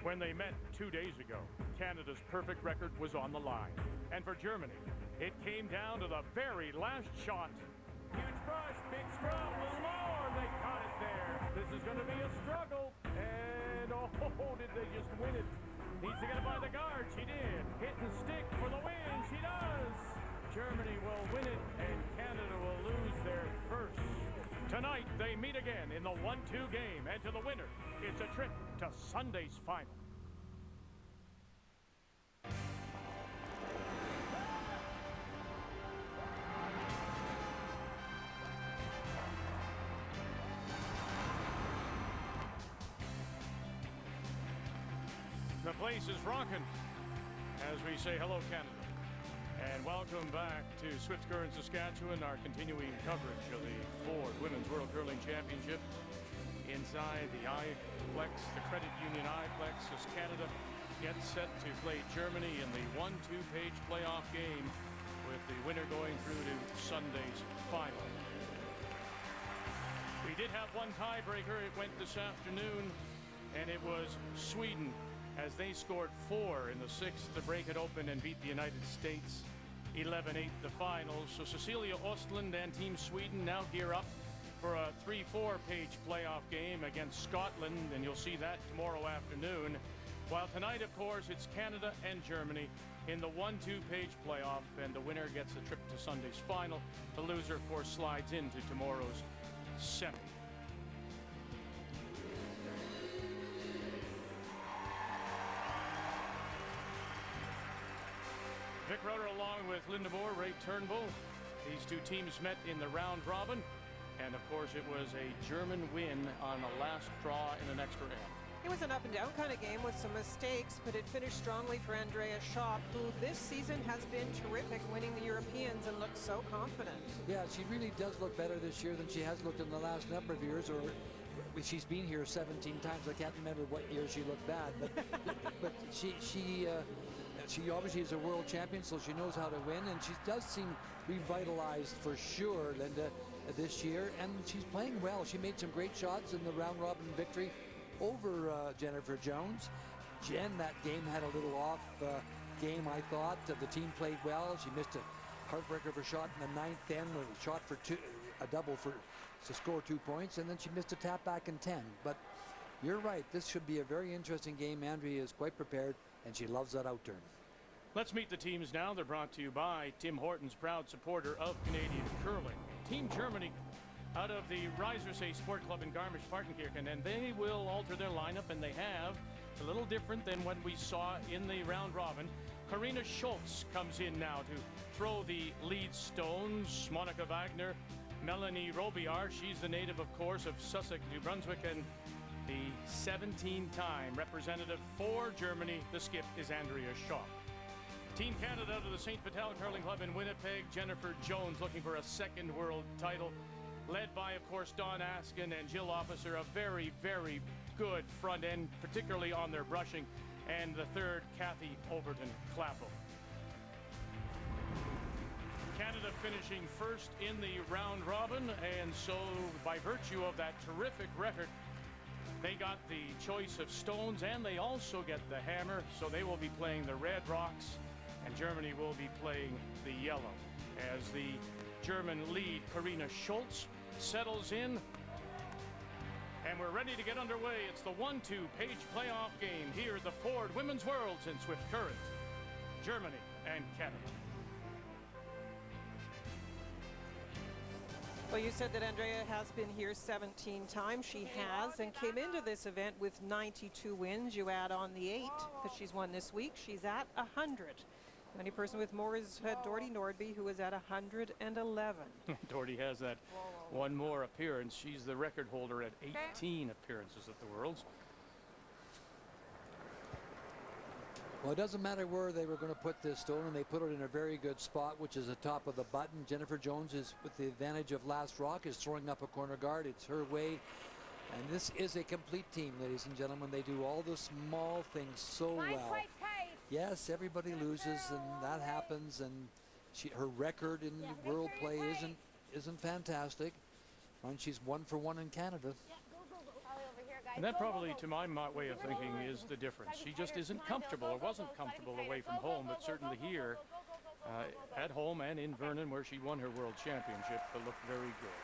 When they met 2 days ago, Canada's perfect record was on the line. And for Germany, it came down to the very last shot. Huge brush, big scrum, Lord, they caught it there. This is going to be a struggle. And oh, did they just win it? Needs to get it by the guard. She did. Hit and stick for the win. She does. Germany will win it, and Canada will lose their first. Tonight, they meet again in the 1-2 game, and to the winner, it's a trip to Sunday's final. The place is rocking as we say hello, Canada. And welcome back to Swift Current, Saskatchewan, our continuing coverage of the Ford Women's World Curling Championship inside the Iplex, the Credit Union Iplex, as Canada gets set to play Germany in the 1-2 page playoff game, with the winner going through to Sunday's final. We did have one tiebreaker. It went this afternoon, and it was Sweden, as they scored 4 in the 6th to break it open and beat the United States 11-8 the finals. So Cecilia Östlund and Team Sweden now gear up for a 3-4 page playoff game against Scotland, and you'll see that tomorrow afternoon. While tonight, of course, it's Canada and Germany in the 1-2 page playoff, and the winner gets a trip to Sunday's final. The loser, of course, slides into tomorrow's semi. Vic Rutter along with Linda Moore, Ray Turnbull. These two teams met in the round robin. And of course, it was a German win on a last draw in an extra end. It was an up and down kind of game with some mistakes, but it finished strongly for Andrea Schöpp, who this season has been terrific, winning the Europeans and looks so confident. Yeah, she really does look better this year than she has looked in the last number of years, or she's been here 17 times. I can't remember what year she looked bad, but she obviously is a world champion, so she knows how to win, and she does seem revitalized for sure, Linda, this year, and she's playing well. She made some great shots in the round robin victory over Jennifer Jones. Jen, that game had a little off game, I thought. The team played well. She missed a heartbreaker for shot in the 9th end, a shot for a double to score 2 points, and then she missed a tap back in 10. But you're right, this should be a very interesting game. Andrea is quite prepared, and she loves that outturn. Let's meet the teams now. They're brought to you by Tim Hortons, proud supporter of Canadian curling. Team Germany out of the Reisersee Sport Club in Garmisch-Partenkirchen, and they will alter their lineup, and they have. A little different than what we saw in the round robin. Karina Schultz comes in now to throw the lead stones. Monica Wagner, Melanie Robillard, she's the native, of course, of Sussex, New Brunswick, and the 17-time representative for Germany, the skip, is Andrea Schöpp. Team Canada out of the St. Vital Curling Club in Winnipeg, Jennifer Jones looking for a second world title, led by, of course, Dawn Askin and Jill Officer, a very, very good front end, particularly on their brushing, and the third, Kathy Overton-Clapham. Canada finishing first in the round robin, and so by virtue of that terrific record, they got the choice of stones, and they also get the hammer, so they will be playing the red rocks, and Germany will be playing the yellow. As the German lead, Karina Schultz, settles in, and we're ready to get underway. It's the 1-2 page playoff game here at the Ford Women's Worlds in Swift Current, Germany and Canada. Well, you said that Andrea has been here 17 times. She has, and came into this event with 92 wins. You add on the 8 that she's won this week, she's at 100. The only person with more is Doherty Nordby, who is at 111. Doherty has that one more appearance. She's the record holder at 18 appearances at the Worlds. Well, it doesn't matter where they were going to put this stone, and they put it in a very good spot, which is the top of the button. Jennifer Jones is, with the advantage of last rock, is throwing up a corner guard. It's her way. And this is a complete team, ladies and gentlemen. They do all the small things so well. Yes, everybody loses, and that happens. And her record in world play isn't fantastic. And she's 1 for 1 in Canada. And that probably, to my way of thinking, is the difference. She just isn't comfortable or wasn't comfortable away from home, but certainly here at home and in Vernon, where she won her world championship, looked very good.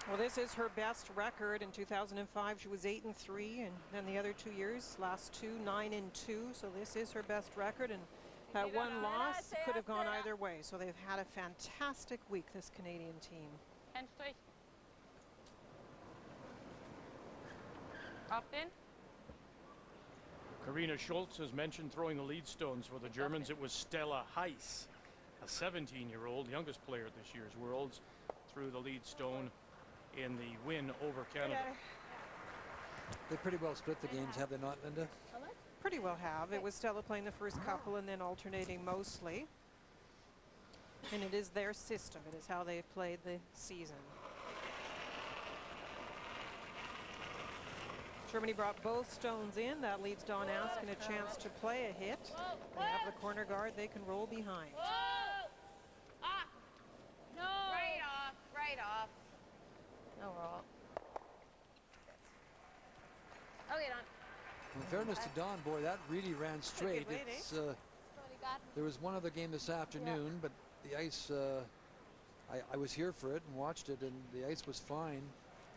Well, this is her best record. In 2005, she was 8-3, and then the other 2 years, last two, 9-2. So this is her best record, and that one loss could have gone either way. So they've had a fantastic week, this Canadian team. Often. Karina Schultz has mentioned throwing the lead stones for the Germans. It was Stella Heiss, a 17-year-old, youngest player at this year's Worlds, threw the lead stone in the win over Canada. They pretty well split the games, have they not, Linda? Pretty well have. It was Stella playing the first couple and then alternating mostly. And it is their system. It is how they've played the season. Germany brought both stones in. That leaves Dawn Askin a chance to play a hit. They have the corner guard they can roll behind. No. Right off. Right off. No roll. Okay, Don. In fairness to Dawn, boy, that really ran straight. lead, It's, there was one other game this afternoon, but the ice, I was here for it and watched it, and the ice was fine.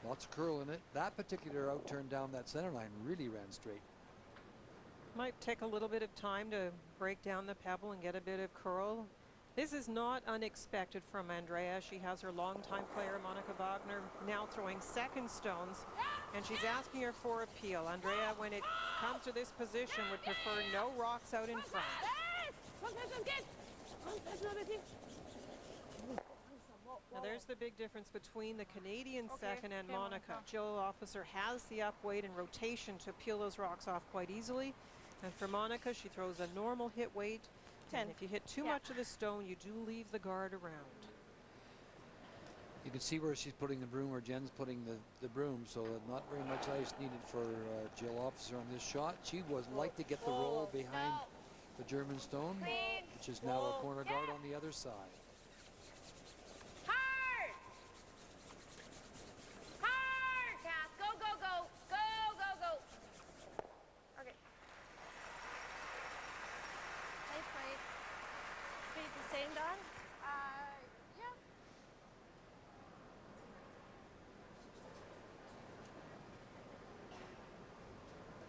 Lots of curl in it. That particular out turn down that center line really ran straight. Might take a little bit of time to break down the pebble and get a bit of curl. This is not unexpected from Andrea. She has her longtime player, Monica Wagner, now throwing second stones, and she's asking her for appeal. Andrea, when it comes to this position, would prefer no rocks out in front. Now there's the big difference between the Canadian second and Monica. Jill Officer has the up weight and rotation to peel those rocks off quite easily. And for Monica, she throws a normal hit weight. And if you hit too much of the stone, you do leave the guard around. You can see where she's putting the broom, where Jen's putting the broom, so not very much ice needed for Jill Officer on this shot. She would like to get the roll behind the German stone, which is now a corner guard on the other side.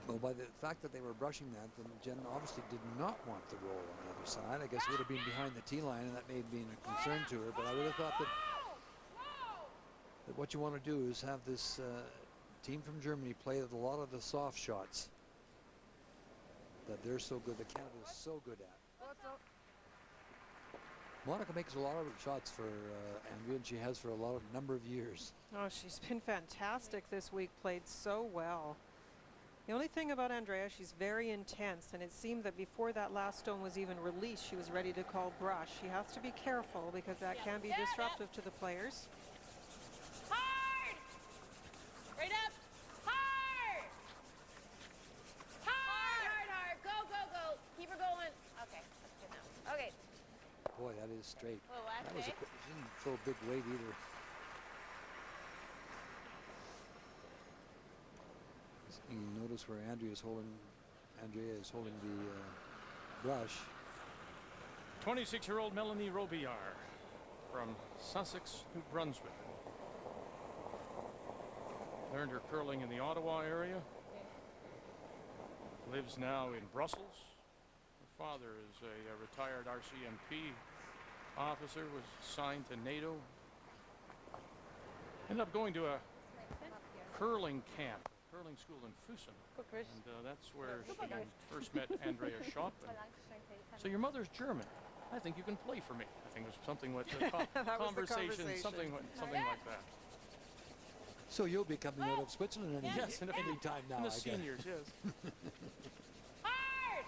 Well, by the fact that they were brushing that, then Jen obviously did not want the roll on the other side. I guess it would have been behind the tee line, and that may have been a concern to her. But I would have thought that what you want to do is have this team from Germany play a lot of the soft shots that they're so good, that Canada is so good at. Monica makes a lot of shots for Andrea, and she has for a number of years. Oh, she's been fantastic this week, played so well. The only thing about Andrea, she's very intense, and it seemed that before that last stone was even released, she was ready to call brush. She has to be careful because that can be disruptive to the players. Hard! Right up! Hard! Hard! Go, go, go! Keep her going. Okay, that's good now. Okay. Boy, that is straight. Well, That was she didn't throw a big weight either. You notice where Andrea is holding the brush. 26-year-old Melanie Robillard from Sussex, New Brunswick. Learned her curling in the Ottawa area. Lives now in Brussels. Her father is a retired RCMP officer, was signed to NATO. Ended up going to a curling camp, curling school in Füssen, and that's where she first met Andrea Schöpp. So your mother's German. I think you can play for me. I think it was something with the conversation, something like that. So you'll be coming out of Switzerland any time now, In the I guess. seniors, yes. Hard!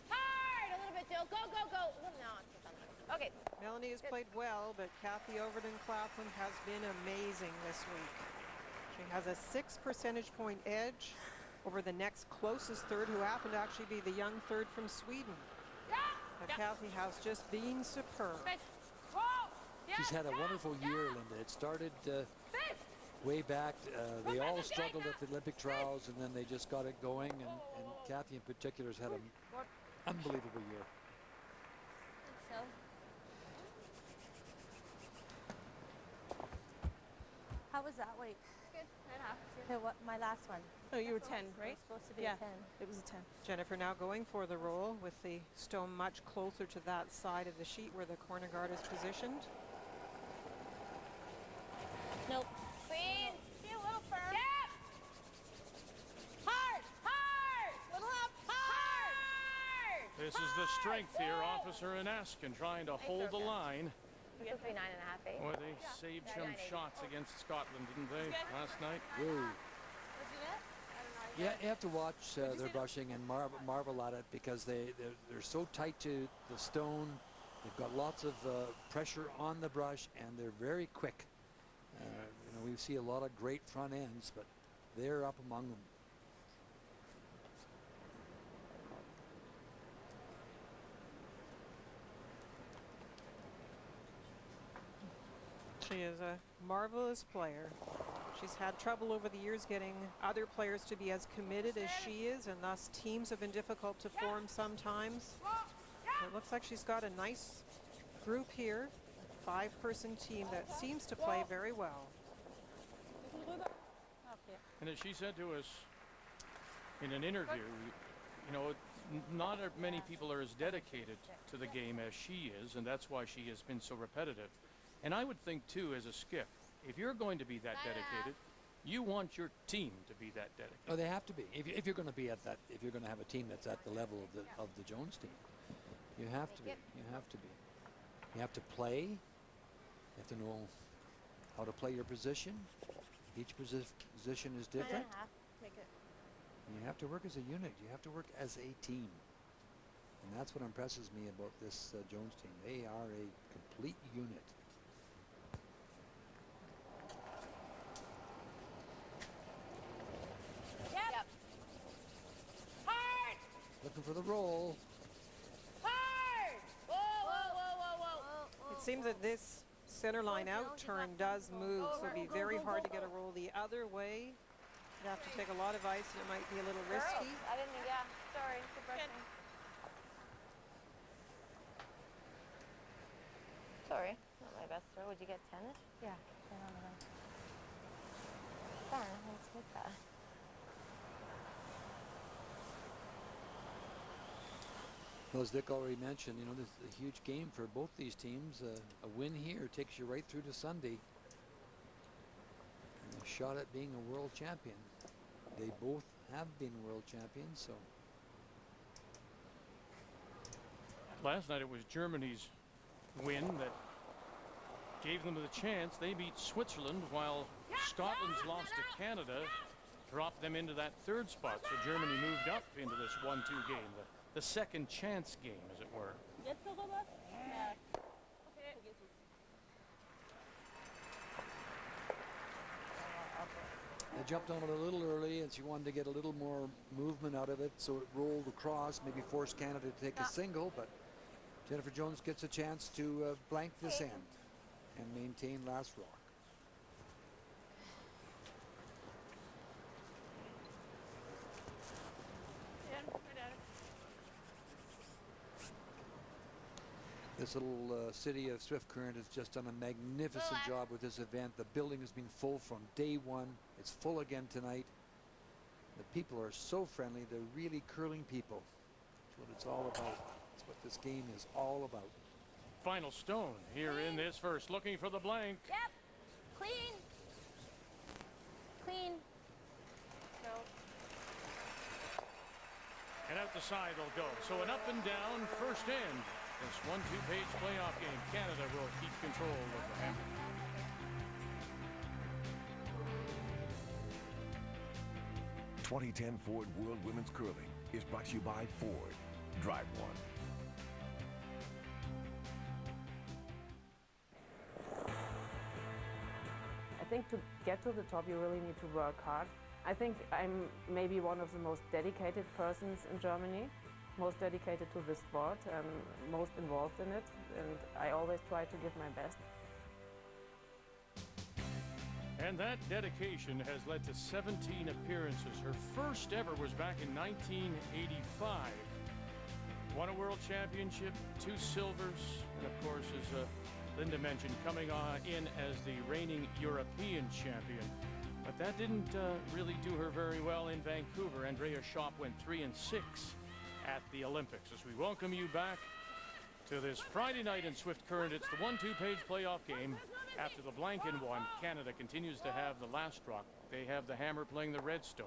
Hard! A little bit, Jill. Go, go, go. No, okay. Melanie has played well, but Kathy Overton-Claflin has been amazing this week. She has a 6 percentage point edge over the next closest third, who happened to actually be the young third from Sweden. But Kathy has just been superb. She's had a wonderful year, Linda. It started way back, they all struggled at the Olympic trials, and then they just got it going. And Kathy in particular has had an unbelievable year. So. How was that weight? Good. 9.5. Okay, what, my last one? Oh, you were 10, It right? was supposed to be Yeah, a 10. it was a 10. Jennifer now going for the roll with the stone much closer to that side of the sheet where the corner guard is positioned. Nope. Queen. Be a little firm. Yep. Hard. Hard. Little up. Hard. This is the strength here, Officer in Askin trying to hold the line. This will be 9.5, 8. Boy, they saved some shots against Scotland, didn't they, last night? Whoa. Was it it? I don't know. Yeah, you have to watch their brushing and marvel at it, because they're so tight to the stone. They've got lots of pressure on the brush, and they're very quick. We see a lot of great front ends, but they're up among them. She is a marvelous player. She's had trouble over the years getting other players to be as committed as she is, and thus teams have been difficult to form sometimes. It looks like she's got a nice group here, a 5-person team that seems to play very well. Okay. And as she said to us in an interview, not many people are as dedicated to the game as she is, and that's why she has been so repetitive. And I would think, too, as a skip, if you're going to be that dedicated, you want your team to be that dedicated. Oh, they have to be. If you're going to be at that, if you're going to have a team that's at the level of the Jones team, you have to be. You have to be. You have to play. You have to know how to play your position. Each position is different. 9.5. Take it. And you have to work as a unit. You have to work as a team. And that's what impresses me about this Jones team. They are a complete unit. Yep. Hard. Looking for the roll. Hard. Whoa, whoa, whoa, whoa, whoa. It seems that this center line out turn does move, so it'd be very hard to get a roll the other way. You'd have to take a lot of ice, and it might be a little risky. Girls, I didn't, yeah, sorry, good brushing. Sorry, not my best throw. Would you get 10-ish? Yeah, 10 on the run. Darn, let's get that. Well, as Dick already mentioned, this is a huge game for both these teams. A win here takes you right through to Sunday. And a shot at being a world champion. They both have been world champions, so. Last night it was Germany's win that gave them the chance. They beat Switzerland, while Scotland's loss to Canada dropped them into that third spot. So Germany moved up into this 1-2 game, the second chance game, as it were. They jumped on it a little early, and she wanted to get a little more movement out of it, so it rolled across, maybe forced Canada to take a single, but Jennifer Jones gets a chance to blank this end and maintain last rock. This little city of Swift Current has just done a magnificent job with this event. The building has been full from day one. It's full again tonight. The people are so friendly. They're really curling people. That's what it's all about. That's what this game is all about. Final stone here in this first, looking for the blank. Yep. Clean. Clean. No. And out the side they'll go. So an up and down first end. This 1-2-page playoff game. Canada will keep control of the hammer. The 2010 Ford World Women's Curling is brought to you by Ford. Drive one. I think to get to the top, you really need to work hard. I think I'm maybe one of the most dedicated persons in Germany, most dedicated to this sport and most involved in it, and I always try to give my best. And that dedication has led to 17 appearances. Her first ever was back in 1985. Won a world championship, 2 silvers, and of course, as Linda mentioned, coming in as the reigning European champion. But that didn't really do her very well in Vancouver. Andrea Schöpp went 3-6 at the Olympics. As we welcome you back to this Friday night in Swift Current, it's the 1-2-page playoff game. After the Blanken one, Canada continues to have the last rock. They have the Hammer playing the Redstones.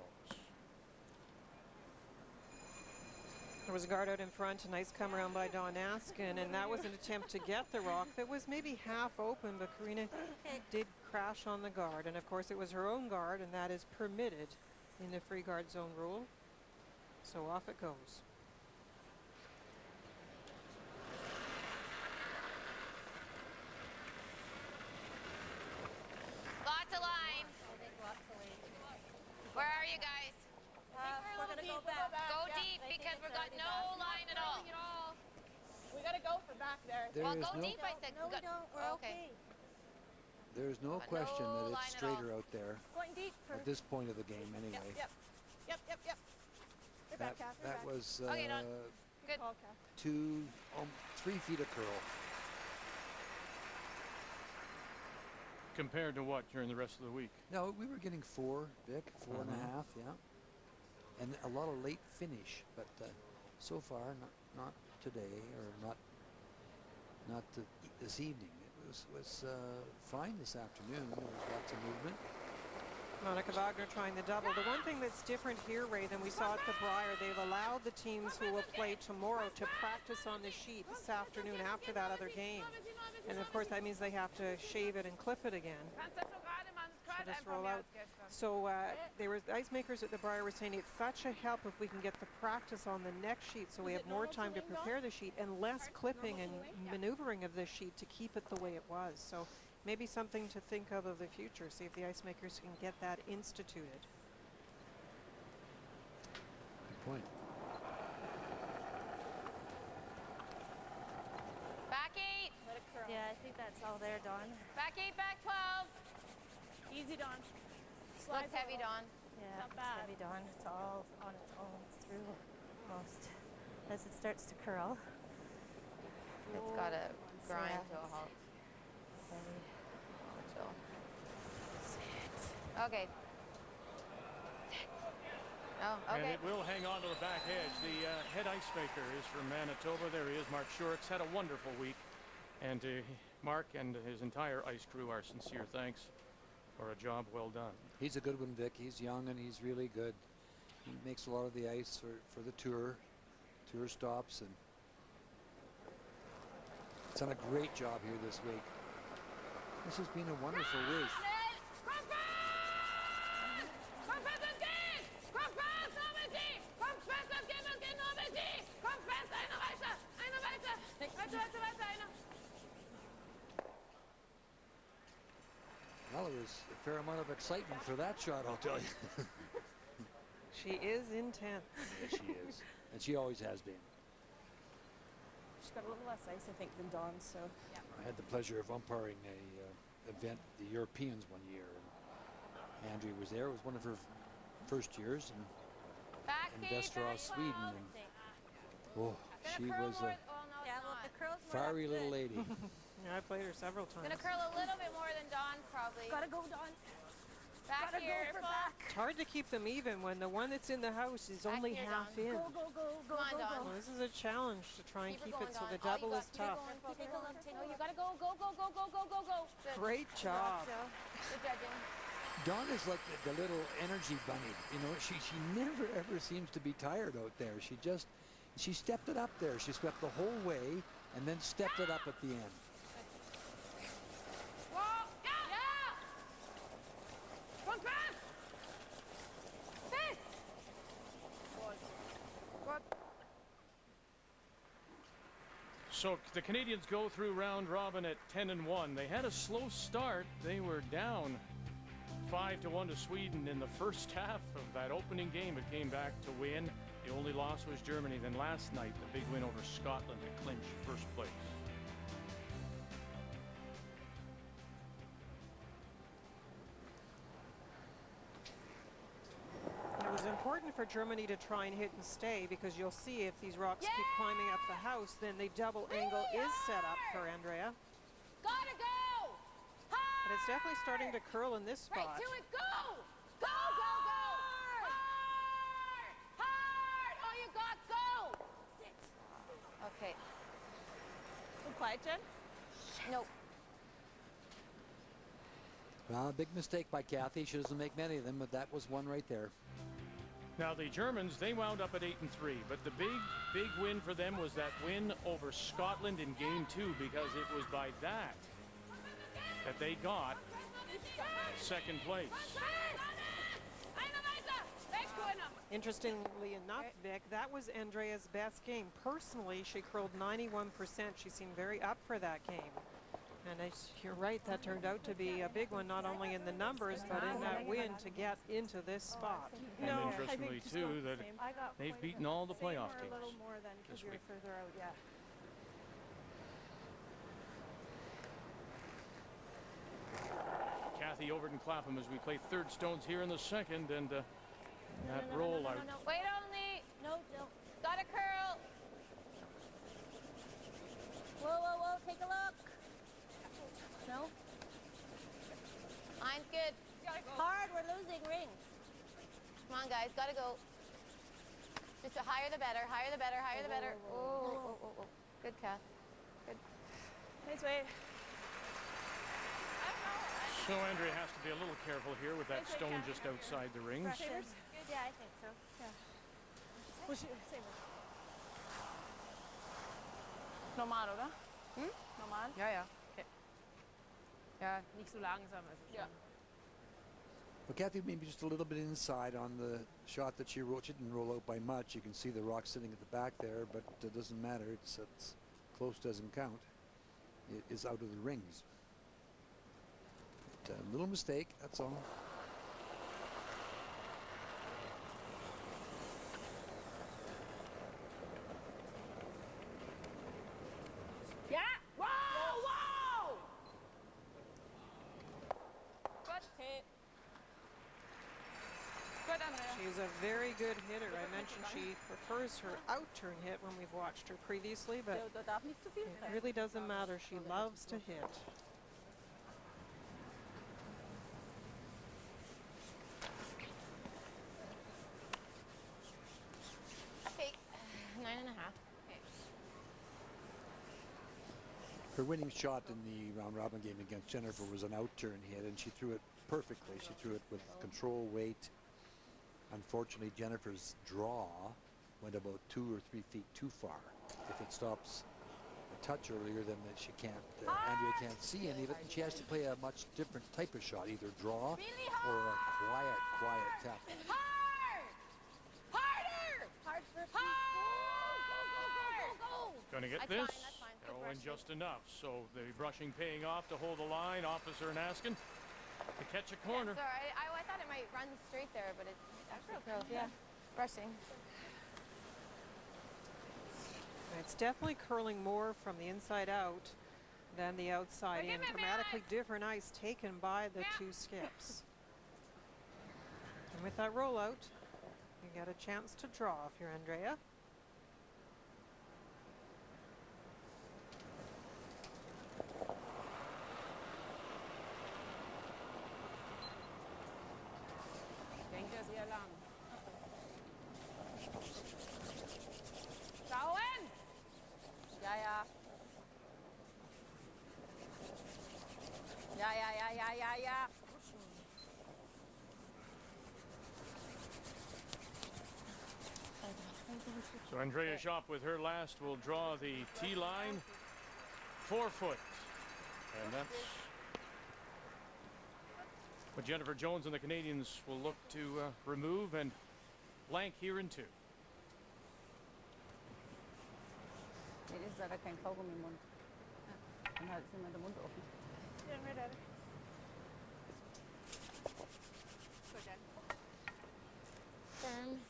There was a guard out in front, a nice come around by Dawn Askin, and that was an attempt to get the rock that was maybe half open, but Karina did crash on the guard. And of course it was her own guard, and that is permitted in the free guard zone rule. So off it goes. Lots of line. Where are you guys? We're gonna go back. Go deep because we've got no line at all. We gotta go for back there. Well, go deep, I said. No, we don't. We're okay. There's no But question no that line it's at all. straighter out there Going deep for. at this point of the game anyway. Yep. Right back, Kath. Right That back. was Okay, done. Good. Call, Kath. 3 feet of curl. Compared to what during the rest of the week? No, we were getting 4, Vic, 4 and a half, yeah. And a lot of late finish, but so far, not today, or not this evening. It was fine this afternoon. There was lots of movement. Monica Wagner trying the double. The one thing that's different here, Ray, than we saw at the Brier, they've allowed the teams who will play tomorrow to practice on the sheet this afternoon after that other game. And of course that means they have to shave it and clip it again. So just roll out. So the ice makers at the Brier were saying it's such a help if we can get the practice on the next sheet so we have more time to prepare the sheet and less clipping and maneuvering of the sheet to keep it the way it was. So maybe something to think of the future, see if the ice makers can get that instituted. Good point. Back 8. Let it curl. Yeah, I think that's all there, Dawn. Back 8, back 12. Easy, Dawn. Looks heavy, Dawn. Yeah, Not it's bad. heavy, Dawn. It's all on its own. It's through almost. As it starts to curl. It's got to grind yeah, to a it's halt. very Chill. sit. Okay. Oh, And okay. it will hang on to the back edge. The head ice maker is from Manitoba. There he is, Mark Shurik's had a wonderful week. And to Mark and his entire ice crew, our sincere thanks for a job well done. He's a good one, Vic. He's young and he's really good. He makes a lot of the ice for the tour stops, and he's done a great job here this week. This has been a wonderful week. Well, there was a fair amount of excitement for that shot, I'll tell you. She is intense. Yes, she is. And she always has been. She's got a little less ice, I think, than Dawn, so. I had the pleasure of umpiring a event, the Europeans, one year. And Andrea was there. It was one of her first years Back in 8, Västerås, back 12. Sweden. And, oh, she was a Yeah, well, the curls were fiery little lady. Yeah, I played her several times. Gonna curl a little bit more than Dawn, probably. Gotta go, Dawn. Back Gotta here. go for back. It's hard to keep them even when the one that's in the house is only here, half Dawn. in. Go, go, go, go, Come on, go, Dawn. go. Well, this is a challenge to try and Keep keep her it going, so the Dawn. All you double got- is keep her tough. going, Take a look, take Oh, a you look. gotta go, go, go, go, go, go, go, go. Good. Great job. Good judging. Dawn is like the little energy bunny. You know, she never ever seems to be tired out there. She stepped it up there. She swept the whole way and then stepped it up at the end. Whoa! Yeah! Come fast! Fast! Good. So the Canadians go through round robin at 10-1. They had a slow start. They were down 5-1 to Sweden in the first half of that opening game. It came back to win. The only loss was Germany. Then last night, the big win over Scotland to clinch first place. important for Germany to try and hit and stay, because you'll see if these rocks keep climbing up the house, then the double angle is set up for Andrea. Gotta go! Hard! But it's definitely starting to curl in this spot. Right to it, go! Go, go, go! Hard! Hard! All you got, go! Sit. Okay. Good quiet, Jen. Nope. Well, a big mistake by Kathy. She doesn't make many of them, but that was one right there. Now the Germans, they wound up at 8-3, but the big win for them was that win over Scotland in Game 2, because it was by that they got second place. Interestingly enough, Vic, that was Andrea's best game. Personally, she curled 91%. She seemed very up for that game. And you're right, that turned out to be a big one, not only in the numbers, but in that win to get into this spot. And interestingly, too, that they've beaten all the playoff teams. A little more than because you're further out, yeah. Kathy Overton Clapham as we play third stones here in the second, and that rollout. Wait only. No, no. Gotta curl. Whoa, whoa, whoa, take a look. No? Line's good. Hard, we're losing rings. Come on, guys, gotta go. Just the higher the better, higher the better, higher the better. Oh. Good, Kath. Good. Nice way. So Andrea has to be a little careful here with that stone just outside the rings. Yeah, I think so. Yeah. Normal, oder? Normal? Ja, ja. Okay. Ja, nicht so langsam. Ja. Well, Kathy maybe just a little bit inside on the shot that she wrote. She didn't roll out by much. You can see the rock sitting at the back there, but it doesn't matter. It's close, doesn't count. It is out of the rings. But a little mistake, that's all. Ja! Wow! Wow! Good hit. Good, Andrea. She's a very good hitter. I mentioned she prefers her out-turn hit when we've watched her previously, but Da darf nicht zu viel it really doesn't matter. She loves to hit. Okay, 9.5. Her winning shot in the round-robin game against Jennifer was an out-turn hit, and she threw it perfectly. She threw it with control, weight. Unfortunately, Jennifer's draw went about 2 or 3 feet too far. If it stops a touch earlier, then she can't, Andrea can't see any of it, and she has to play a much different type of shot, either draw or a quiet tap. Hard! Harder! Hard for Hard! Go! Gonna get That's this. fine, that's fine. Good Oh, and brush. just enough. So the brushing paying off to hold the line. Officer and Askin to catch a corner. Sorry, I thought it might run straight there, but it actually curls. Yeah, brushing. It's definitely curling more from the inside out than the outside in. Dramatically different ice taken by the two skips. And with that rollout, you get a chance to draw if you're Andrea. Denke sehr lang. Schauen! Ja, ja. Ja. So Andrea Schöpp with her last will draw the tee line 4 foot. And that's what Jennifer Jones and the Canadians will look to remove and blank here in 2. Nee, das ist leider kein Kaugummi im Mund. Dann halt immer der Mund offen. Firm.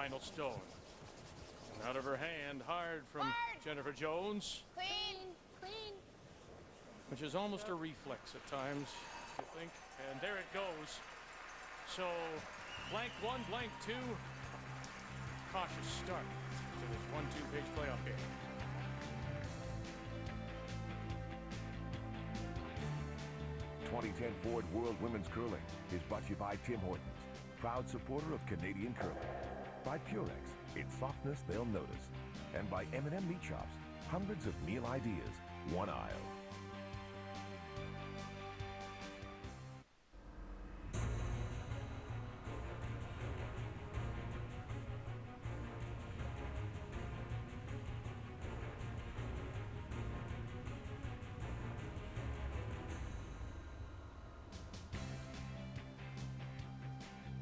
final stone. And out of her hand, hard from Jennifer Jones, Clean. Clean. which is almost a reflex at times, I think. And there it goes. So, blank 1, blank 2. Cautious start to this 1-2-page playoff game. The 2010 Ford World Women's Curling is brought to you by Tim Hortons, proud supporter of Canadian curling. By Purex, it's softness they'll notice. And by M&M Meat Shops, hundreds of meal ideas, one aisle.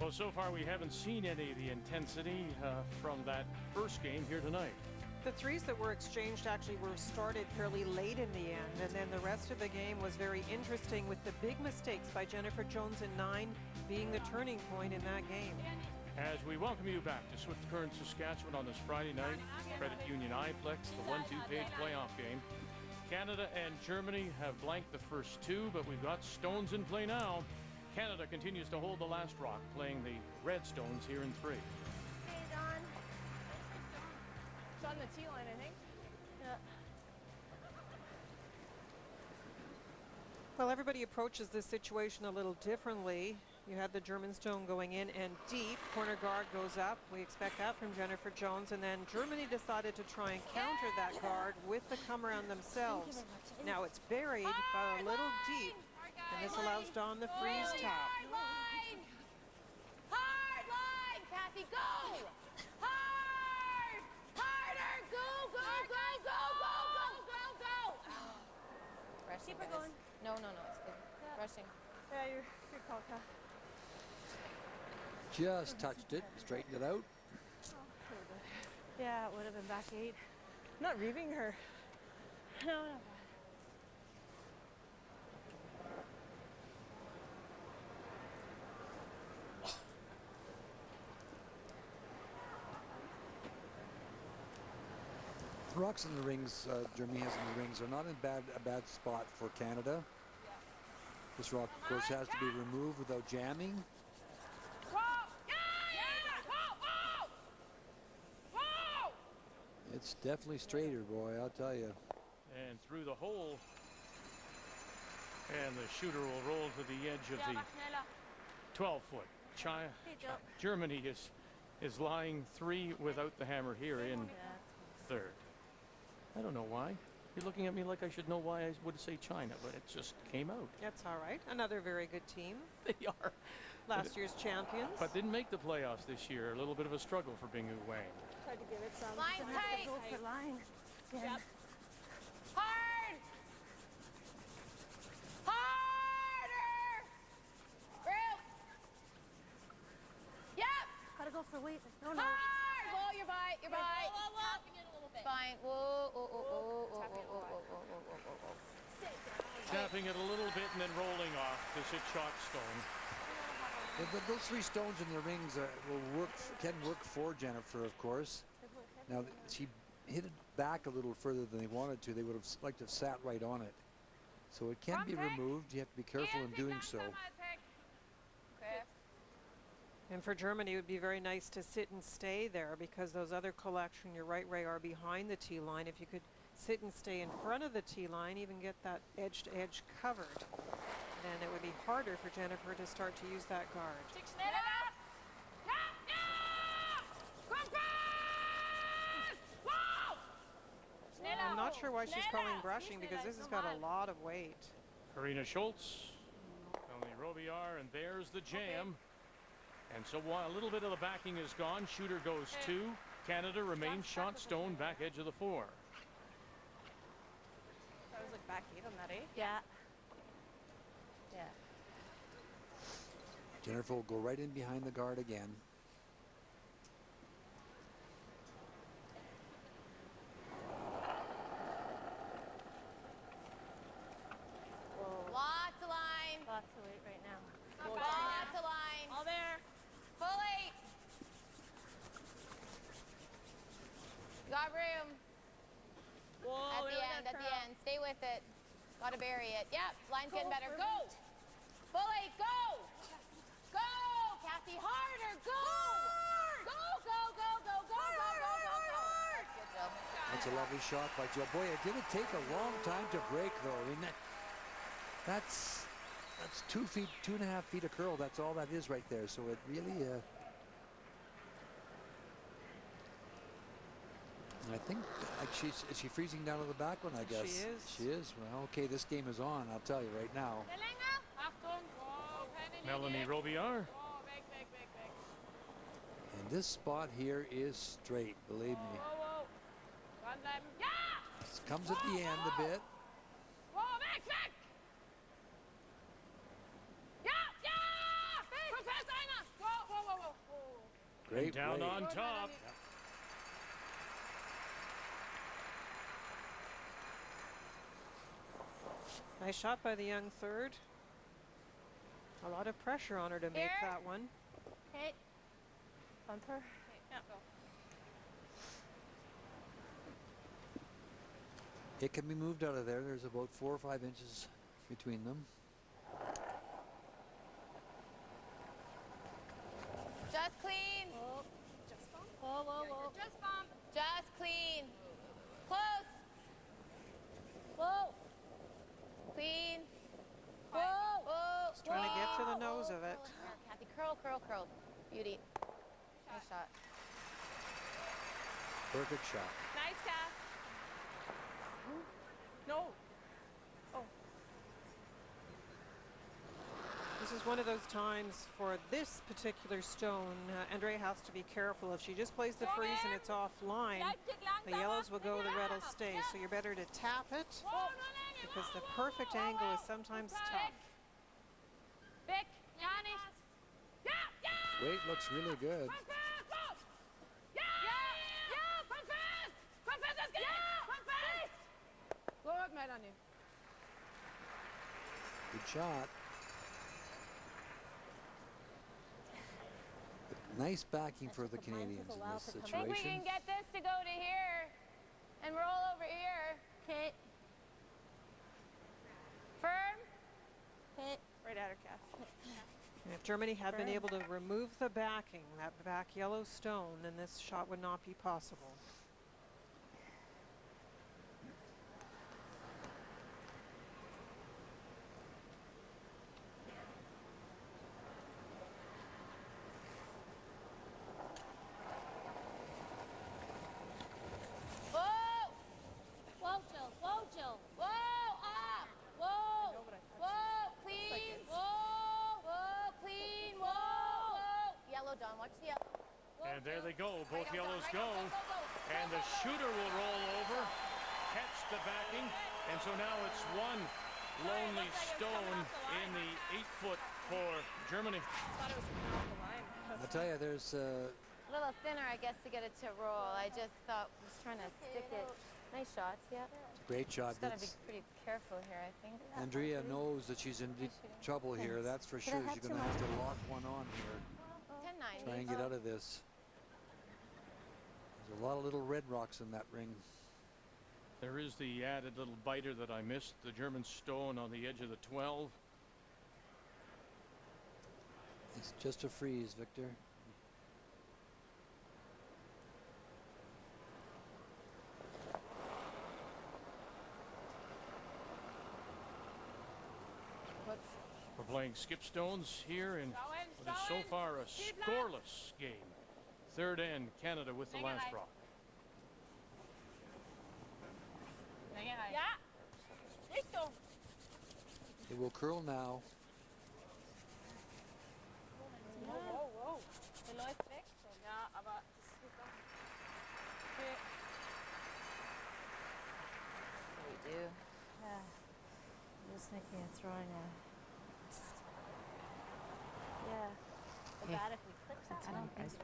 Well, so far we haven't seen any of the intensity from that first game here tonight. The threes that were exchanged actually were started fairly late in the end, and then the rest of the game was very interesting, with the big mistakes by Jennifer Jones in 9 being the turning point in that game. As we welcome you back to Swift Current, Saskatchewan on this Friday night, Credit Union iPlex, the 1-2-page playoff game. Canada and Germany have blanked the first 2, but we've got stones in play now. Canada continues to hold the last rock, playing the red stones here in 3. Hey, Don. It's on the tee line, I think. Yeah. Well, everybody approaches this situation a little differently. You had the German stone going in and deep. Corner guard goes up. We expect that from Jennifer Jones. And then Germany decided to try and counter that guard with the come around themselves. Now it's buried, but a little deep. And this allows Dawn the freeze tap. Hard line! Hard line, Kathy, go! Hard! Harder! Go, go, go, go, go, go, go, go! Rushing, Keep her guys. going. No, it's good. Yeah. Rushing. Yeah, you're called, Kat. Just touched it, straightened it out. Yeah, it would have been back 8. I'm not reaving her. No. The rocks in the rings, Germany has in the rings, are not in a bad spot for Canada. This rock, of course, has to be removed without jamming. Whoa! Yeah! Whoa! Whoa! Whoa! It's definitely straighter, boy, I'll tell you. And through the hole. And the shooter will roll to the edge of the 12-foot. Hey, Joe. Germany is lying 3 without the hammer here in Yeah. 3rd. I don't know why. You're looking at me like I should know why I would say China, but it just came out. That's all right. Another very good team. They are. Last year's champions. But didn't make the playoffs this year. A little bit of a struggle for Binghu Wang. Tried to give it some. Line Didn't have tight. to go for line. Yeah. Yep. Hard! Harder! Group! Yep! Gotta go for weight. No. Hard! Whoa, you're by. Tapping it a little bit. Fine. Whoa. Tapping it a little bit and then rolling off to hit shot stone. Those 3 stones in the rings can work for Jennifer, of course. Now, she hit it back a little further than they wanted to. They would have liked to have sat right on it. So it can be removed. You have to be careful in doing so. Okay. And for Germany, it would be very nice to sit and stay there, because those other collection, your right, Ray, are behind the tee line. If you could sit and stay in front of the tee line, even get that edge-to-edge covered, then it would be harder for Jennifer to start to use that guard. I'm not sure why she's calling brushing, because this has got a lot of weight. Karina Schultz, Melanie Robillard, and there's the jam. And so while a little bit of the backing is gone, shooter goes 2. Canada remains shot stone, back edge of the 4. That was like back 8 on that 8. Yeah. Yeah. Jennifer will go right in behind the guard again. Lots of line. Lots of weight right now. Lots of line. All there. Fully. with it. Gotta bury it. Yep, line's getting better. Go! Bully, go! Go! Kathy, harder, go! Go, go, go, go, go, go, go, go, go. That's good, Jill. That's a lovely shot by Jill. Boy, it didn't take a long time to break, though. I mean, that's 2 feet, 2.5 feet of curl. That's all that is right there. So it really, I think like is she freezing down to the back one, I guess. She is. She is. Well, okay, this game is on, I'll tell you right now. Melanie Robillard. And this spot here is straight, believe me. This comes at the end a bit. Great And down play. on top. Nice shot by the young third. A lot of pressure on her to make Here. that one. Hit. Hunter. It can be moved out of there. There's about 4 or 5 inches between them. Just clean. Just bump. Whoa, whoa, whoa. Just bump. Just clean. Close. Whoa. Clean. Whoa. Whoa. Just trying to get to the nose of it. Kathy, curl, curl, curl. Beauty. Nice shot. Perfect shot. Nice, Kath. No. Oh. This is one of those times for this particular stone. Andrea has to be careful. If she just plays the freeze and it's offline, the yellows will go, the red will stay. So you're better to tap it because the perfect angle is sometimes tough. Vic, ja nichts. Weight looks really good. Good, Melanie. Good shot. Nice backing for the Canadians in this I think we situation. can get this to go to here and roll over here. Hit. Firm. Hit. Right at her, Kath. And if Germany had been able to remove the backing, that back yellow stone, then this shot would not be possible. Whoa. Whoa, Jill. Whoa, Jill. Whoa. Up. Whoa. Whoa. Clean. Whoa. Whoa. Clean. Whoa. Whoa. Yellow, Don. Watch the yellow. And there they go. Both Right on, yellows Don. go. Right on. Go. And the shooter will roll over, catch the backing. And so now it's one lonely stone in the 8-foot for Germany. Thought it was coming off the line. I tell you, there's A little thinner, I guess, to get it to roll. I just thought, was trying to stick it. Nice shots, yeah. a great shot. Just gotta be It's- pretty careful here, I think. Andrea knows that she's in deep trouble here, that's for sure. She's going to have to lock one on here. 10-9. Try and get out of this. There's a lot of little red rocks in that ring. There is the added little biter that I missed, the German stone on the edge of the 12. It's just a freeze, Victor. We're playing skip stones here in what is so far a scoreless game. Third end, Canada with the last rock. Ja. Richtung. It will curl now. Wow, wow, wow. Der läuft weg. Ja, aber das ist super. Okay. We do. Yeah. I'm just thinking of throwing a. Yeah. The bat if we click that. I don't think so.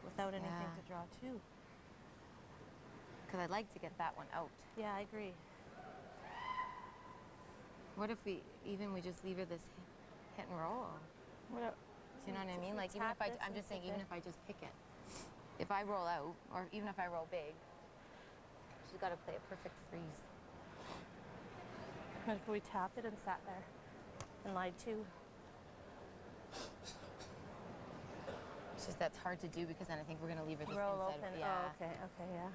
Without anything Yeah. to draw to. Because I'd like to get that one out. Yeah, I agree. What if we just leave her this hit and roll? What up? Do you know what I If mean? we Like even if tap this I'm and just saying, sit even there. if I just pick it, if I roll out, or even if I roll big, She's got to play a perfect freeze. What if we tapped it and sat there and lied too? It's just that's hard to do because then I think we're going to leave her this Roll inside. open. Yeah. Oh, okay, yeah.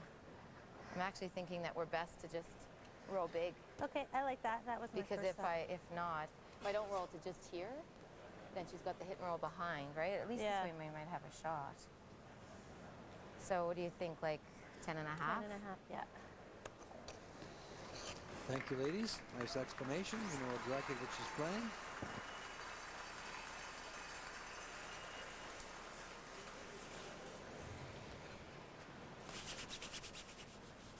I'm actually thinking that we're best to just roll big. Okay, I like that. That was my Because first thought. if I don't roll to just here, then she's got the hit and roll behind, right? At least Yeah. this way we might have a shot. So what do you think, like 10 and a half? 10 and a half, yeah. Thank you, ladies. Nice explanation. You know exactly what she's playing.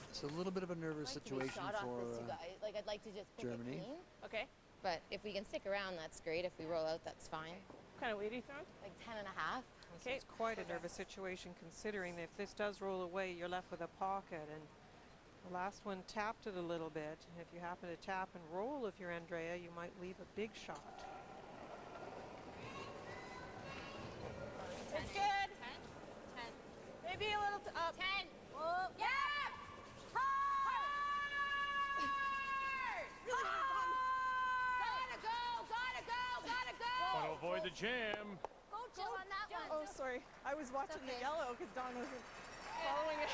It's a little bit of a nervous situation shot off for this, you guys. Like I'd like to just pick Germany. it clean. Okay. But if we can stick around, that's great. If we roll out, that's fine. What kind of weight are you throwing? Like 10 and a half. Okay, it's quite a nervous situation considering that if this does roll away, you're left with a pocket. And the last one tapped it a little bit. If you happen to tap and roll, if you're Andrea, you might leave a big shot. It's good. 10. Maybe a little up. 10. Whoa. Yeah! Hard! Gotta go! Want to avoid the jam. Go, Jill, on that one. Oh, sorry. I was watching the okay. yellow because Dawn wasn't following it.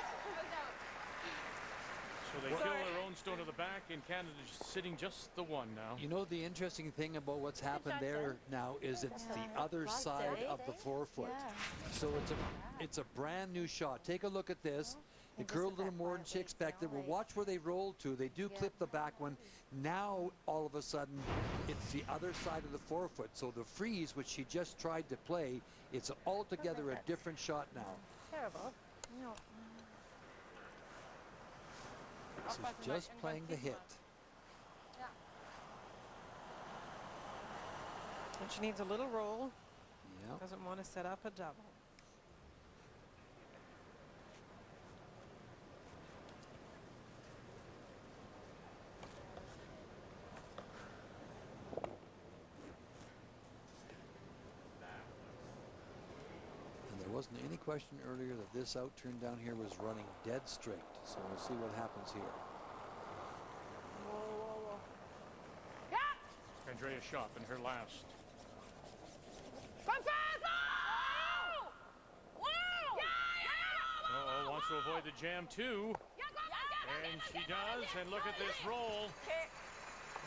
So they kill their own stone to the back, and Canada's sitting just the one now. You know, the interesting thing about what's happened there now is it's the other side of the forefoot. So it's a brand new shot. Take a look at this. It curled a little more than she expected. Well, watch where they roll to. They do clip the back one. Now, all of a sudden, it's the other side of the forefoot. So the freeze, which she just tried to play, it's altogether a different shot now. Terrible. No. She's just playing the hit. And she needs a little roll. Yeah. Doesn't want to set up a double. And there wasn't any question earlier that this out turn down here was running dead straight. So we'll see what happens here. Andrea Schöpp in her last. Oh, wants to avoid the jam too. And she does, and look at this roll.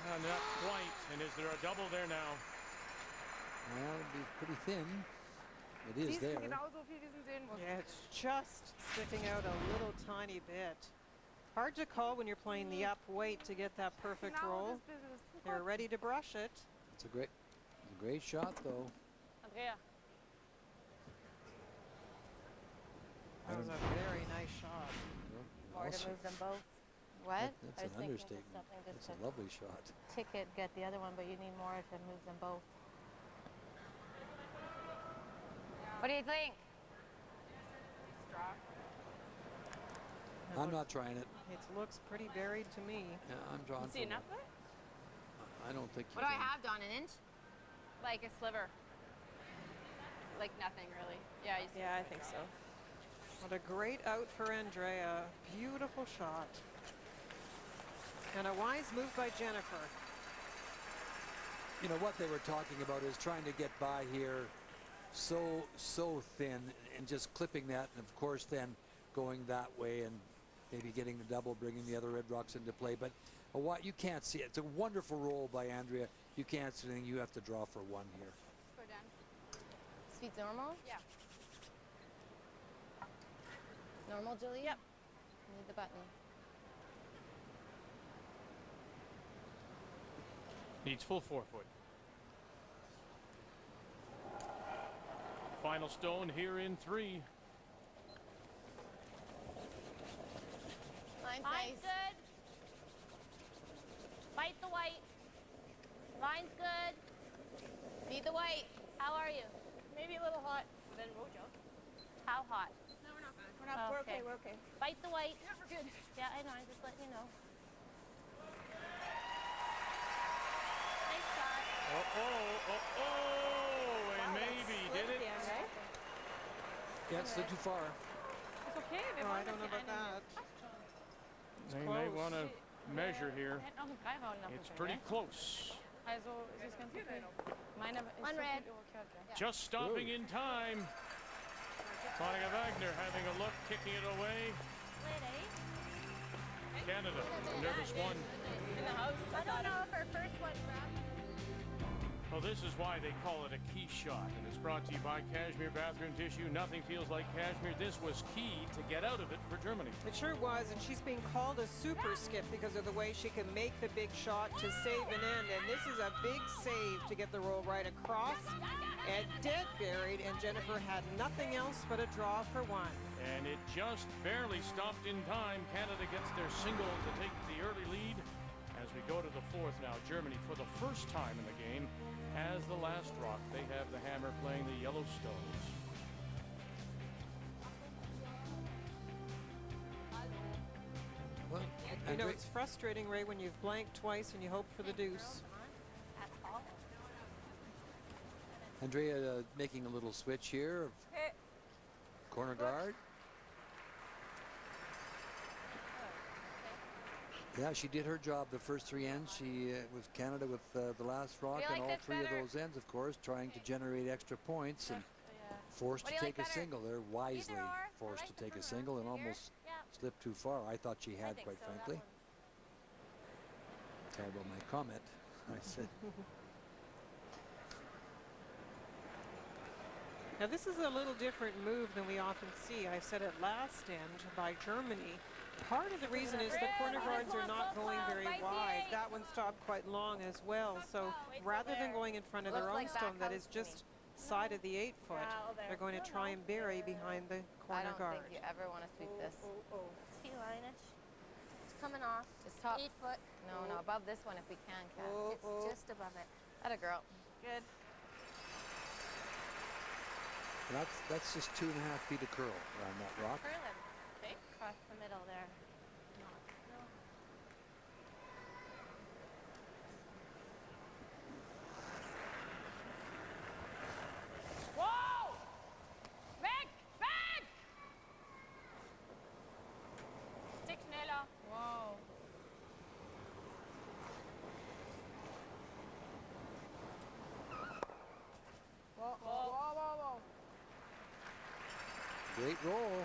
Not quite, and is there a double there now? Well, it'd be pretty thin. It is there. Yeah, it's just sticking out a little tiny bit. Hard to call when you're playing the up weight to get that perfect roll. They're ready to brush it. It's a great shot, though. Andrea. That was a very nice shot. Or to Also, move them both. What? that's I was an thinking just understatement. something just It's a to lovely shot. ticket, get the other one, but you need more to move them both. What do you think? I'm not trying it. It looks pretty buried to me. Yeah, I'm drawn You see for enough one. of it? I don't think you What do I can. have, Dawn? An inch? Like a sliver. Like nothing, really. Yeah, you see. Yeah, I think so. What a great out for Andrea. Beautiful shot. And a wise move by Jennifer. You know, what they were talking about is trying to get by here so thin and just clipping that, and of course then going that way and maybe getting the double, bringing the other Red Rocks into play. But what you can't see it. It's a wonderful roll by Andrea. You can't see anything. You have to draw for one here. Go down. Speed's normal? Yeah. Normal, Julie? Yep. Need the button. Needs full forefoot. Final stone here in 3. Line's Line's nice. good. Bite the white. Line's good. Need the white. How are you? Maybe a little hot. Then we'll jump. How hot? No, we're not bad. We're not- we're okay, We're okay. Bite the white. Yeah, we're good. Yeah, I know. I'm just letting you know. Nice shot. And maybe did it. Right? Yeah, it's still too far. It's okay. Oh, I don't know about that. They close. may want to measure here. Hätte noch einen Dreier lassen It's können, pretty ne? close. Also, es ist ganz okay. Meine ist One so red. viel überkehrt, ja. Just stopping in time. Monica Wagner having a look, kicking it away. Canada, a nervous one. I don't know if her first one wrapped. Well, this is why they call it a key shot, and it's brought to you by Cashmere Bathroom Tissue. Nothing feels like Cashmere. This was key to get out of it for Germany. It sure was, and she's being called a super skip because of the way she can make the big shot to save an end. And this is a big save to get the roll right across and dead buried. And Jennifer had nothing else but a draw for one. And it just barely stopped in time. Canada gets their single to take the early lead. As we go to the fourth now, Germany, for the first time in the game, has the last rock. They have the hammer playing the yellow stones. Well, You know, it's frustrating, Ray, when you've blanked twice and you hope for the deuce. Andrea making a little switch here of corner guard. Yeah, she did her job the first three ends. She with Canada with the last rock you and like all this three better? of those ends, of course, trying to generate extra points and forced What to do you like take a better? single. They're wisely Either or. I forced like to the take a front single and here. almost Yeah. slipped too far. I thought she had, think quite so, that frankly. one's- Sorry about my comment. I said, Now, this is a little different move than we often see. I said it last end by Germany. Part of the reason is the corner guards are not going very wide. That one stopped quite long as well. So rather than going in front of their own Looks like stone that back is house to me. just side of the 8-foot, they're going to try and bury behind the I corner don't guard. think you ever want to sweep this. T-line-ish. It's coming off. Just top. 8 foot. No, above this one if we can, Kat. It's just above it. Atta girl. Good. that's just 2.5 feet of curl around that rock. Curlin. Okay. Across the middle there. No. Whoa! Weg! Weg! Stick schneller. Wow. Whoa. Great roll.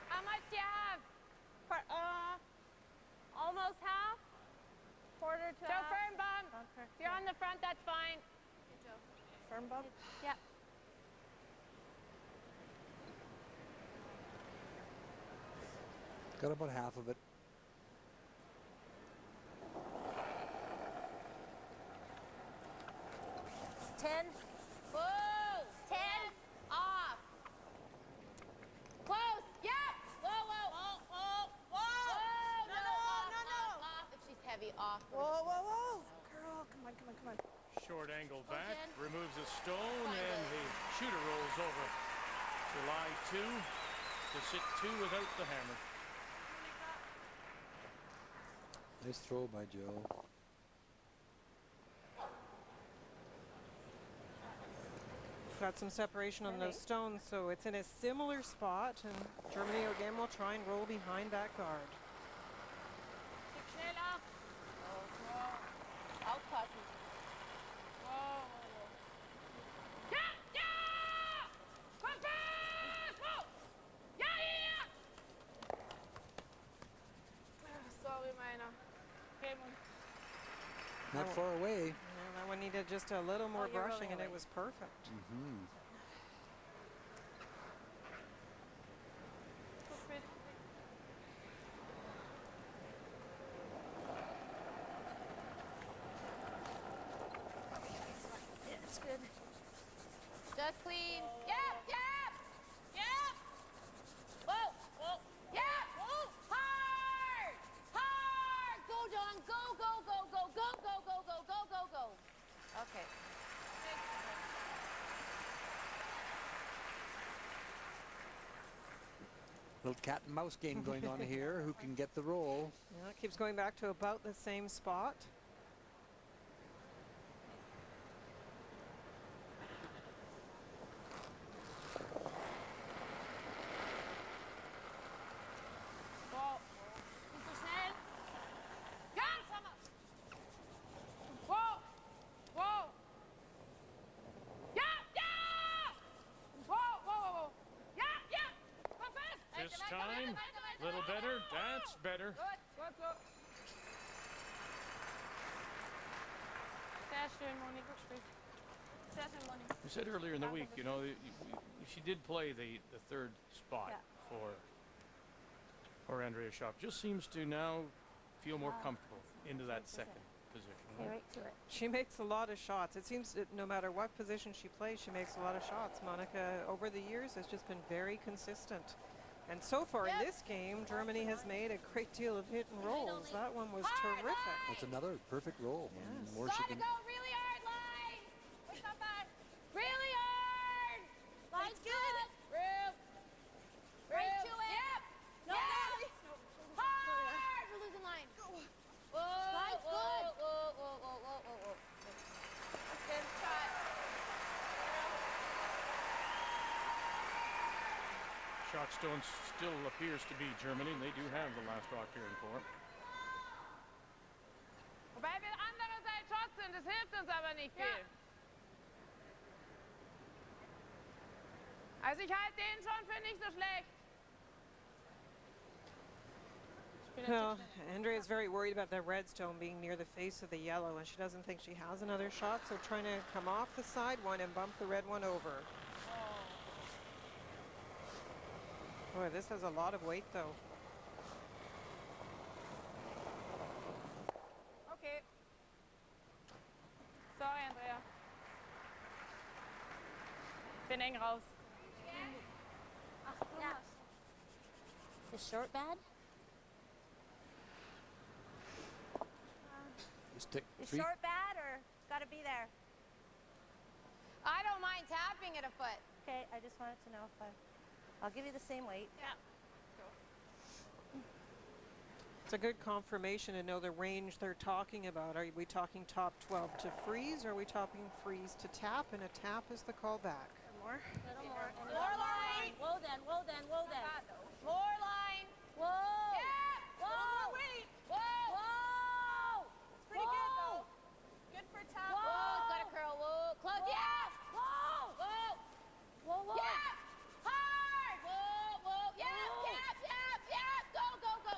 How much do you have? Almost half. Quarter to So half. firm bump. Bumper. If you're on the front, that's fine. Firm bump. Yep. Got about half of it. Ten. Whoa! 10 off. Close. Yep. Whoa. Off. If she's heavy, off. Whoa. Girl, come on. Short angle back, Jen. removes a stone, Fine, and Billy. the shooter rolls over. July 2 to sit 2 without the hammer. Nice throw by Joe. Got some separation on those stones, so it's in a similar spot, and Germany again will try and roll behind that guard. Stick schneller. Aufpassen. Whoa. Ja! Verpass! Whoa! Ja! Sorry, meiner. Okay, Mann. Not far away. Yeah, that one needed just a little more you're brushing, rolling and it away. was perfect. It's good. Just clean. Yep. Whoa. Yep. Hard. Go, Dawn. Go. Okay. Little cat and mouse game going on here. Who can get the roll? Yeah, it keeps going back to about the same spot. A little better. That's better. Gut so. Sehr schön, Moni, gut gespielt. Sehr schön, Moni. You said earlier in the week, you know, she did play the third spot Yeah. for Andrea Schöpp. Just seems to now feel more comfortable into that second position. Okay, right to it. She makes a lot of shots. It seems that no matter what position she plays, she makes a lot of shots. Monica, over the years, has just been very consistent. And so far in this game, Germany has made a great deal of hit and rolls. That one was terrific. That's another perfect roll. Yes. More she Gotta can, go really hard, line. What's up, bud? Really hard. Line's good. Through. Right to it. Yep. No, Yep. no. Hard. We're losing line. Whoa. Line's good. Whoa, whoa, whoa, whoa, whoa, whoa. That's good. Shot. Shotstone still appears to be Germany, and they do have the last rock here in 4. Wobei wir andererseits Shots sind, das hilft uns aber nicht viel. Also ich halte den schon für nicht so schlecht. Well, Andrea's very worried about the red stone being near the face of the yellow, and she doesn't think she has another shot, so trying to come off the side one and bump the red one over. Boy, this has a lot of weight, though. Okay. Sorry, Andrea. Bin eng raus. Yeah. Is short bad? stick Is three. short bad or gotta be there? I don't mind tapping at a foot. Okay, I just wanted to know if I'll give you the same weight. Yeah. It's a good confirmation to know the range they're talking about. Are we talking top 12 to freeze, or are we talking freeze to tap? And a tap is the callback. More? A little more. And a More little line. Whoa then, whoa then, whoa then. More line. Whoa! Yeah. Whoa! Wait. Whoa. Whoa! It's pretty good though. Good for tap. Whoa. It's got a curl. Whoa. Close. Yeah. Whoa! Whoa. Whoa, whoa. Yeah. Hard. Whoa. Whoa. Yeah. Whoa. Yeah. Yeah. Yeah. Go. Go. Go.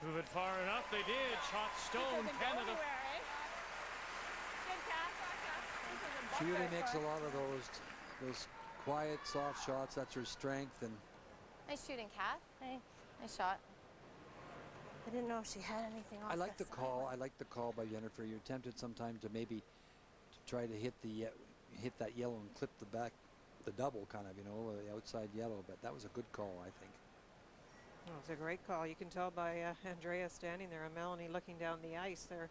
Move it far enough. They did. Shot Stone, Canada. She really makes a lot of those quiet, soft shots. That's her strength. And Nice shooting, Kath. Thanks. Nice shot. I didn't know if she had anything off I like the side. call. I like the call by Jennifer. You're tempted sometimes to maybe try to hit that yellow and clip the back, the double kind of, the outside yellow. But that was a good call, I think. Oh, it's a great call. You can tell by Andrea standing there and Melanie looking down the ice. They're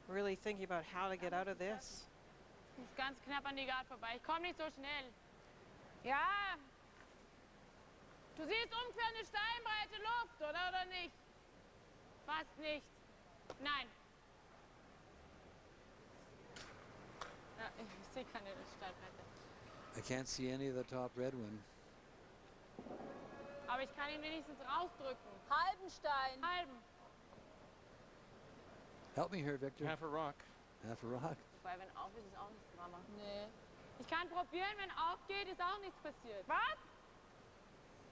really thinking about how to get out of this. Ist ganz knapp an die Guard vorbei. Ich komm nicht so schnell. Ja. Du siehst ungefähr eine steinbreite Luft, oder nicht? Fast nicht. Nein. Ja, ich sehe keine Steinbreite. I can't see any of the top red one. Aber ich kann ihn wenigstens rausdrücken. Halben Stein. Halben. Help me here, Victor. Half a rock. Half a rock. Wobei, wenn auf ist, ist auch nichts Drama. Nee. Ich kann probieren, wenn aufgeht, ist auch nichts passiert. Was?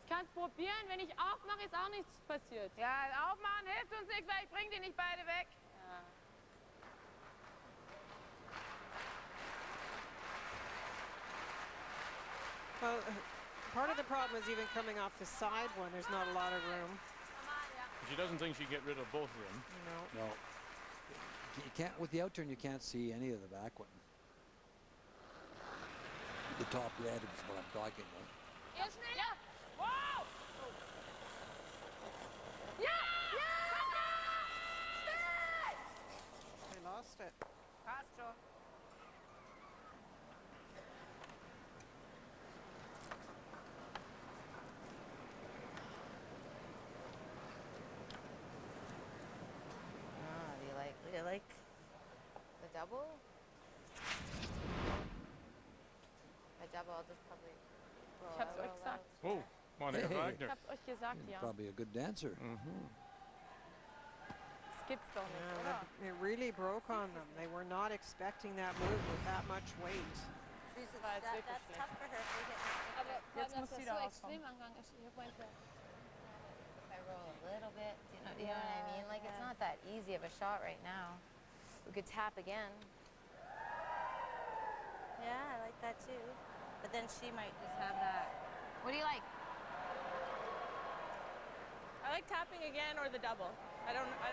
Ich kann es probieren, wenn ich aufmache, ist auch nichts passiert. Ja, aufmachen hilft uns nichts, weil ich bringe die nicht beide weg. Ja. Well, part of the problem is even coming off the side one, there's not a lot of room. She doesn't think she'd get rid of both of them. No. No. You can't, with the outturn, you can't see any of the back one. The top red is what I'm talking about. Jetzt schneller! Wow! Ja! Ja! They lost it. Passt schon. Do you like the double? By double, I'll just probably roll Ich hab's out, euch roll gesagt. out. Oh, Monica Hey. Ich Wagner. hab's euch gesagt, ja. Probably a good dancer. Das gibt's doch nicht, Yeah, oder? it really broke on them. They were not expecting that move with that much weight. war jetzt wirklich That's schlecht. tough for her. If we hit Aber Jetzt vor allem, muss dass sie das da so rauskommen. extrem angegangen ist. Ich wollte. If I little bit. You know what I mean? Like, it's not that easy of a shot right now. We could tap again. Yeah, I like that too. But then she might just have that. What do you like? I like tapping again or the double. I don't know if I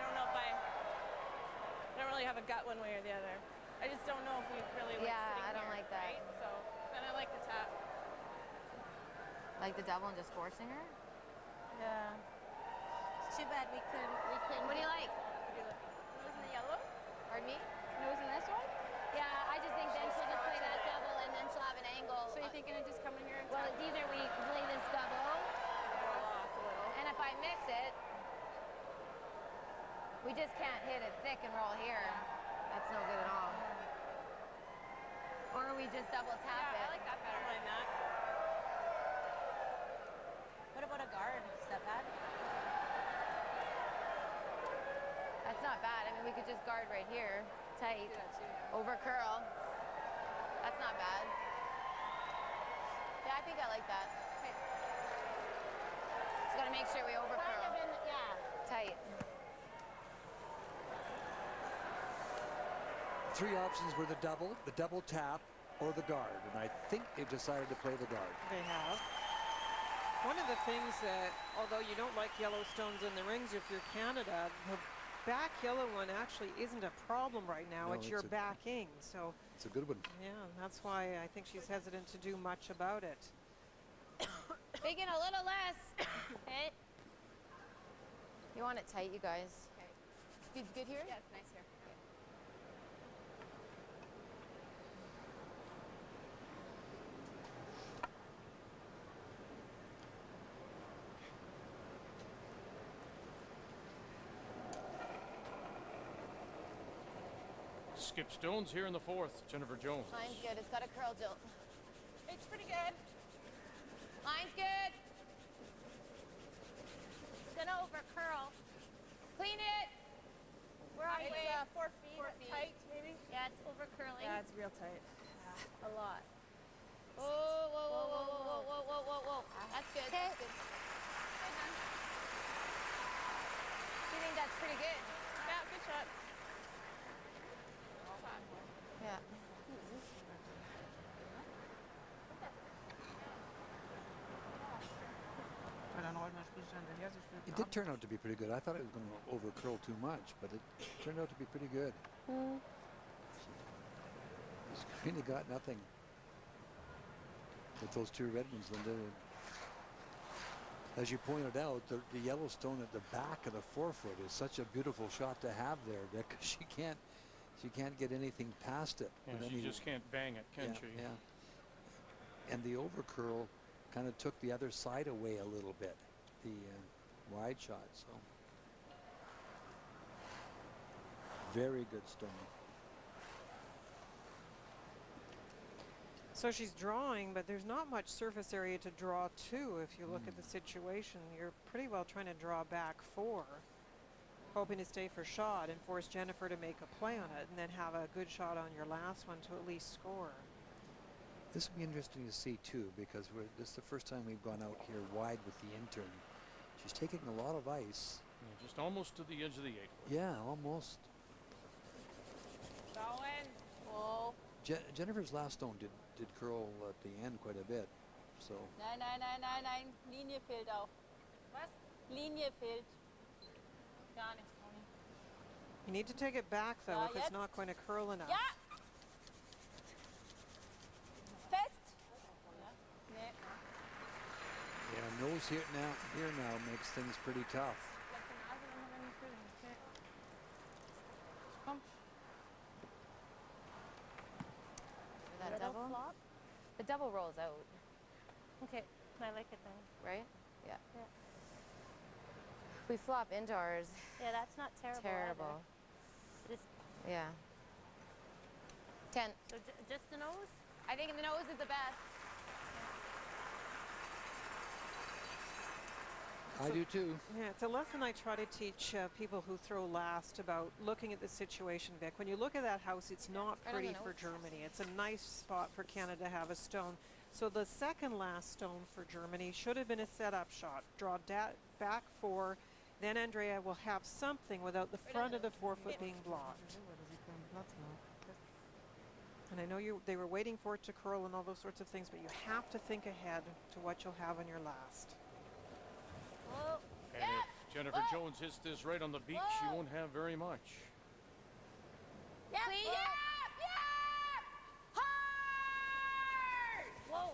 don't really have a gut one way or the other. I just don't know if we really like Yeah, sitting I don't here, like that. Right? So then I like the tap. Like the double and just forcing her? Yeah. It's too bad we couldn't. What do you like? Nose in the yellow? Pardon me? Nose in this one? Yeah, I just think then she'll just play that double and then she'll have an angle. So you're thinking of just coming here and Well, it's either we play this double, roll off a little. and if I mix it, we just can't hit it thick and roll here. That's no good at all. Or we just double tap it. Yeah, I like that better. I don't mind that. What about a guard? Is that bad? That's not bad. I mean, we could just guard right here, tight, Do that too, yeah. over curl. That's not bad. Yeah, I think I like that. Okay. Just gotta make sure we over Kind curl. of in, yeah. Tight. Three options were the double tap, or the guard, and I think they've decided to play the guard. They have. One of the things that, although you don't like Yellowstones in the rings if you're Canada, the back yellow one actually isn't a problem right now. No, it's your it's a- backing. So, It's a good one. yeah, that's why I think she's hesitant to do much about it. Big in a little less. Okay. You want it tight, you guys. Okay. Speed's good here? Yeah, it's nice here. Skip Stones here in the fourth. Jennifer Jones. Line's good. It's got a curl jilt. It's pretty good. Line's good. It's gonna over curl. Clean it. Where are you? It's 4 feet. 4 feet. Tight, maybe. Yeah, it's over curling. Yeah, it's real tight. A lot. Whoa, whoa, whoa, whoa, whoa, whoa, whoa, whoa, whoa, whoa. That's good. Okay. That's good. Do you think that's pretty good? Yeah, good shot. Yeah. It did turn out to be pretty good. I thought it was going to over curl too much, but it turned out to be pretty good. He's really got nothing with those two red ones, Linda. As you pointed out, the Yellowstone at the back of the forefoot is such a beautiful shot to have there, because she can't get anything past it. Yeah, with she any- just can't bang it, can yeah, she? Yeah. And the over curl kind of took the other side away a little bit, the wide shot. So very good stone. So she's drawing, but there's not much surface area to draw to. If you look at the situation, you're pretty well trying to draw back 4, hoping to stay for shot and force Jennifer to make a play on it, and then have a good shot on your last one to at least score. This will be interesting to see too, because this is the first time we've gone out here wide with the intern. She's taking a lot of ice. Yeah, just almost to the edge of the 8-foot. Yeah, almost. Going. Whoa. Jennifer's last stone did curl at the end quite a bit. So Nein. Linie fehlt auch. Was? Linie fehlt. Gar nichts, Toni. You need to take it back, though, Ja, if it's jetzt. not going to curl enough. Ja! Fest! Nee. yeah, nose here now makes things pretty tough. Letzte Nase, wenn wir dann nicht füllen. Okay. Komm. That Little double? flop. The double rolls out, Okay, I like it then. right? Yeah. Yeah. If we flop into ours, Yeah, that's not terrible. terrible. Either. Just Yeah. 10. so just the nose. I think the nose is the best. I do too. Yeah, it's a lesson I try to teach people who throw last about looking at the situation, Vic. When you look at that house, it's not Right on the pretty for nose. Germany. It's a nice spot for Canada to have a stone. So the second last stone for Germany should have been a setup shot. Draw back 4 then Andrea will have something without the front of the forefoot being blocked. And I know they were waiting for it to curl and all those sorts of things, but you have to think ahead to what you'll have on your last. And if Jennifer Jones hits this right on the beak, she won't have very much. Yep. Hard! Whoa.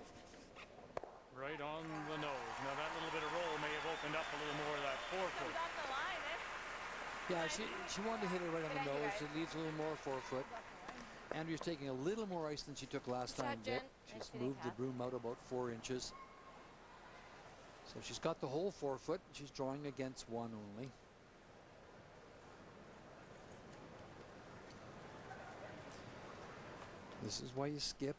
Right on the nose. Now that little bit of roll may have opened up a little more of that forefoot. Yeah, she wanted to hit it right on the nose. It leaves a little more forefoot. Andrea's taking a little more ice than she took last time, Vic. She's moved the broom out about 4 inches. So she's got the whole forefoot. She's drawing against one only. This is why you skip.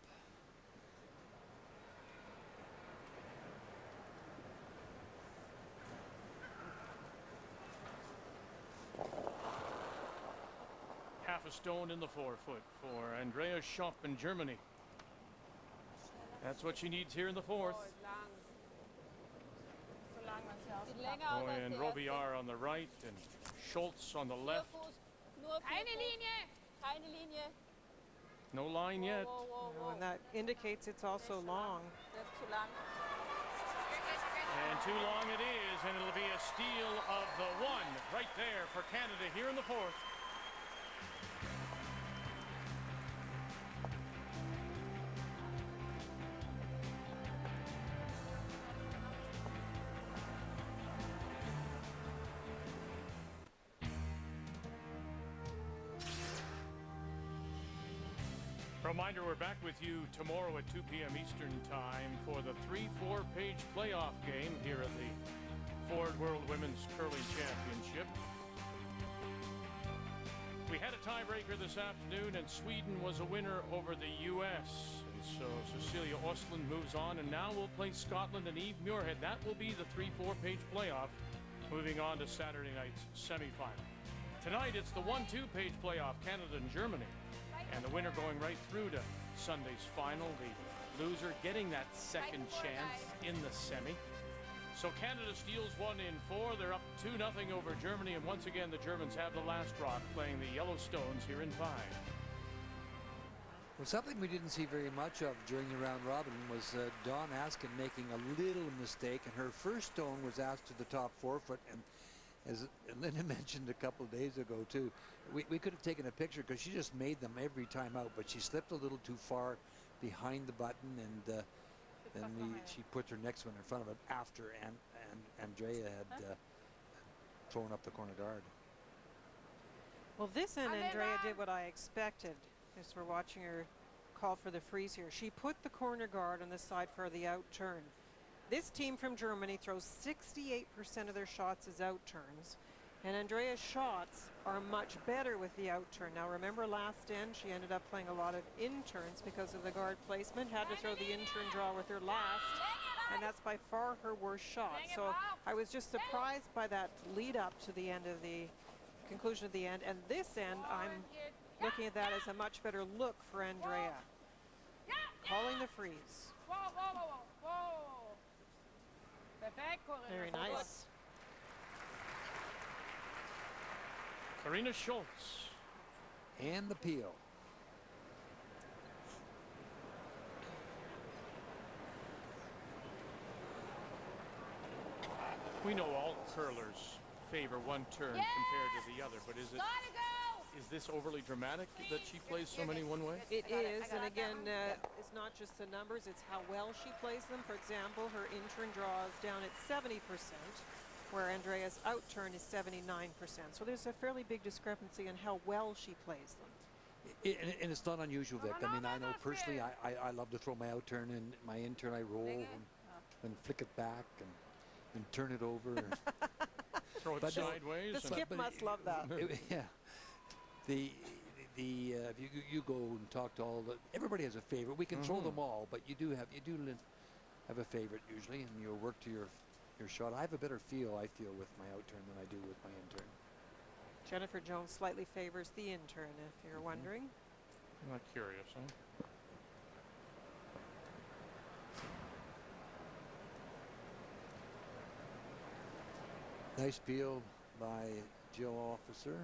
Half a stone in the forefoot for Andrea Schöpp in Germany. That's what she needs here in the fourth. Oh, and Robillard on the right and Schultz on the left. Keine Linie. Keine Linie. No line yet. No, and that indicates it's also long. That's too long. And too long it is, and it'll be a steal of the one right there for Canada here in the fourth. Reminder, we're back with you tomorrow at 2 p.m. Eastern Time for the 3-4 page playoff game here at the Ford World Women's Curling Championship. We had a tiebreaker this afternoon, and Sweden was a winner over the U.S. And so Cecilia Ostlund moves on, and now we'll play Scotland and Eve Muirhead. That will be the 3-4 page playoff, moving on to Saturday night's semifinal. Tonight, it's the 1-2 page playoff, Canada and Germany. And the winner going right through to Sunday's final. The loser getting that second chance in the semi. So Canada steals 1 in 4. They're up 2-0 over Germany. And once again, the Germans have the last rock, playing the Yellowstones here in 5. Well, something we didn't see very much of during the round robin was Dawn Askin making a little mistake. And her first stone was asked to the top forefoot. And as Linda mentioned a couple days ago, too, we could have taken a picture because she just made them every time out, but she slipped a little too far behind the button, and then she put her next one in front of it after Andrea had thrown up the corner guard. Well, this end, Andrea did what I expected as we're watching her call for the freeze here. She put the corner guard on the side for the out turn. This team from Germany throws 68% of their shots as out turns, and Andrea's shots are much better with the out turn. Now remember last end, she ended up playing a lot of in turns because of the guard placement, had to throw the in turn draw with her last, and that's by far her worst shot. So I was just surprised by that lead up to the end of the conclusion of the end, and this end I'm looking at that as a much better look for Andrea. Calling the freeze. Very nice. Karina Schultz. And the peel. We know all curlers favor one turn compared to the other, but is this overly dramatic that she plays so many one way? It is, and again, it's not just the numbers, it's how well she plays them. For example, her in-turn draw is down at 70%, where Andrea's out-turn is 79%. So there's a fairly big discrepancy in how well she plays them. And it's not unusual, Vic. I mean, I know personally I love to throw my out-turn, and my in-turn I roll and flick it back and turn it over. Throw it sideways. The skip must love that. Yeah. If you go and talk to everybody has a favorite. We can throw them all, but you do have a favorite usually, and you work to your shot. I have a better feel, I feel, with my out turn than I do with my in turn. Jennifer Jones slightly favors the in turn, if you're wondering. I'm not curious, huh? Nice peel by Jill Officer.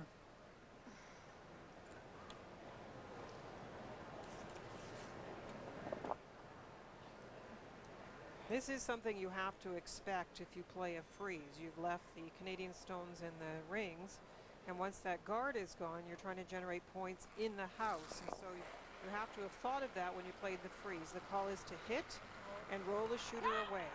This is something you have to expect if you play a freeze. You've left the Canadian stones in the rings, and once that guard is gone, you're trying to generate points in the house. And so you have to have thought of that when you played the freeze. The call is to hit and roll the shooter away.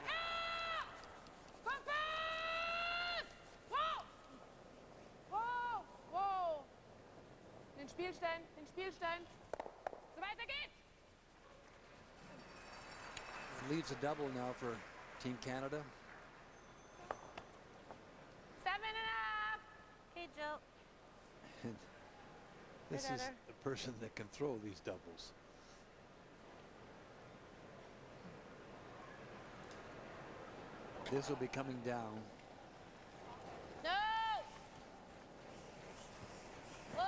Den Spiel stellen, den Spiel stellen. So weiter geht's. It leads a double now for Team Canada. 7.5. Okay, Jill. And this is Heather. the person that can throw these doubles. This will be coming down. No! Whoa!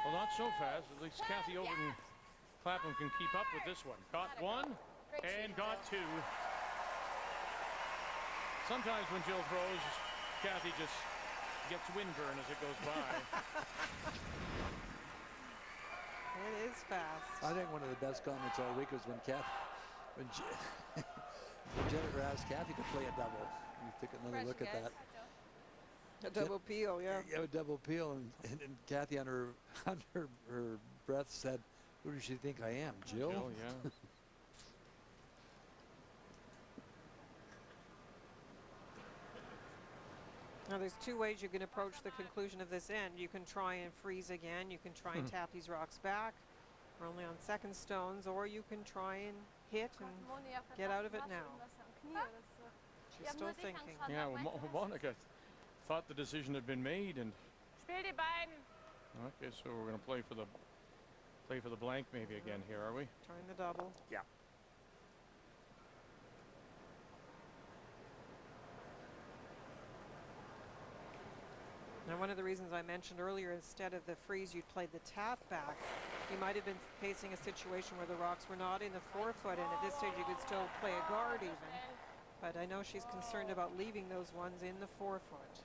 Well, not so fast. At least Kathy Overton Clapham can keep up with this one. Got one and got two. Sometimes when Jill throws, Kathy just gets windburn as it goes by. It is fast. I think one of the best comments all week was when Jennifer asked Kathy to play a double. You take another look at that. A double peel, yeah. Yeah, a double peel, and Kathy on her breath said, "Who does she think I am, Jill?" Jill, yeah. Now there's two ways you can approach the conclusion of this end. You can try and freeze again. You can try and tap these rocks back. We're only on second stones, or you can try and hit and get out of it now. She's still thinking. Yeah, well, Monica thought the decision had been made, and Spiel die beiden. okay, so we're going to play for the blank maybe again here, are we? Trying the double. Yeah. Now, one of the reasons I mentioned earlier, instead of the freeze, you'd played the tap back. You might have been facing a situation where the rocks were not in the 4-foot, and at this stage you could still play a guard even. But I know she's concerned about leaving those ones in the 4-foot.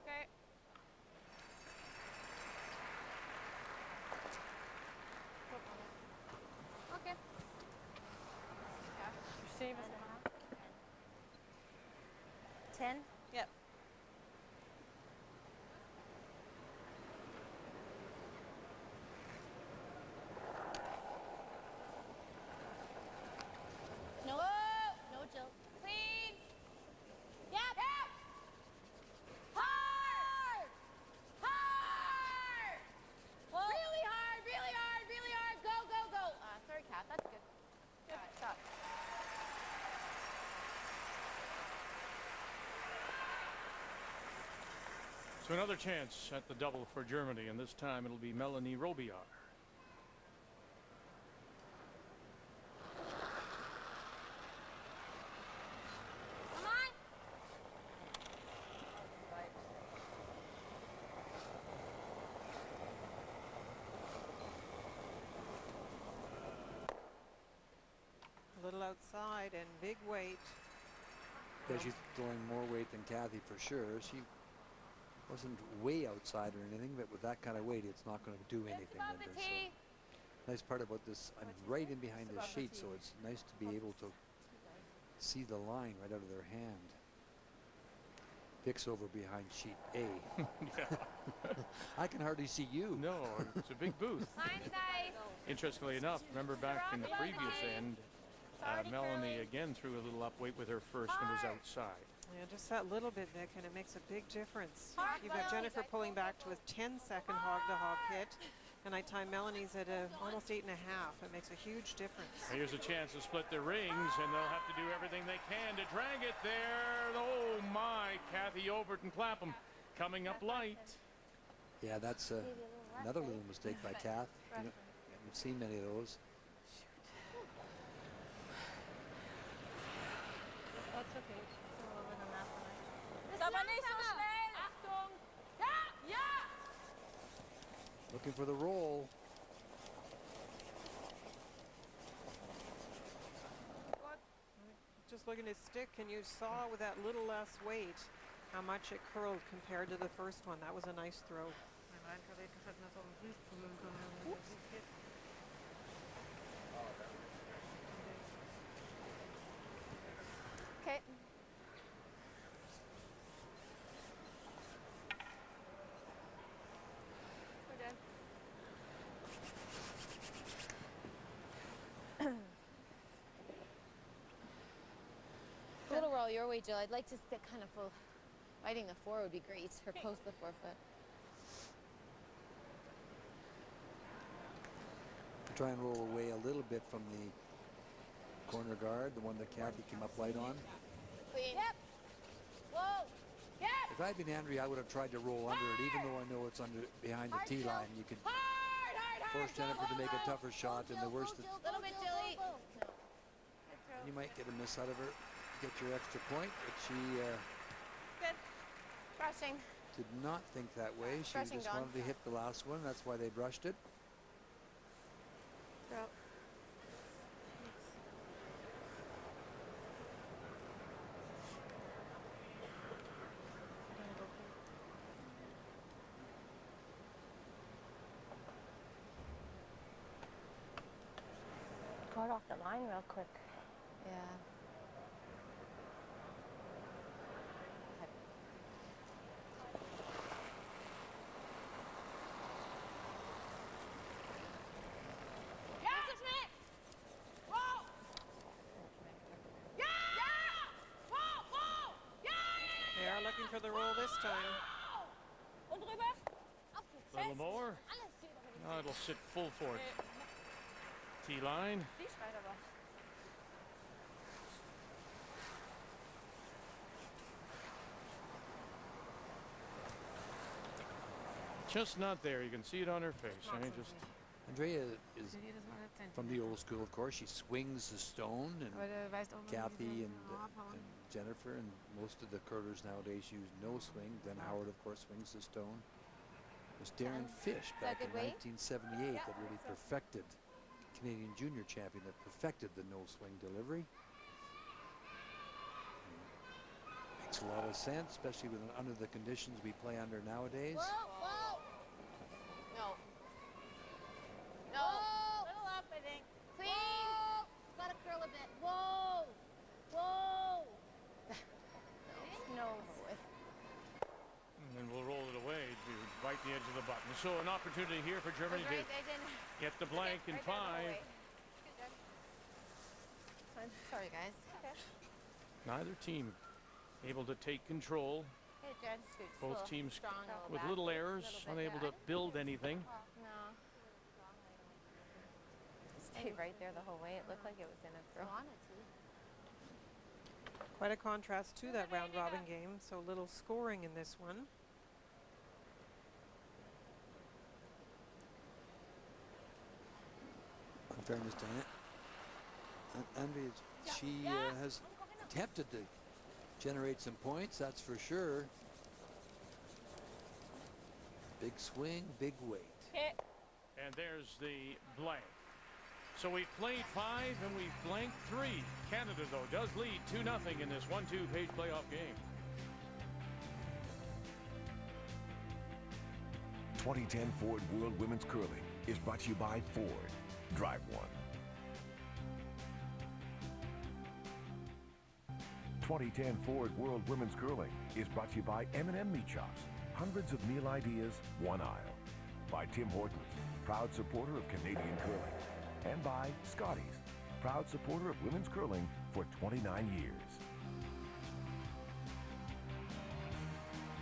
Okay. Okay. Save us. 10? Yep. No. No, Jill. Clean. Yep. Hard. Hard. Really hard, really hard, really hard. Go, go, go. Sorry, Kat. That's good. Good. Stop. So another chance at the double for Germany, and this time it'll be Melanie Robillard. Come on. A little outside and big weight. Yeah, she's throwing more weight than Kathy for sure. She wasn't way outside or anything, but with that kind of weight, it's not going to do anything. Above the Linda, tee. so nice part about this, I'm right in behind the sheet, so it's nice to be able to see the line right out of their hand. Vic's over behind sheet A. I can hardly see you. No, it's a big booth. Line's nice. Interestingly enough, remember back in the previous end, Melanie again threw a little up weight with her first and was outside. Yeah, just that little bit, Vic, and it makes a big difference. Hard You've got low. Jennifer pulling back to a 10-second hog-to-hog hit, and I time Melanie's at almost 8.5. It makes a huge difference. Here's a chance to split the rings, and they'll have to do everything they can to drag it there. Oh my, Kathy Overton Clapham coming up light. Yeah, that's another little mistake by Kath. You know, haven't seen many of those. That's okay. She's a little bit on that one. Aber nicht so schnell. Achtung. Ja, ja. Looking for the roll. Gut. look at his stick, and you saw with that little less weight how much it curled compared to the first one. That was a nice throw. Okay. We're done. A little roll your way, Jill. I'd like to stick kind of full. Fighting the 4 would be great, or close to the 4-foot. Try and roll away a little bit from the corner guard, the one that Kathy came up light on. Clean. Yep. Whoa. Yep. If I'd been Andrea, I would have tried to roll under it, even though I know it's under behind the tee line. You could force Jennifer to make a tougher shot, and the worst that Little bit, Jilly. No. you might get a miss out of her, get your extra point, but she Good. Brushing. did not think that way. She Brushing, just Dawn. wanted to hit the last one. That's why they brushed it. Throw. Got off the line real quick. Yeah. They are looking for the roll this time. Und rüber. A little more. No, it'll sit full for it. Tee line. Sie schreit aber. Just not there. You can see it on her face. I mean, just Andrea is from the old school, of course. She swings the stone, and Kathy and Jennifer and most of the curlers nowadays use no swing. Then Howard, of course, swings the stone. It was Darren Fish back in 1978 that really perfected, Canadian junior champion, that perfected the no swing delivery. Makes a lot of sense, especially with under the conditions we play under nowadays. Whoa. No. No. Little up, I think. Clean. Gotta curl a bit. Whoa. No. and then we'll roll it away to bite the edge of the button. So an opportunity here for Germany to get the blank in 5. Sorry, guys. Okay. Neither team able to take control. Hey, Jen. Both teams with little errors, unable to build anything. No. Stayed right there the whole way. It looked like it was in a throw. Quite a contrast to that round robin game, so little scoring in this one. In fairness to Andrea, she has attempted to generate some points, that's for sure. Big swing, big weight. And there's the blank. So we've played 5 and we've blanked 3. Canada, though, does lead 2-0 in this 1-2 page playoff game. 2010 Ford World Women's Curling is brought to you by Ford. Drive one. 2010 Ford World Women's Curling is brought to you by M&M Meat Shops. Hundreds of meal ideas, one aisle. By Tim Hortons, proud supporter of Canadian curling. And by Scotty's, proud supporter of women's curling for 29 years.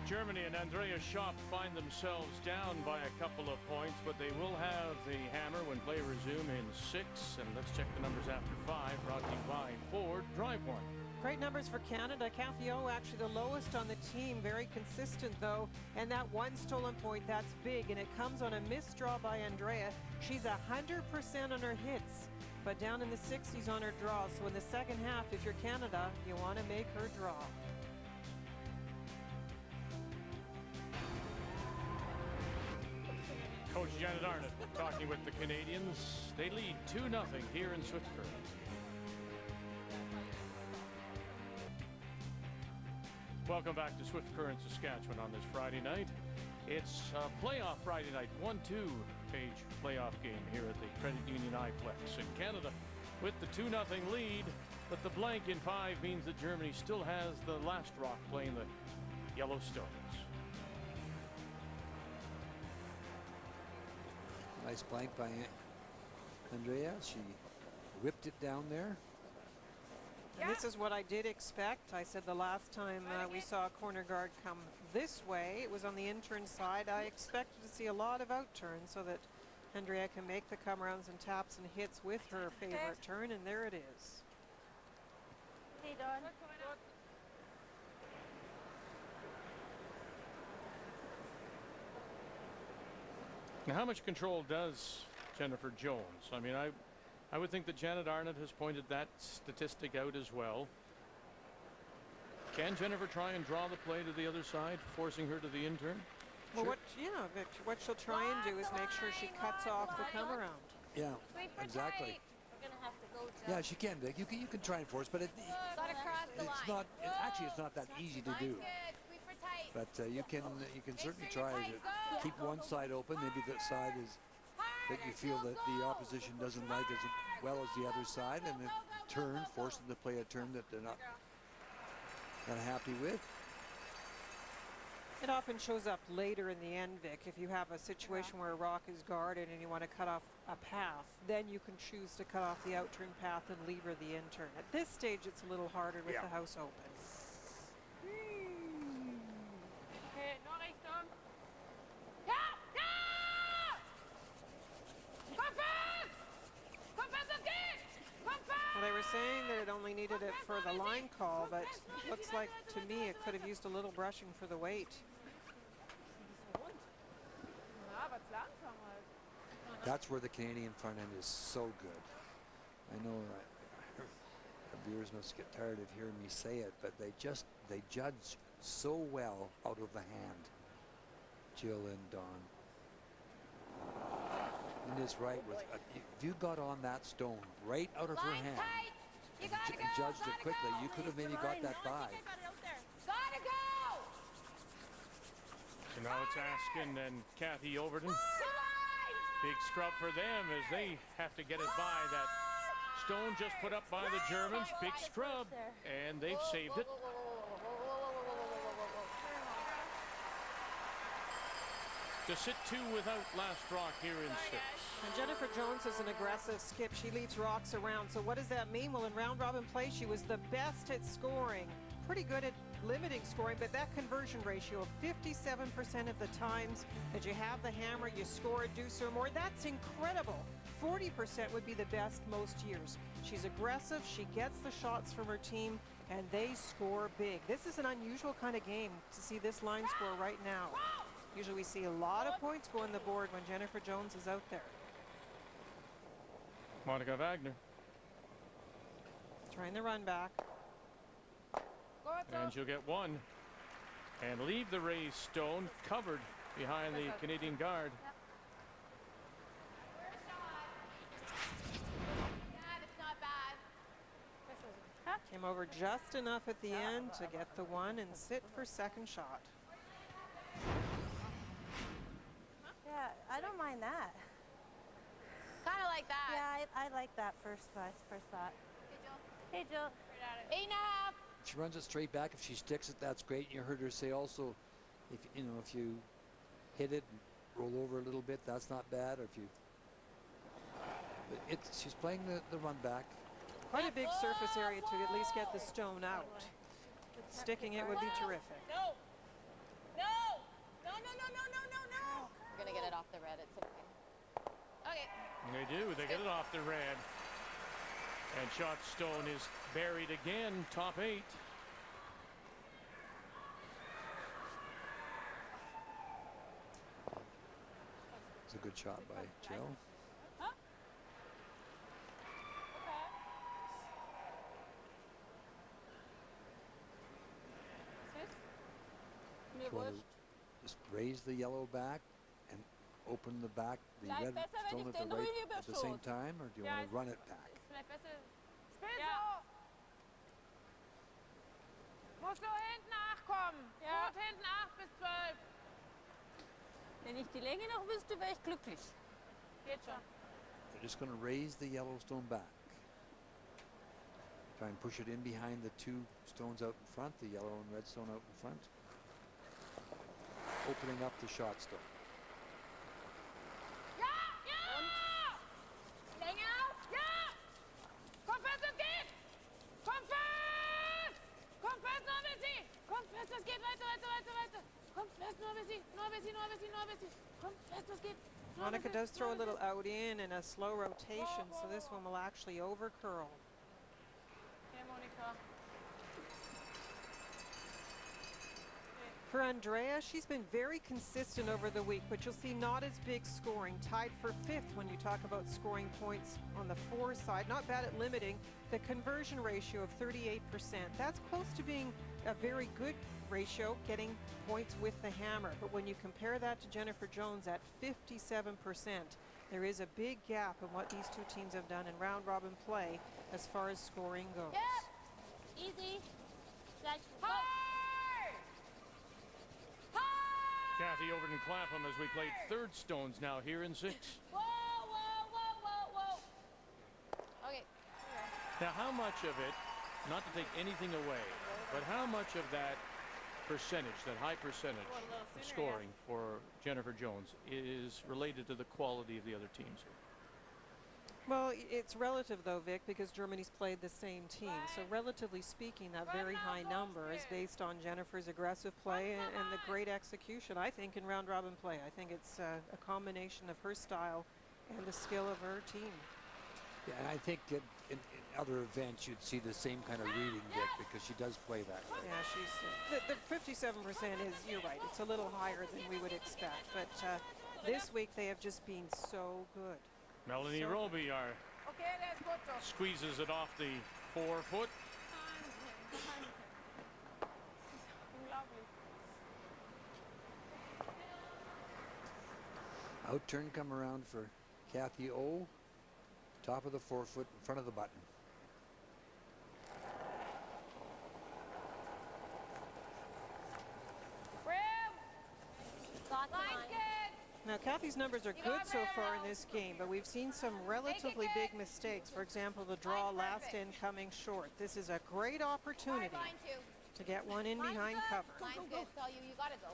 Germany and Andrea Schöpp find themselves down by a couple of points, but they will have the hammer when play resume in 6. And let's check the numbers after 5, brought to you by Ford. Drive one. Great numbers for Canada. Kathy O actually the lowest on the team. Very consistent, though. And that one stolen point, that's big. And it comes on a missed draw by Andrea. She's 100% on her hits, but down in the 60s on her draw. So in the second half, if you're Canada, you want to make her draw. Coach Janet Arnott talking with the Canadians. They lead 2-0 here in Swift Curling. Welcome back to Swift Current, Saskatchewan on this Friday night. It's a playoff Friday night, 1-2 page playoff game here at the Credit Union iPlex in Canada with the 2-0 lead. But the blank in 5 means that Germany still has the last rock playing the Yellowstones. Nice blank by Andrea. She whipped it down there. And this is what I did expect. I said the last time we saw a corner guard come this way, it was on the intern side. I expected to see a lot of out turns so that Andrea can make the come rounds and taps and hits with her favorite turn, and there it is. Hey, Dawn. Now, how much control does Jennifer Jones? I mean, I would think that Janet Arnott has pointed that statistic out as well. Can Jennifer try and draw the play to the other side, forcing her to the intern? Well, what she'll try and do is make sure she cuts off the come around. Yeah, exactly. We're gonna have to go. Yeah, she can, Vic. You can try and force, but Gotta cross the it's line. not. Actually, it's not that easy to do. Good. Sweep her tight. But you can certainly try to keep one side open. Maybe the side is that you feel that the opposition doesn't like as well as the other side, and then turn, force them to play a turn that they're not happy with. It often shows up later in the end, Vic. If you have a situation where a rock is guarded and you want to cut off a path, then you can choose to cut off the out turn path and leave her the in turn. At this stage, it's a little harder with the house open. Okay, nur Richtung. Ja! Ja! Komm fest! Komm fest, es geht! Komm fest! Well, they were saying that it only needed it for the line call, but looks like to me it could have used a little brushing for the weight. Na, aber langsam halt. That's where the Canadian front end is so good. I know our viewers must get tired of hearing me say it, but they judge so well out of the hand, Jill and Dawn. And is right with if you got on that stone right out of her Line hand tight. You gotta and go. judged it Gotta quickly, go. you could have maybe got that by. Gotta go. So now it's Askin and Kathy Overton. To line. Big scrub for them as they have to get it by that stone just put up by the Germans. Big scrub, and they've saved it. To sit 2 without last rock here in 6. And Jennifer Jones is an aggressive skip. She leaves rocks around. So what does that mean? Well, in round robin play, she was the best at scoring. Pretty good at limiting scoring, but that conversion ratio of 57% of the times that you have the hammer, you score a deuce or more. That's incredible. 40% would be the best most years. She's aggressive. She gets the shots from her team, and they score big. This is an unusual kind of game to see this line score right now. Usually we see a lot of points go on the board when Jennifer Jones is out there. Monica Wagner. Trying the run back. And she'll get 1. And leave the raised stone covered behind the Canadian guard. Yeah, that's not bad. Came over just enough at the end to get the 1 and sit for second shot. Yeah, I don't mind that. Kind of like that. Yeah, I like that first thought. Hey, Jill. 8.5. She runs it straight back. If she sticks it, that's great. You heard her say also, if you hit it and roll over a little bit, that's not bad. Or if you, but she's playing the run back. Quite a big surface area to at least get the stone out. Sticking it would be terrific. No. No. No, no, no, no, no, no, no. We're going to get it off the red. It's okay. Okay. They do. They get it off the red. And shot stone is buried again, top 8. It's a good shot by Jill. Mir You want wurscht. to just raise the yellow back and open the back, the Vielleicht red besser, wenn stone ich at den the, right, rüber at the same stoße. time, or do you Ja, want to run it back? Ist vielleicht besser. Spiel so! Musst du hinten achten! nachkommen. Ja. Gut hinten 8 bis 12. Wenn ich die Länge noch wüsste, wäre ich glücklich. Geht schon. They're just going to raise the yellow stone back. Try and push it in behind the two stones out in front, the yellow and red stone out in front. Opening up the shot stone. Ja, ja! Länge auf, ja! Komm fest, es geht! Komm fest! Komm fest, nur ein bisschen! Komm fest, es geht, weiter! Komm fest, nur ein bisschen! Komm fest, es geht! Monica does throw a little out in and a slow rotation, so this one will actually over curl. Okay, Monika. For Andrea, she's been very consistent over the week, but you'll see not as big scoring. Tied for 5th when you talk about scoring points on the 4 side. Not bad at limiting. The conversion ratio of 38%. That's close to being a very good ratio, getting points with the hammer. But when you compare that to Jennifer Jones at 57%, there is a big gap in what these two teams have done in round robin play as far as scoring goes. Yep. Easy. Hard! Kathy Overton Clapham as we played third stones now here in 6. Whoa! Okay. Now, how much of it, not to take anything away, but how much of that percentage, that high percentage of scoring for Jennifer Jones is related to the quality of the other teams here? Well, it's relative though, Vic, because Germany's played the same team. So relatively speaking, that very high number is based on Jennifer's aggressive play and the great execution, I think, in round robin play. I think it's a combination of her style and the skill of her team. Yeah, and I think in other events you'd see the same kind of reading, Dick, because she does play that way. Yeah, she's the 57% is, you're right, it's a little higher than we would expect. But this week they have just been so good. Melanie So Roby Okay, der ist gut so. squeezes it off the 4-foot. Unglaublich. Out turn come around for Kathy O. Top of the 4-foot in front of the button. Brim! Lots of Line line. kick! Now, Kathy's numbers are good so far in this game, but we've seen some relatively big mistakes. For example, the draw last in coming short. This is a great opportunity Line 2. to get one in behind cover. Line's good. Tell you gotta go.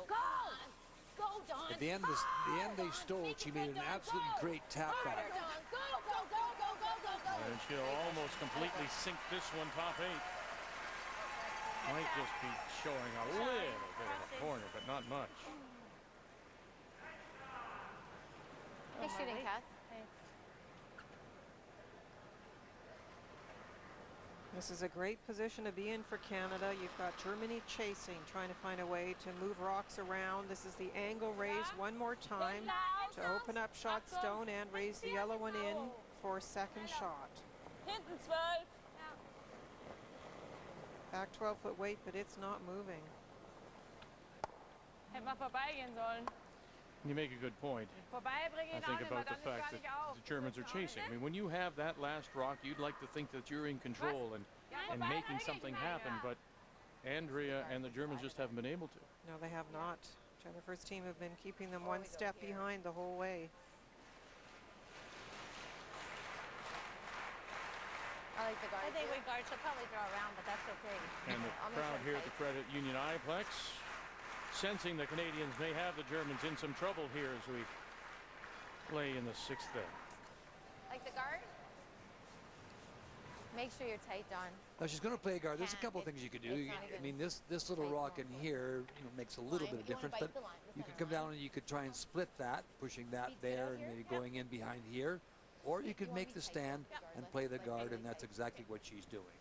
Go! Go, Dawn! At the end, they stole. She made an absolutely great tap back. Dawn, go! And she'll almost completely sink this one top 8. Might just be showing a little bit of a corner, but not much. Nice shooting, Kath. This is a great position to be in for Canada. You've got Germany chasing, trying to find a way to move rocks around. This is the angle raise one more time to open up shot stone and raise the yellow one in for second shot. Hinten 12. Back 12-foot weight, but it's not moving. Hätte mal vorbeigehen sollen. You make a good point. Vorbeibringen I auch think nicht, about weil the dann ist fact gar that nicht auf. the Germans are chasing. I mean, when you have that last rock, you'd like to think that you're in control and making something happen, but Andrea and the Germans just haven't been able to. No, they have not. Jennifer's team have been keeping them one step behind the whole way. I like the guard. I think we guard. She'll probably throw around, but that's okay. And the crowd here at the Credit Union Iplex sensing the Canadians may have the Germans in some trouble here as we play in the 6th day. Like the guard? Make sure you're tight, Dawn. Now she's going to play a guard. There's a Can't. couple of things you could do. It's not I even mean, this little tight rock zone. in here, makes a little Line. bit of You wanna difference. bite But the line, the you could center come down line. and you could try and split that, pushing that Feet get there out and here? maybe going in behind here, or you could wanna make be the tight, stand regardless. and play the Like guard, really and that's tight. exactly what she's doing.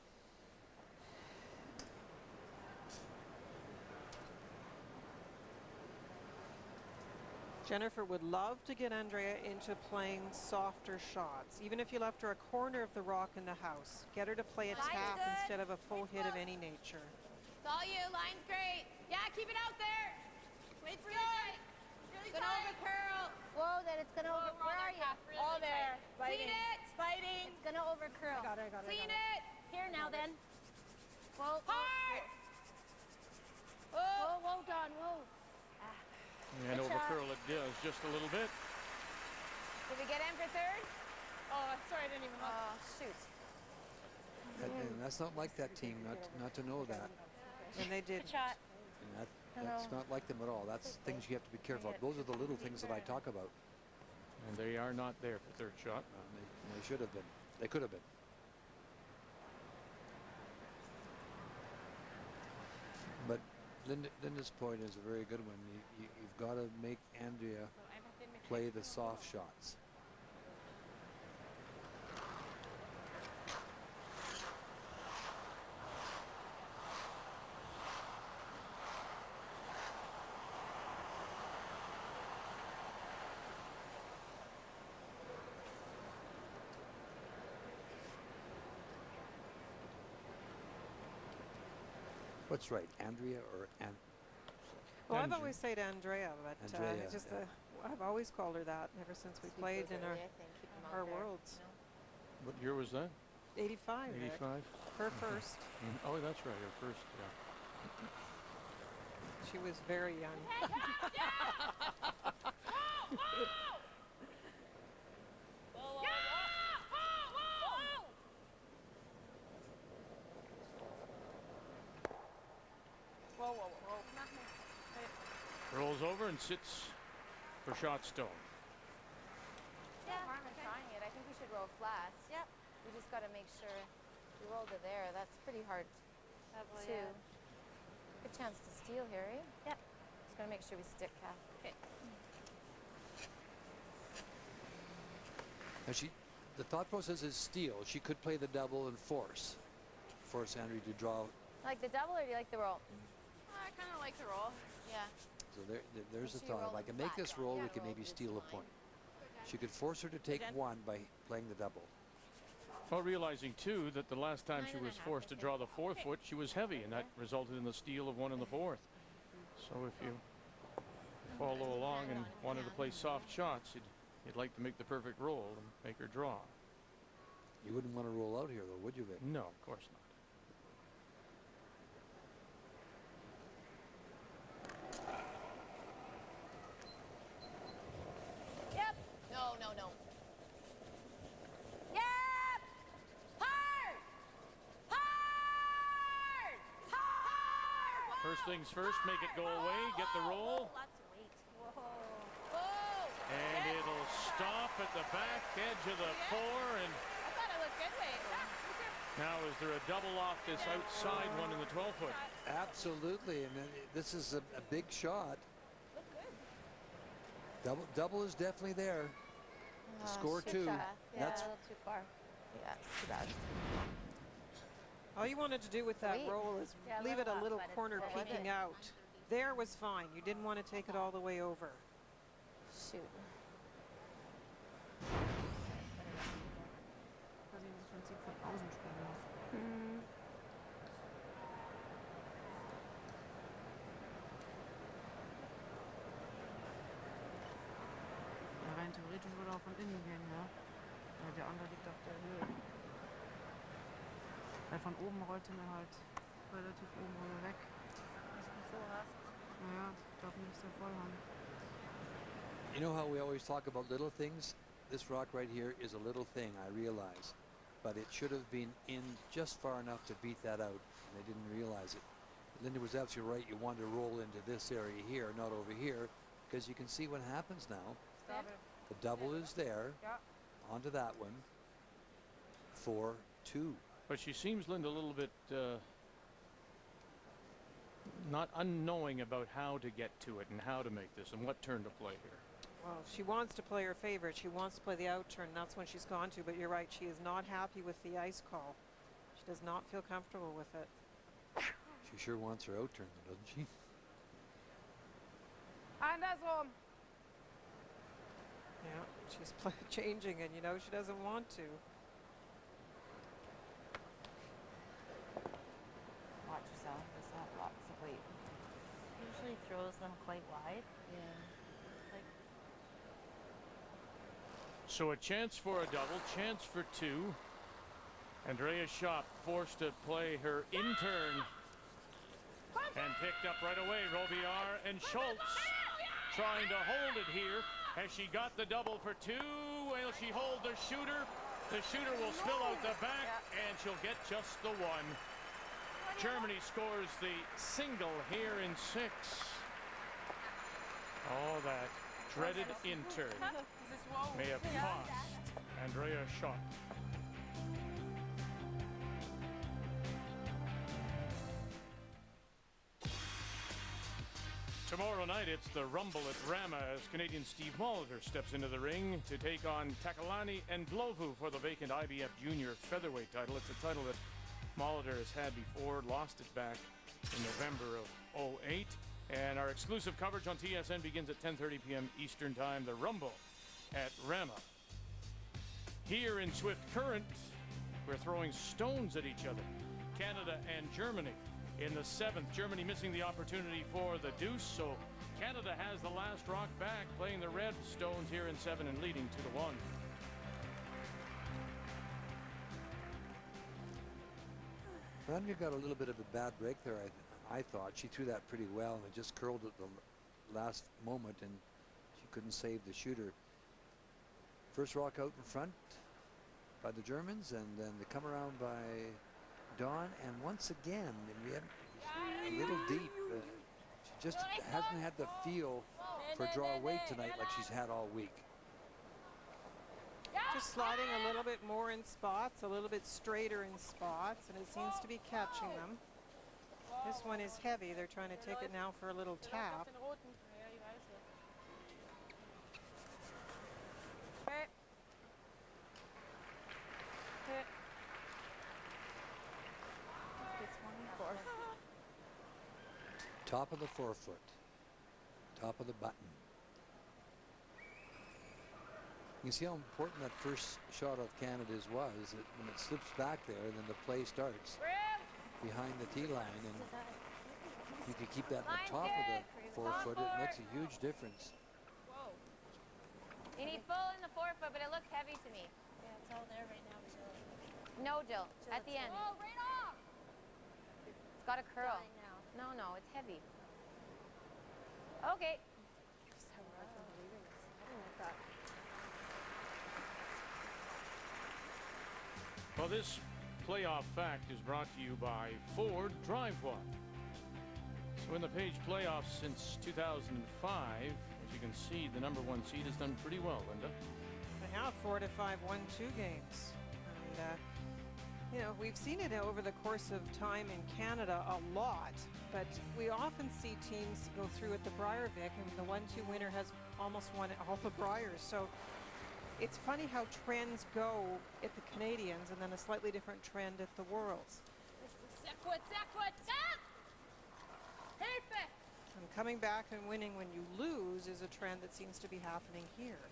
Jennifer would love to get Andrea into playing softer shots. Even if you left her a corner of the rock in the house, get her to play a Line's tap good. instead of a full hit of any nature. It's all you. Line's great. Yeah, keep it out there. It's good. It's gonna over curl. Whoa, then it's gonna over. Where are you? All there. Clean it. Fighting. It's gonna over curl. I got it. Clean it. Here now then. Whoa. Hard. does just a little bit. Did we get in for third? Oh, sorry, I didn't even look. Oh, shoot. And that's not like that team, not to know that. And they did. Good shot. And that's not like them at all. That's things you have to be careful of. Those are the little things that I talk about. And they are not there for third shot. They should have been. They could have been. But Linda's point is a very good one. You've got to make Andrea play the soft shots. What's right, Andrea or Well, I've Andrea. always said Andrea, but Andrea, it's just yeah. I've always called her that ever since we played in I think. Keep 'em out our there. worlds. What year was that? 85. Rick. 85? Her first. Oh, that's right, her first, yeah. She was very young. Whoa, whoa, whoa. Rolls over and sits for shot stone. Yeah, harm in trying it. I think we should roll flat. Yep. We just got to make sure we rolled it there. That's pretty hard Probably, too. Good chance to steal here, eh? Yep. Just got to make sure we stick, Kath. Okay. Now the thought process is steal. She could play the double and force Andrea to draw. Like the double, or do you like the roll? I kind of like the roll. Yeah. So there's the So you thought. If roll I it can make flat. this roll, Yeah, we can roll maybe this steal a line. point. She could force her to take Again? one by playing the double. Well, realizing, too, that the last time she 9.5, was forced I to think. draw the 4-foot, she was heavy, and that resulted in the steal of one in the fourth. So if you follow along and wanted to play soft shots, you'd like to make the perfect roll and make her draw. You wouldn't want to roll out here, though, would you, Vic? No, of course not. Yep. No, no, no. Yep. Hard. Hard. Hard. First things first, make it go away, get the roll, Lots of weight. Whoa. Whoa. and it'll stop at the back edge of the 4. And I thought it looked good weight. Yeah, me too. now, is there a double off this outside one in the 12-foot? Absolutely, and then this is a big shot. Looked good. Double is definitely there. Oh, Score shoot, 2. Kath. Yeah, That's a little too far. Yeah, it's too bad. All you wanted to do with that Sweet. roll is Yeah, a leave it little a off, little but it's corner still peeking good. out. There was fine. You didn't want to take it all the way over. Shoot. Dass ich im Prinzip von außen spielen muss. Ja, rein theoretisch würde auch von innen gehen, ja. Weil der andere liegt auf der Höhe. Weil von oben rollte mir halt relativ oben rüber weg. Dass du so hast. Naja, ich darf nicht so voll haben. You know how we always talk about little things? This rock right here is a little thing, I realize. But it should have been in just far enough to beat that out, and they didn't realize it. Linda was absolutely right. You want to roll into this area here, not over here, because you can see what happens now. Stop it. The double is there. Yeah. Onto that one. 4-2. But she seems, Linda, a little bit not unknowing about how to get to it and how to make this and what turn to play here. Well, she wants to play her favorite. She wants to play the out turn. That's when she's gone to. But you're right. She is not happy with the ice call. She does not feel comfortable with it. She sure wants her out turn, though, doesn't she? Andersrum. Yeah, she's changing, and you know she doesn't want to. Watch yourself, there's not lots of weight. Usually throws them quite wide. Yeah. Like, So a chance for a double, chance for 2. Andrea Schöpp forced to play her in turn and picked up right away. Robillard and Schultz. trying to hold it here. Has she got the double for two? Will she hold the shooter? The shooter will spill out the back, and she'll get just the one. Germany scores the single here in 6. Oh, that dreaded intern may have cost Andrea Schöpp. Tomorrow night, it's the Rumble at Rama as Canadian Steve Molitor steps into the ring to take on Takalani and Glovu for the vacant IBF Junior Featherweight title. It's a title that Molitor has had before, lost it back in November of 08. And our exclusive coverage on TSN begins at 10:30 p.m. Eastern Time. The Rumble at Rama. Here in Swift Current, we're throwing stones at each other. Canada and Germany. In the 7th, Germany missing the opportunity for the deuce, so Canada has the last rock back, playing the red stones here in 7 and leading 2-1. Andrea got a little bit of a bad break there, I thought. She threw that pretty well, and it just curled at the last moment, and she couldn't save the shooter. First rock out in front by the Germans, and then they come around by Dawn, and once again, we have a little deep. She just hasn't had the feel for draw weight tonight like she's had all week. Just sliding a little bit more in spots, a little bit straighter in spots, and it seems to be catching them. This one is heavy. They're trying to take it now for a little tap. Top of the forefoot, top of the button. You see how important that first shot of Canada's was. When it slips back there, then the play starts behind the tee line, and if you keep that in the top of the forefoot, it makes a huge difference. Whoa. You need full in the forefoot, but it looks heavy to me. Yeah, it's all there right now, Jill. No, Jill, at the end. Oh, right off! It's got a curl. Now. No, it's heavy. Okay. Just have a hard time believing it's something like that. Well, this playoff fact is brought to you by Ford Drive One. So in the Page playoffs since 2005, as you can see, the number 1 seed has done pretty well, Linda. They have 4 to 5 1-2 games. And, you know, we've seen it over the course of time in Canada a lot, but we often see teams go through at the Briarvic, and the 1-2 winner has almost won all the Briars. So it's funny how trends go at the Canadians and then a slightly different trend at the Worlds. And coming back and winning when you lose is a trend that seems to be happening here.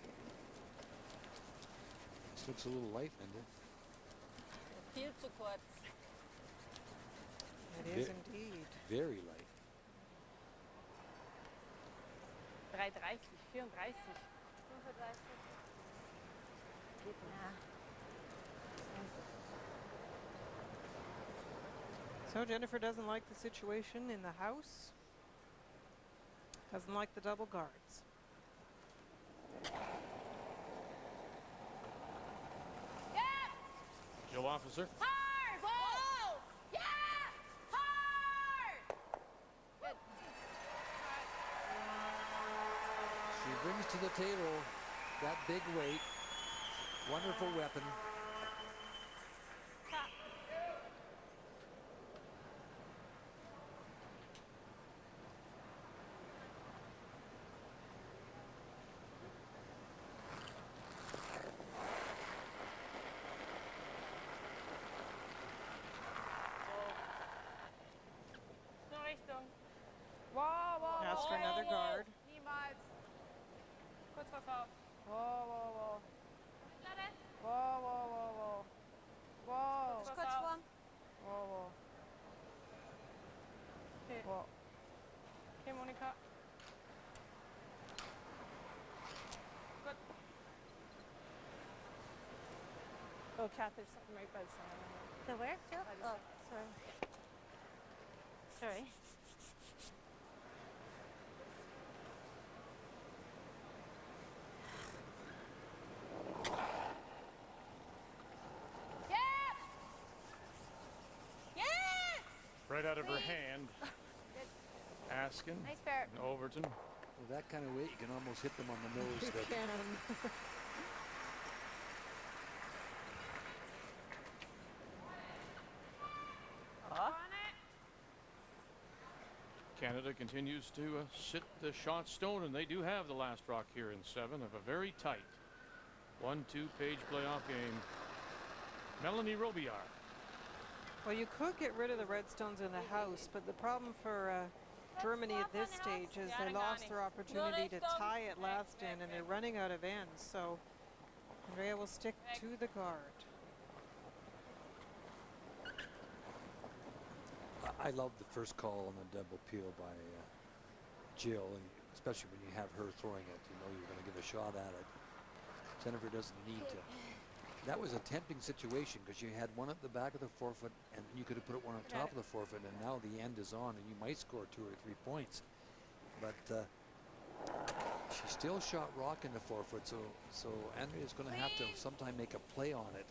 This looks a little light, Linda. Viel zu kurz. It is indeed. Very light. 3,30, 34. 35. Geht nicht. So Jennifer doesn't like the situation in the house. Doesn't like the double guards. Jill Officer. Hard! Whoa! Yeah! Hard! Good. She brings to the table that big weight. Wonderful weapon. Richtung. Wow, wow, Ask for another guard. Niemals. Kurz was auf. Wow, wow, wow. Wow, wow, wow, wow. Wow. Kurz vorm. Wow, wow. Okay. Wow. Okay, Monika. Gut. Oh, Kath, there's something right by the side. The where? Jill? By the Oh, side. sorry. Sorry. right out of her hand. Askin, Nice pair. and Overton. With that kind of weight, you can almost hit them on the nose. You But can. Canada continues to sit the shot stone, and they do have the last rock here in 7 of a very tight 1-2 page playoff game. Melanie Robillard. Well, you could get rid of the Redstones in the house, but the problem for Germany at this stage is they lost their opportunity to tie it last end, and they're running out of ends. So Andrea will stick to the guard. I love the first call on the double peel by Jill, and especially when you have her throwing it. You know you're going to get a shot at it. Jennifer doesn't need to. That was a tempting situation because you had one at the back of the forefoot, and you could have put one on top of the forefoot, and now the end is on, and you might score 2 or 3 points. But she still shot rock in the forefoot, so Andrea's going to have to sometime make a play on it.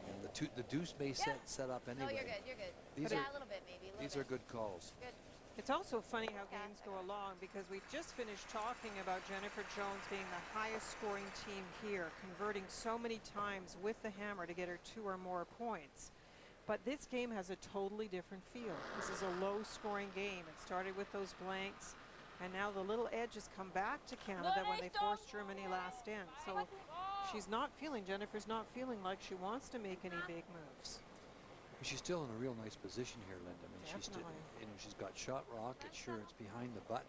And the deuce may set up anyway. No, you're good. You're good. These Yeah, are a little bit maybe. these are good calls. Good. It's also funny how games go along, because we just finished talking about Jennifer Jones being the highest scoring team here, converting so many times with the hammer to get her 2 or more points. But this game has a totally different feel. This is a low scoring game. It started with those blanks, and now the little edge has come back to Canada when they forced Germany last end. So Jennifer's not feeling like she wants to make any big moves. But she's still in a real nice position here, Linda. I mean, Definitely. she's got shot rock. It's sure it's behind the button,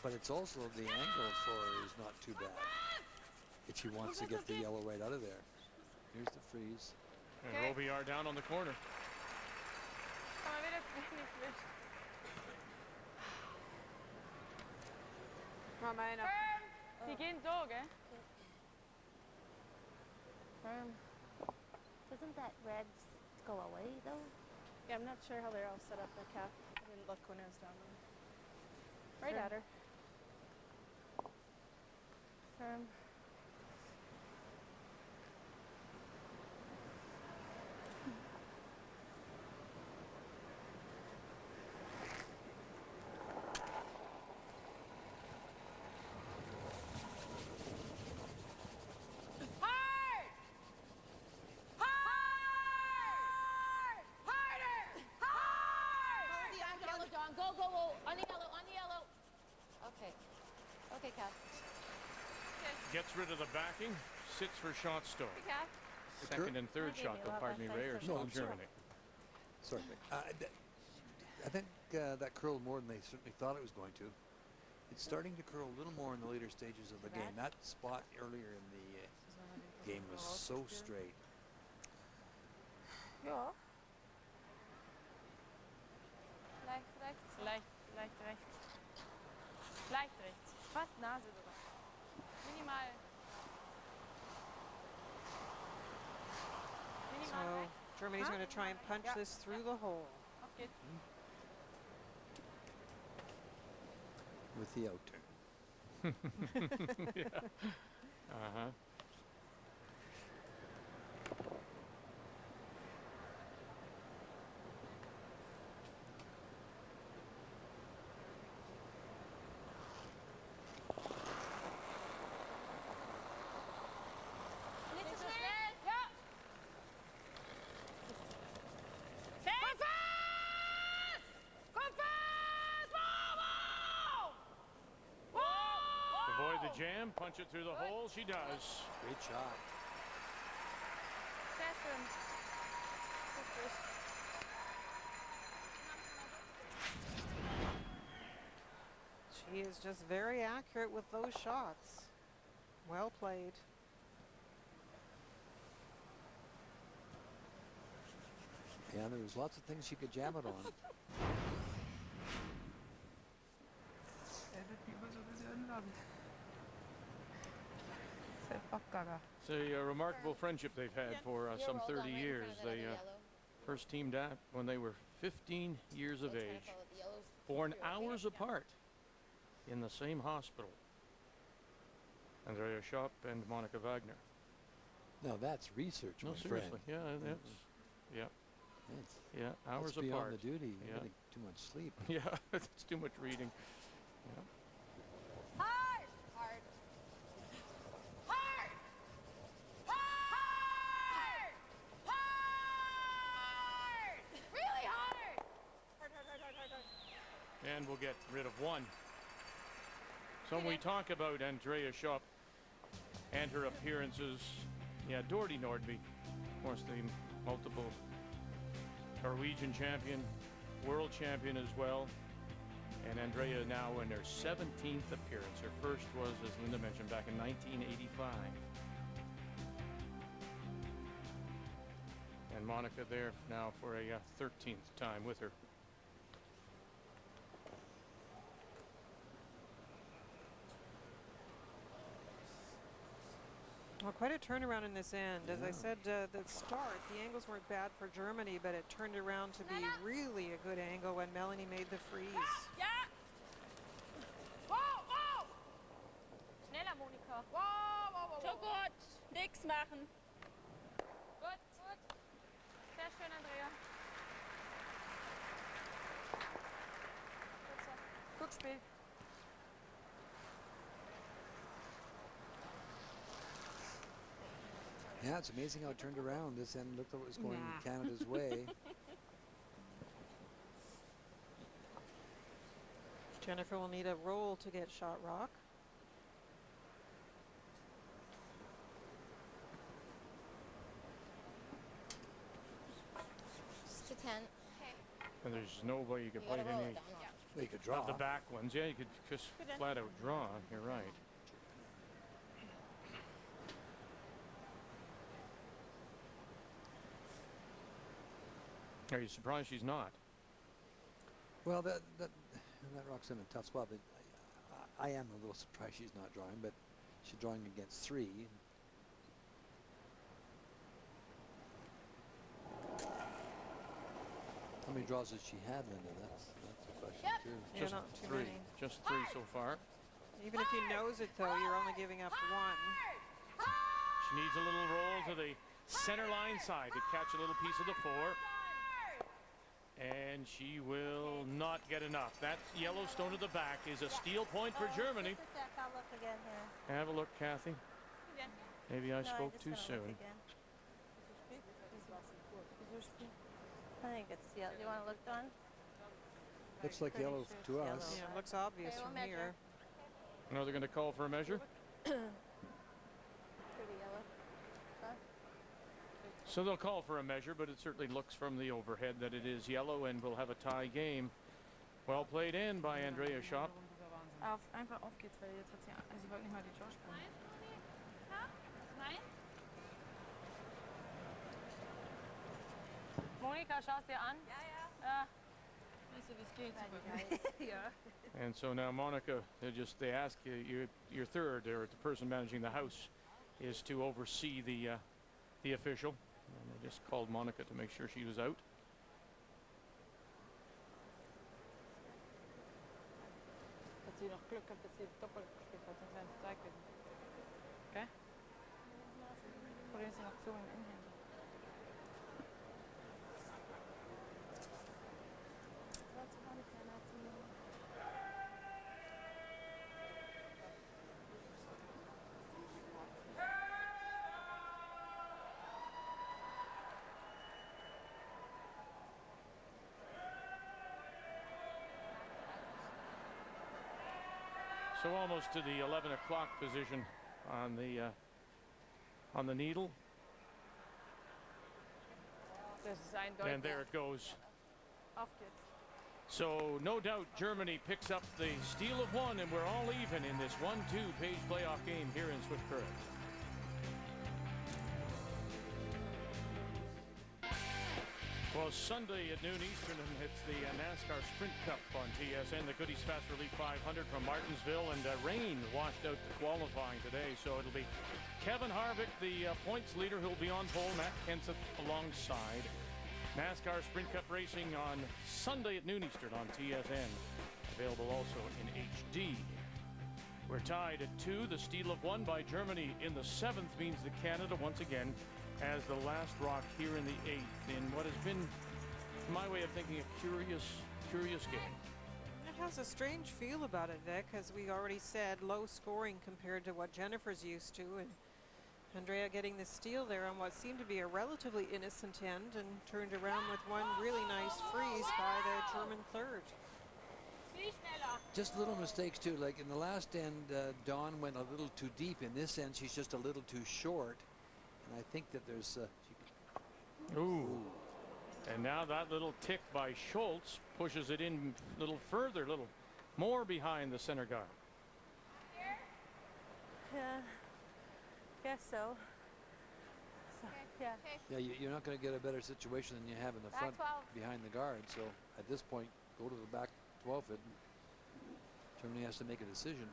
but it's also the angle for her is not too bad. If she wants to get the yellow right out of there. Here's the freeze. And Robillard down on the corner. Mama, einer. Die gehen so, gell? Firm. Doesn't that red go away though? Yeah, I'm not sure how they're all set up, the cap. I didn't look when I was down there. Right at her. Firm. Okay, Kath. Gets rid of the backing, sits for shot stone. Second and third shot, though, pardon me, Ray, are still Germany. Sorry, I think that curled more than they certainly thought it was going to. It's starting to curl a little more in the later stages of the game. That spot earlier in the game was so straight. Ja. Leicht rechts. Leicht rechts. Leicht rechts. Fast Nase sogar. Minimal. So Minimal rechts. Germany's going to try and punch this through the hole. Auf geht's. With the outter. Yeah. Uh-huh. Nicht so schnell. Ja. Avoid the jam, punch it through the hole. She does. Great shot. Sehr schön. Gut. She is just very accurate with those shots. Well played. Yeah, there was lots of things she could jam it on. It's a remarkable friendship they've had for some 30 years. They first teamed up when they were 15 years of age, born hours apart in the same hospital. Andrea Schöpp and Monica Wagner. Now that's research, No, my seriously. friend. Yeah, that's, yeah. It's, Yeah, hours that's beyond apart. the duty. Yeah. You're getting too much sleep. Yeah, it's too much reading. Yeah. Hard! Hard. Hard! Hard! Hard! Really hard! Hard, hard, hard, hard, hard, hard. And we'll get rid of one. So when we talk about Andrea Schöpp and her appearances, yeah, Doherty Nordby, of course, the multiple Norwegian champion, world champion as well. And Andrea now in her 17th appearance. Her first was, as Linda mentioned, back in 1985. And Monica there now for a 13th time with her. Well, quite a turnaround in this end. As I said, the start, the angles weren't bad for Germany, but it turned around to be really a good angle when Melanie made the freeze. Ja! Wow, wow! Schneller, Monika. Wow, wow, wow, So gut. Nix machen. Gut, gut. Sehr schön, Andrea. Gut Spiel. Yeah, it's amazing how it turned around. This end looked like it was going Canada's way. Jennifer will need a roll to get shot rock. Just to 10. And there's no way you could play roll any it down. Well, you could draw. of the back ones. Yeah, you could just flat out draw. You're right. Are you surprised she's not? Well, that rock's in a tough spot, but I am a little surprised she's not drawing, but she's drawing against 3. How many draws has she had, Linda? That's the question, Yep. too. Yeah, Just not too 3. many. Just 3 so far. Even if you nose it, though, you're only giving up 1. She needs a little roll to the center line side to catch a little piece of the 4. And she will not get enough. That yellow stone to the back is a steal point for Germany. Just a sec, I'll look again here. Have a look, Kathy. Maybe I No, spoke just too gonna look soon. again. I think it's yellow. Do you want to look, Don? Looks like Pretty yellow sure it's to yellow. us. Yeah, it looks obvious Okay, from we'll here. Now they're going to call for a measure. Pretty yellow. So they'll call for a measure, but it certainly looks from the overhead that it is yellow, and we'll have a tie game. Well played in by Andrea Schöpp. Einfach auf geht's, weil jetzt hat sie, also sie wollte nicht mal die Jaw spielen. Nein? Monika, schau's dir an? Ja. Weißt du, wie es geht? Yeah. And so now Monica, they ask you, your third, or the person managing the house, is to oversee the official. And they just called Monica to make sure she was out. Hat sie noch Glück gehabt, dass sie doppelt gespielt hat, sonst wäre es Zeit gewesen. Okay? Oder ist sie noch so im Innenhand? So almost to the 11 o'clock position on the needle. Das ist eindeutig. And there it goes. Auf geht's. So no doubt Germany picks up the steal of 1, and we're all even in this 1-2 page playoff game here in Swift Current. Well, Sunday at noon Eastern, it's the NASCAR Sprint Cup on TSN, the Goodies Fast Relief 500 from Martinsville, and rain washed out the qualifying today, so it'll be Kevin Harvick, the points leader, who'll be on pole, Matt Kenseth alongside. NASCAR Sprint Cup racing on Sunday at noon Eastern on TSN, available also in HD. We're tied at 2. The steal of 1 by Germany in the 7th means that Canada once again has the last rock here in the 8th in what has been my way of thinking, a curious game. It has a strange feel about it, Vic, as we already said, low scoring compared to what Jennifer's used to, and Andrea getting the steal there on what seemed to be a relatively innocent end and turned around with one really nice freeze by the German third. Just little mistakes too, like in the last end, Dawn went a little too deep. In this end, she's just a little too short, and I think that there's Ooh. And now that little tick by Schultz pushes it in a little further, a little more behind the center guard. Yeah. Guess so. Yeah. Yeah, you're not going to get a better situation than you have in the front behind the guard. So at this point, go to the back 12 foot. Germany has to make a decision.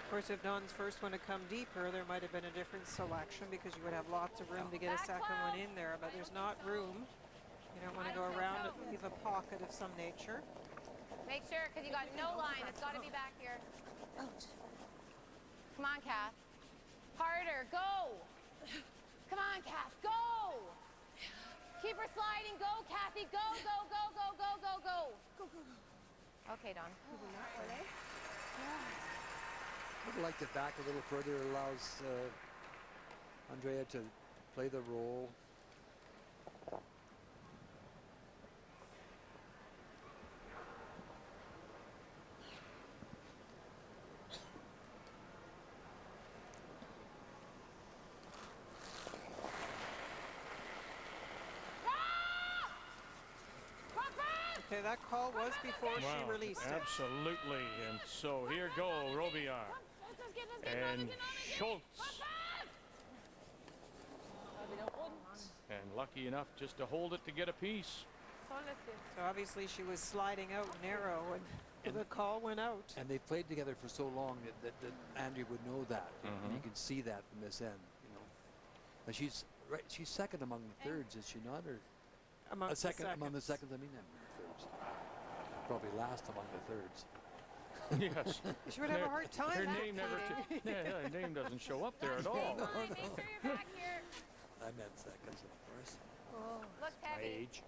Of course, if Dawn's first one had come deeper, there might have been a different selection because you would have lots of room to get a second one in there, but there's not room. You don't want to go around it, leave a pocket of some nature. Make sure, because you got no line. It's got to be back here. Ouch. Come on, Kath. Harder. Go. Come on, Kath. Go. Keep her sliding. Go, Kathy. Go, go, go, go, go, go, go. Go, go, go. Okay, Dawn. I'd like to back a little further. It allows Andrea to play the role. Okay, that call was before she released it. Absolutely. And so here go Robillard and Schultz. And lucky enough just to hold it to get a piece. So obviously she was sliding out narrow and the call went out. And they've played together for so long that Andrea would know that. And you can see that from this end, you know. But she's second among the thirds, is she not? Or Among a second the among the seconds, I mean, among the thirds. Probably last among the thirds. Yes. She would have a hard time. Her name never. Her name doesn't show up there at all. Make sure you're back here. I meant seconds, of course. Looks My heavy. age.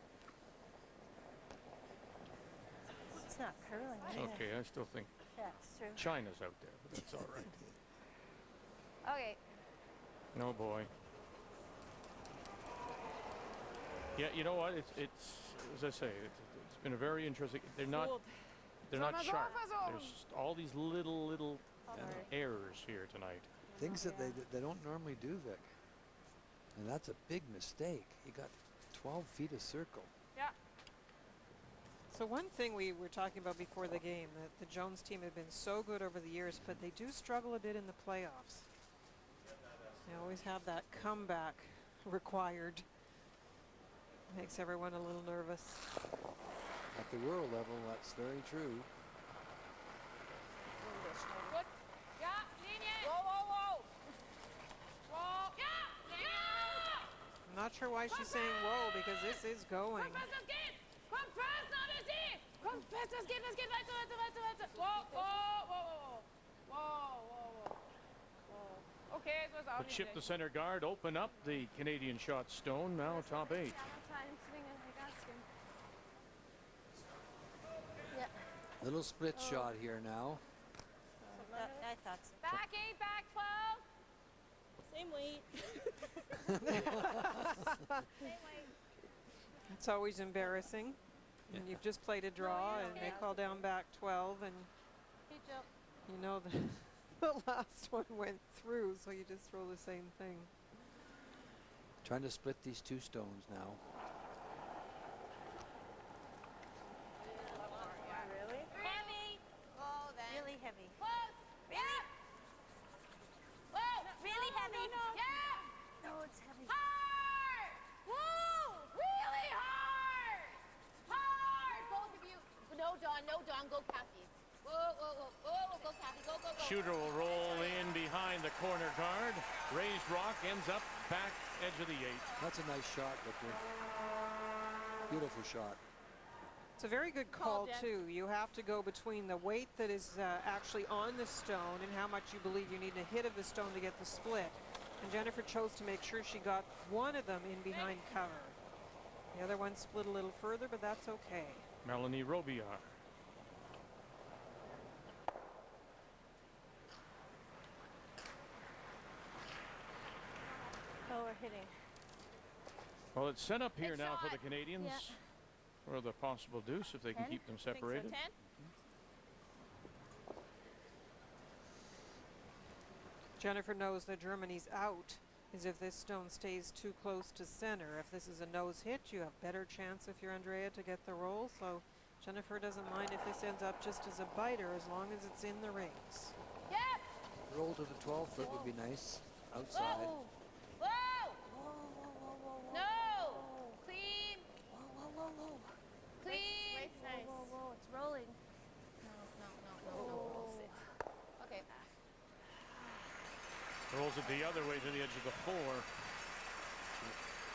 It's not curling. is it? Okay, I still think Yeah, it's true. China's out there, but that's all right. Okay. No boy. Yeah, you know what? It's as I say, it's been a very interesting. They're not sharp. There's all these little errors here tonight. Things that they don't normally do, Vic. And that's a big mistake. You got 12 feet of circle. Yeah. So one thing we were talking about before the game, that the Jones team have been so good over the years, but they do struggle a bit in the playoffs. They always have that comeback required. Makes everyone a little nervous. At the world level, that's very true. Gut. Ja, Linie. Wow, wow, wow. Wow. Ja, ja. I'm not sure why she's saying whoa, because this is going. Komm fest, es geht. Komm fest, Odyssey. Komm fest, es geht weiter, weiter, weiter, weiter. Wow, wow, wow, wow, wow, wow. Okay, so ist auch But nicht Chip, the schlecht. center guard, open up the Canadian shot stone. Now top 8. Little split shot here now. I thought so. Back 8, back 12. Same weight. Same way. It's always embarrassing. And you've just played a draw and they call down back 12 and Hey, Jill. you know the last one went through, so you just throw the same thing. Trying to split these two stones now. Really? Heavy. Oh, then. Really heavy. Close. Really? Whoa. Really heavy? Yeah. No, it's heavy. Hard. Woo. Really hard. Hard. Both of you. No, Dawn. Go, Kathy. Whoa, whoa, whoa. Whoa, go, Kathy. Go, go, go. Shooter will roll in behind the corner guard. Raised rock ends up back edge of the 8. That's a nice shot, Victor. Beautiful shot. It's a very good call, too. You have to go between the weight that is actually on the stone and how much you believe you need a hit of the stone to get the split. And Jennifer chose to make sure she got one of them in behind cover. The other one split a little further, but that's okay. Melanie Robillard. Oh, we're hitting. Well, it's set up here Good now for shot. the Canadians Yeah. for the possible deuce if they can 10? keep them Think so, separated. 10? Jennifer knows that Germany's out is if this stone stays too close to center. If this is a nose hit, you have better chance if you're Andrea to get the roll. So Jennifer doesn't mind if this ends up just as a biter as long as it's in the rings. Yep. Roll to the 12 foot would be nice. Outside. Whoa. Whoa. Whoa, whoa, whoa, whoa, whoa. No. Clean. Whoa, whoa, whoa, whoa. Clean. Weight's nice. Whoa, whoa, whoa, it's rolling. No. Sit. Okay. Rolls it the other way to the edge of the 4.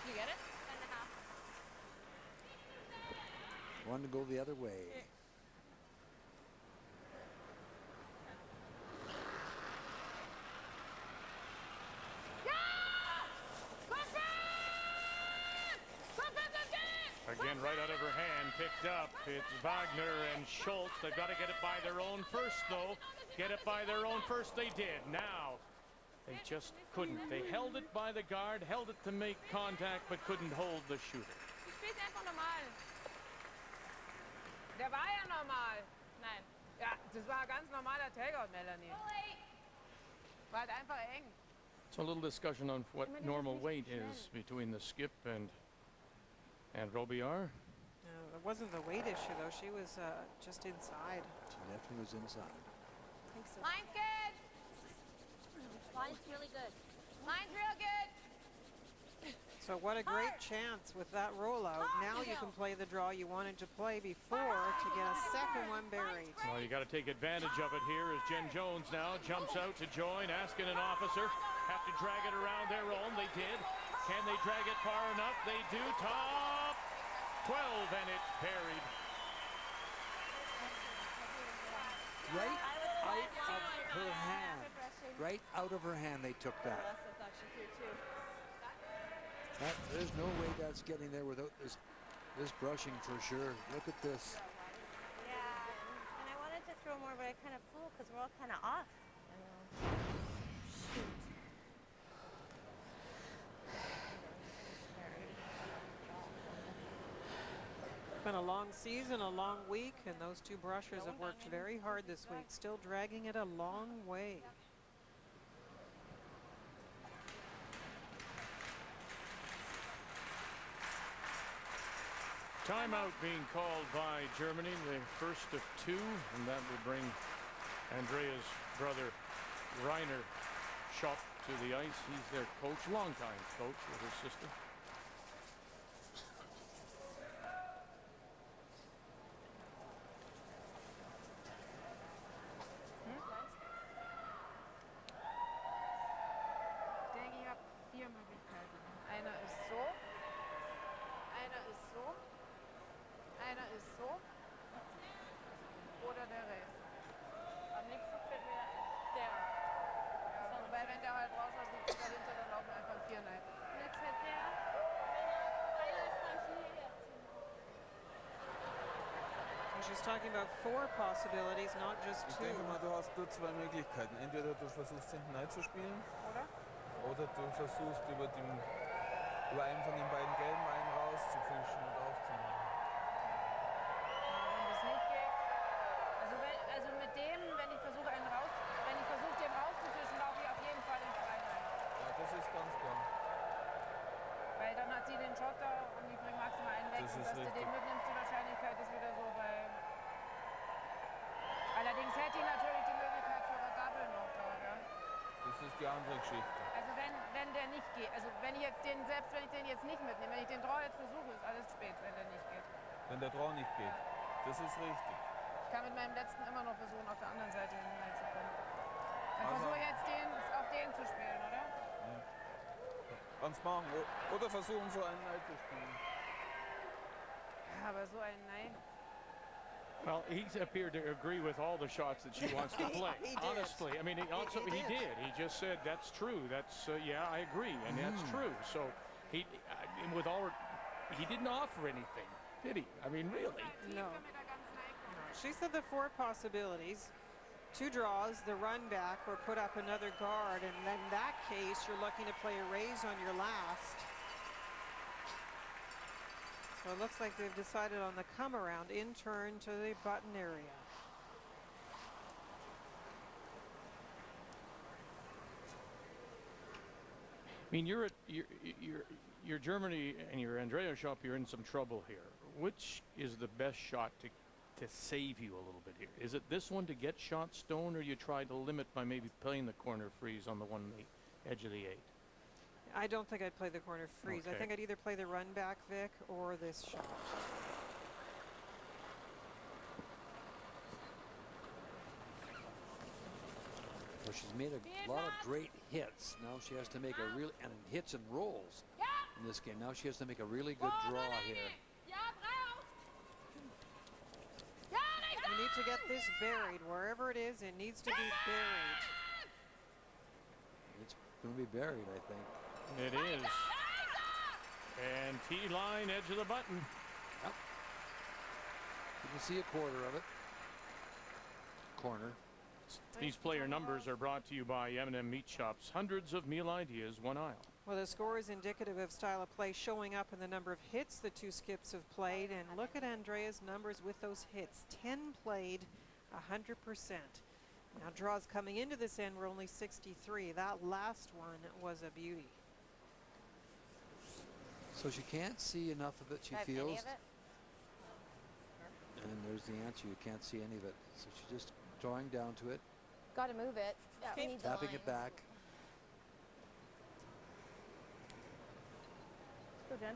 You get it? 10.5. One to go the other way. Again, right out of her hand, picked up. It's Wagner and Schultz. They've got to get it by their own first, though. Get it by their own first. They did. Now, they just couldn't. They held it by the guard, held it to make contact, but couldn't hold the shooter. Du spielst einfach normal. Der war ja normal. Nein. Ja, das war ganz normaler Takeout, Melanie. War halt einfach eng. So a little discussion on what normal weight is between the skip and Robillard. It wasn't the weight issue, though. She was just inside. She definitely was inside. I think so. Line's good. Line's really good. Line's real good. So what a great chance with that rollout. Now you can play the draw you wanted to play before to get a second one buried. Well, you got to take advantage of it here as Jen Jones now jumps out to join, asking an officer. Have to drag it around their own. They did. Can they drag it far enough? They do. Top 12, and it's buried. Right out of her hand. Right out of her hand they took that. Yes, I thought she threw too. There's no way that's getting there without this brushing for sure. Look at this. Yeah, and I wanted to throw more, but I kind of flew because we're all kind of off. Shoot. It's been a long season, a long week, and those two brushers have worked very hard this week, still dragging it a long way. Timeout being called by Germany, the first of 2, and that will bring Andrea's brother Rainer Schöpp to the ice. He's their coach, longtime coach with his sister. Ich denke, ich habe 4 Möglichkeiten. Einer ist so. Einer ist so. Einer ist so. Oder der Rest. Am liebsten fällt mir der. Ja, wobei, wenn der halt rausschaut, liegt es dahinter, dann laufen einfach 4 rein. Jetzt wird der. And she's talking about 4 possibilities, not just Ich 2. denke mal, du hast nur 2 Möglichkeiten. Entweder du versuchst hinten reinzuspielen oder du versuchst über einen von den beiden gelben einen rauszufischen und aufzunehmen. Wenn das nicht geht. Also mit dem, wenn ich versuche den rauszufischen, laufe ich auf jeden Fall ins Freien rein. Ja, das ist ganz klar. Weil dann hat sie den Schotter und ich bringe maximal einen weg. Das Und ist dass du richtig. den mitnimmst, die Wahrscheinlichkeit ist wieder so bei. Allerdings hätte ich natürlich die Möglichkeit für eine Double noch da, ja. Das ist die andere Geschichte. Also wenn der nicht geht, also wenn ich jetzt selbst wenn ich den jetzt nicht mitnehme, wenn ich den Draw jetzt versuche, ist alles spät, wenn der nicht geht. Wenn der Draw nicht geht. Das ist richtig. Ich kann mit meinem letzten immer noch versuchen, auf der anderen Seite hineinzukommen. Dann Also- versuche ich jetzt auf den zu spielen, oder? Kannst machen. Oder versuchen so einen Nein zu spielen. Ja, aber so ein Nein. Well, he appeared to agree with all the shots that she wants to play. He did. Honestly, I mean, he did. He just said, "That's true. That's yeah, I agree, and that's true." So he, with all he didn't offer anything, did he? I mean, really? No. She said the 4 possibilities. 2 draws, the run back, or put up another guard. And in that case, you're looking to play a raise on your last. So it looks like they've decided on the come around in turn to the button area. I mean, you're Germany and your Andrea Schöpp, you're in some trouble here. Which is the best shot to save you a little bit here? Is it this one to get shot stone, or you try to limit by maybe playing the corner freeze on the one on the edge of the 8? I don't think I'd play the corner freeze. Okay. I think I'd either play the run back, Vic, or this shot. Well, she's made a lot of great hits. Now she has to make a real and hits and rolls in this game. Now she has to make a really good draw here. You need to get this buried. Wherever it is, it needs to be buried. It's going to be buried, I think. It is. And T-line, edge of the button. Yep. You can see a quarter of it. Corner. These player numbers are brought to you by M&M Meat Shops. Hundreds of meal ideas, one aisle. Well, the score is indicative of style of play showing up in the number of hits the 2 skips have played. And look at Andrea's numbers with those hits. 10 played, 100%. Now draws coming into this end were only 63. That last one was a beauty. So she can't see enough of it, she feels. Any of it? And there's the answer. You can't see any of it. So she's just drawing down to it, Got to move it. We need the tapping it lines. back. Go, Jen.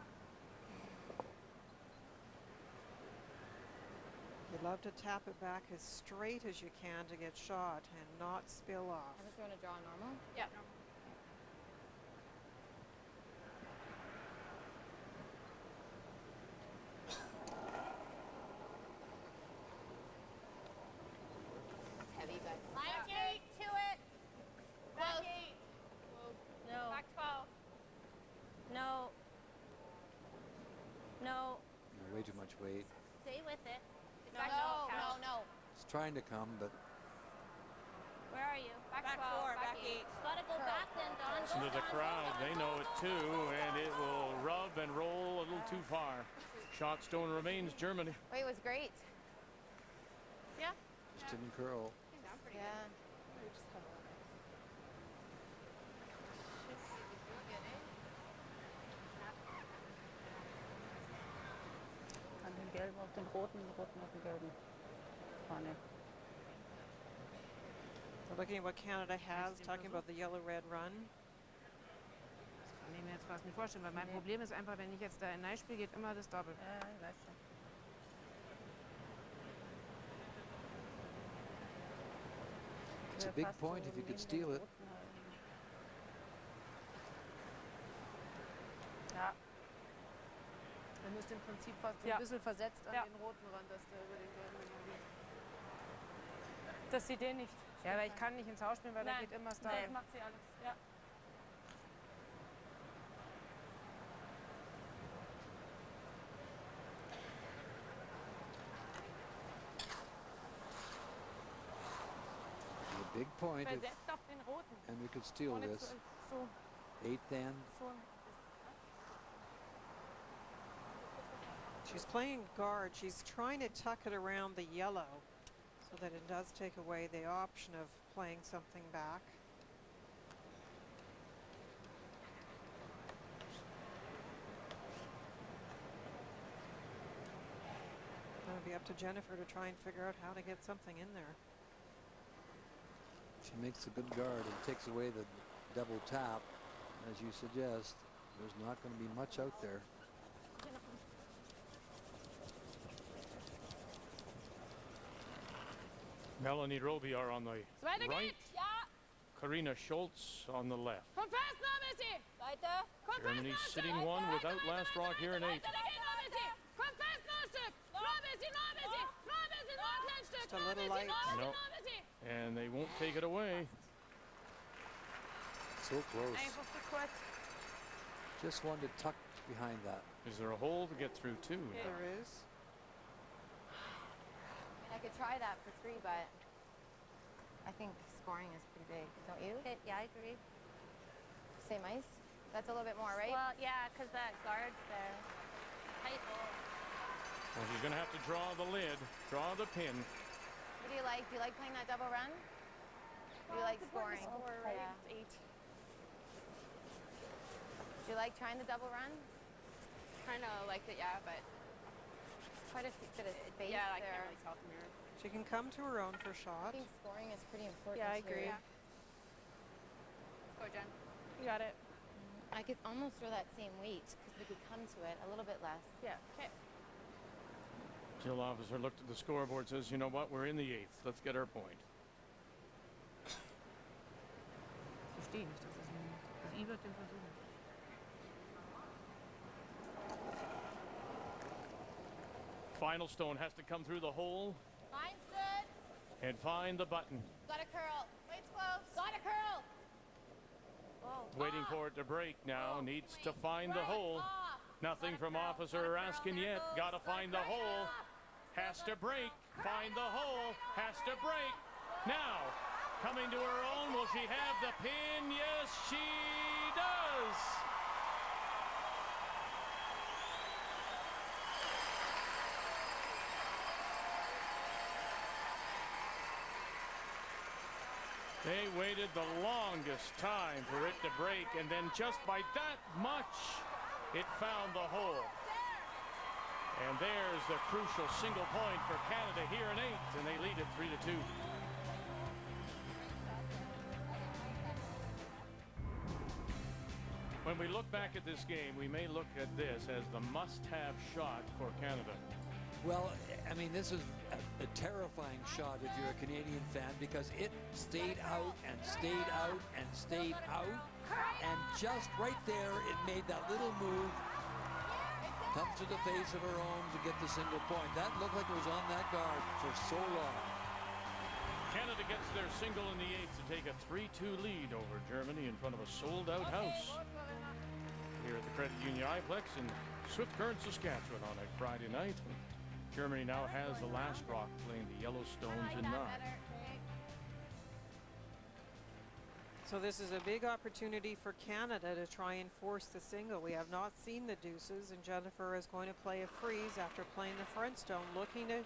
You'd love to tap it back as straight as you can to get shot and not spill off. I'm just going to draw normal. Yeah. It's heavy, but line 8 to it. Back Close. 8. No. Back 12. No. No. Way too much weight. Stay with it. Back No, 12. no, no. It's trying to come, but Where are you? Back 12. Back 8. Gotta go back then, Don. Listen to the crowd. They know it too, and it will rub and roll a little too far. Shot stone remains Germany. Wait, it was great. Yeah. just didn't curl. Yeah. An den gelben auf den roten, den roten auf den gelben. Vorne. So looking at what Canada has, talking about the yellow-red run. Kann ich mir jetzt fast nicht vorstellen, weil mein Problem ist einfach, wenn ich jetzt da in Nein spiele, geht immer das Doppel. Ja, ich weiß schon. It's a big point if you could steal it. Ja. Er müsste im Prinzip fast so ein bisschen versetzt an den roten ran, dass der über den gelben irgendwie. Dass sie den nicht. Ja, aber ich kann nicht ins Haus spielen, weil da Nein. geht immer Style. Das macht sie alles. Ja. A big point if, Versetzt auf den roten. and we could steal Vorne this. so. 8 then. So. She's playing guard. She's trying to tuck it around the yellow so that it does take away the option of playing something back. It'll be up to Jennifer to try and figure out how to get something in there. She makes a good guard and takes away the double tap. As you suggest, there's not going to be much out there. Melanie Robiar on the Weiter right. geht's. Ja. Karina Schultz on the left. Komm fest, noch ein bisschen. Weiter. Komm fest, Germany noch ein sitting Stück. one Weiter, without weiter, last weiter, rock here in weiter, 8. weiter, da geht noch ein bisschen. Komm fest, noch ein Stück. Noch ein bisschen, noch ein bisschen. Noch ein bisschen, noch ein kleines Stück. Just a Noch ein little bisschen, light. noch ein bisschen, No. noch ein bisschen. And they won't take it away. So close. Einfach zu kurz. Just wanted to tuck behind that. Is there a hole to get through too? There is. I could try that for 3, but I think scoring is pretty big, don't you? Yeah, I agree. Same ice? That's a little bit more, right? Well, yeah, because that guard's there. Tight hole. Well, she's going to have to draw the lid, draw the pin. What do you like? Do you like playing that double run? Do you like scoring? Score, right? Yeah. It's 8. Do you like trying the double run? Kind of liked it, yeah, but Quite a bit of space yeah, I there. can't really tell from here. She can come to her own for I shot. think scoring is pretty important. Yeah, I agree. Too. Let's go, Jen. You got it. I could almost throw that same weight because we could come to it a little bit less. Yeah. Okay. Jill Officer looked at the scoreboard, says, you know what, we're in the 8th. Let's get our point. Verstehe nicht, dass es I wird den versuchen. Final stone has to come through the hole Line's good. and find the button. Got a curl. Weight's close. Got a curl. Waiting for it to break now. Needs to find the hole. Nothing from Officer Raskin yet. Gotta find the hole. Has to break. Find the hole. Has to break. Now, coming to her own. Will she have the pin? Yes, she does. They waited the longest time for it to break, and then just by that much, it found the hole. And there's the crucial single point for Canada here in 8th, and they lead it 3-2. When we look back at this game, we may look at this as the must-have shot for Canada. Well, I mean, this is a terrifying shot if you're a Canadian fan because it stayed out and stayed out and stayed out. And just right there, it made that little move, comes to the face of her own to get the single point. That looked like it was on that guard for so long. Canada gets their single in the 8th to take a 3-2 lead over Germany in front of a sold-out house here at the Credit Union Iplex in Swift Current, Saskatchewan on a Friday night. Germany now has the last rock playing the Yellowstones in 9. So this is a big opportunity for Canada to try and force the single. We have not seen the deuces, and Jennifer is going to play a freeze after playing the front stone, looking to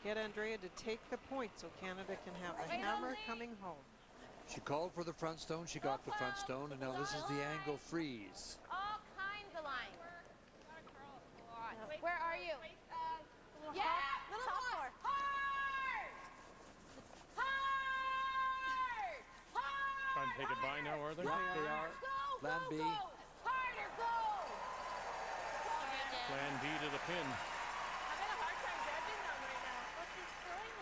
get Andrea to take the point so Canada can have the hammer coming home. She called for the front stone, she got the front stone, and now this is the angle freeze. All kinds of lines. Where are you? Yeah, little more. Hard! Hard! Hard! Trying to take it by now, are they? Yeah, they are. Go, Plan go, B. go. Harder, go! Plan B to the pin.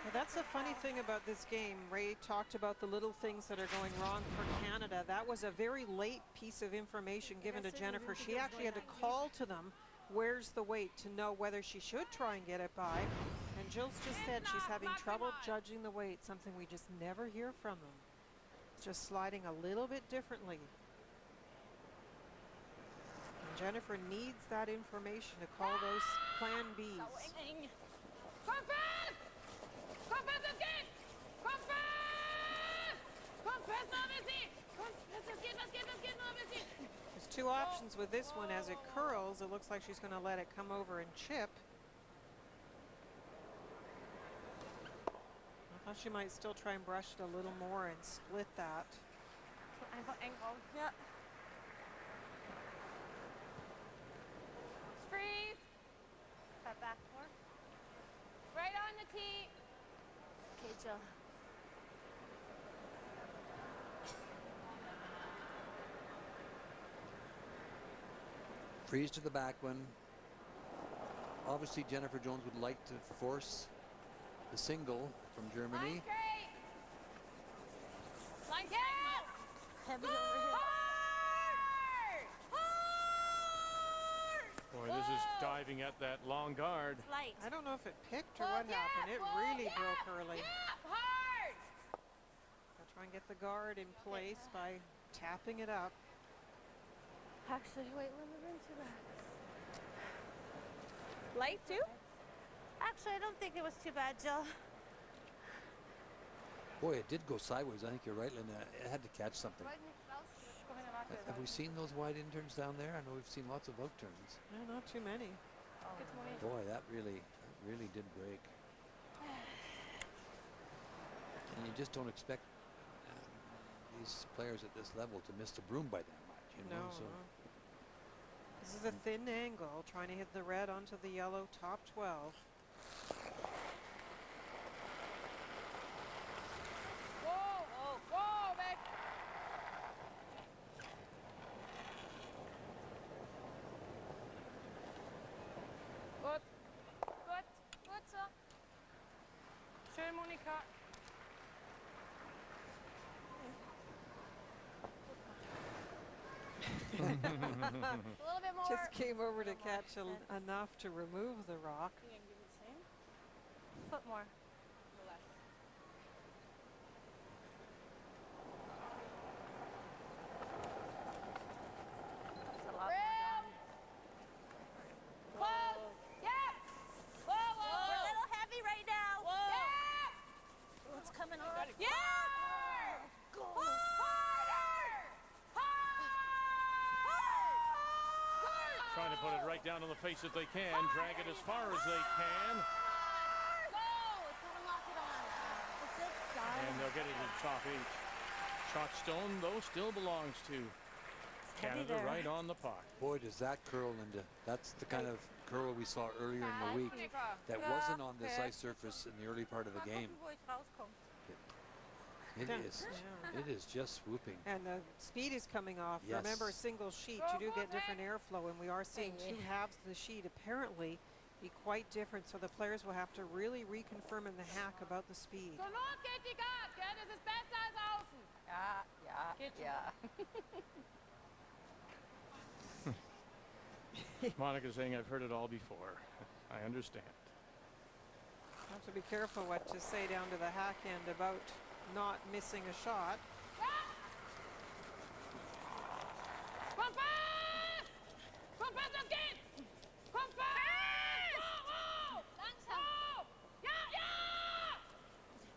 Well, that's the funny thing about this game. Ray talked about the little things that are going wrong for Canada. That was a very late piece of information given to Jennifer. She actually had to call to them, where's the weight, to know whether she should try and get it by. And Jill's just said she's having trouble judging the weight, something we just never hear from them. It's just sliding a little bit differently. And Jennifer needs that information to call those plan Bs. Confess! Confess es geht! Confess! Confess noch ein bisschen! Confess, es geht, was geht noch ein bisschen! There's two options with this one. As it curls, it looks like she's going to let it come over and chip. I thought she might still try and brush it a little more and split that. Einfach eng raus. Ja. Freeze! Cut back more. Right on the tee. Okay, Jill. Freeze to the back one. Obviously, Jennifer Jones would like to force the single from Germany. Line straight. Line straight. Heavy over here. Boy, this is diving at that long guard. It's light. I don't know if it picked or what happened. It really broke early. Hard. I'll try and get the guard in place by tapping it up. Actually, wait, let me rinse your back. Light too? Actually, I don't think it was too bad, Jill. Boy, it did go sideways. I think you're right, Linda. It had to catch something. Have we seen those wide in-turns down there? I know we've seen lots of out-turns. No, not too many. Boy, that really did break. And you just don't expect these players at this level to miss the broom by that much, you know? No, So no. This is a thin angle, trying to hit the red onto the yellow top 12. Whoa, weg! Gut, so. Schön, Monika. A little bit more. Just came over to catch enough to remove the rock. You can give me the same? Foot more. That's a lot more done. Close. Yep. Whoa, whoa, We're a whoa. little heavy right now. Yep. Oh, it's coming off. Yeah. Go. Trying to put it right down on the face if they can. Drag it as far as they can. And they'll get it in top 8. Chalk stone, though, still belongs to Canada right on the puck. boy, does that curl, Linda. That's the kind of curl we saw earlier in the week that wasn't on this ice surface in the early part of the game. It is. It is just swooping. And the speed is coming off. Yes. Remember, a single sheet, you do get different airflow, and we are seeing two halves of the sheet apparently be quite different, so the players will have to really reconfirm in the hack about the speed. Zur Not geht die Guard, gell? Das ist besser als außen. Yeah. Monica's saying, I've heard it all before. I understand. Have to be careful what to say down to the hack end about not missing a shot. Komm fest! Komm fest, das geht! Komm fest! Langsam. Ja!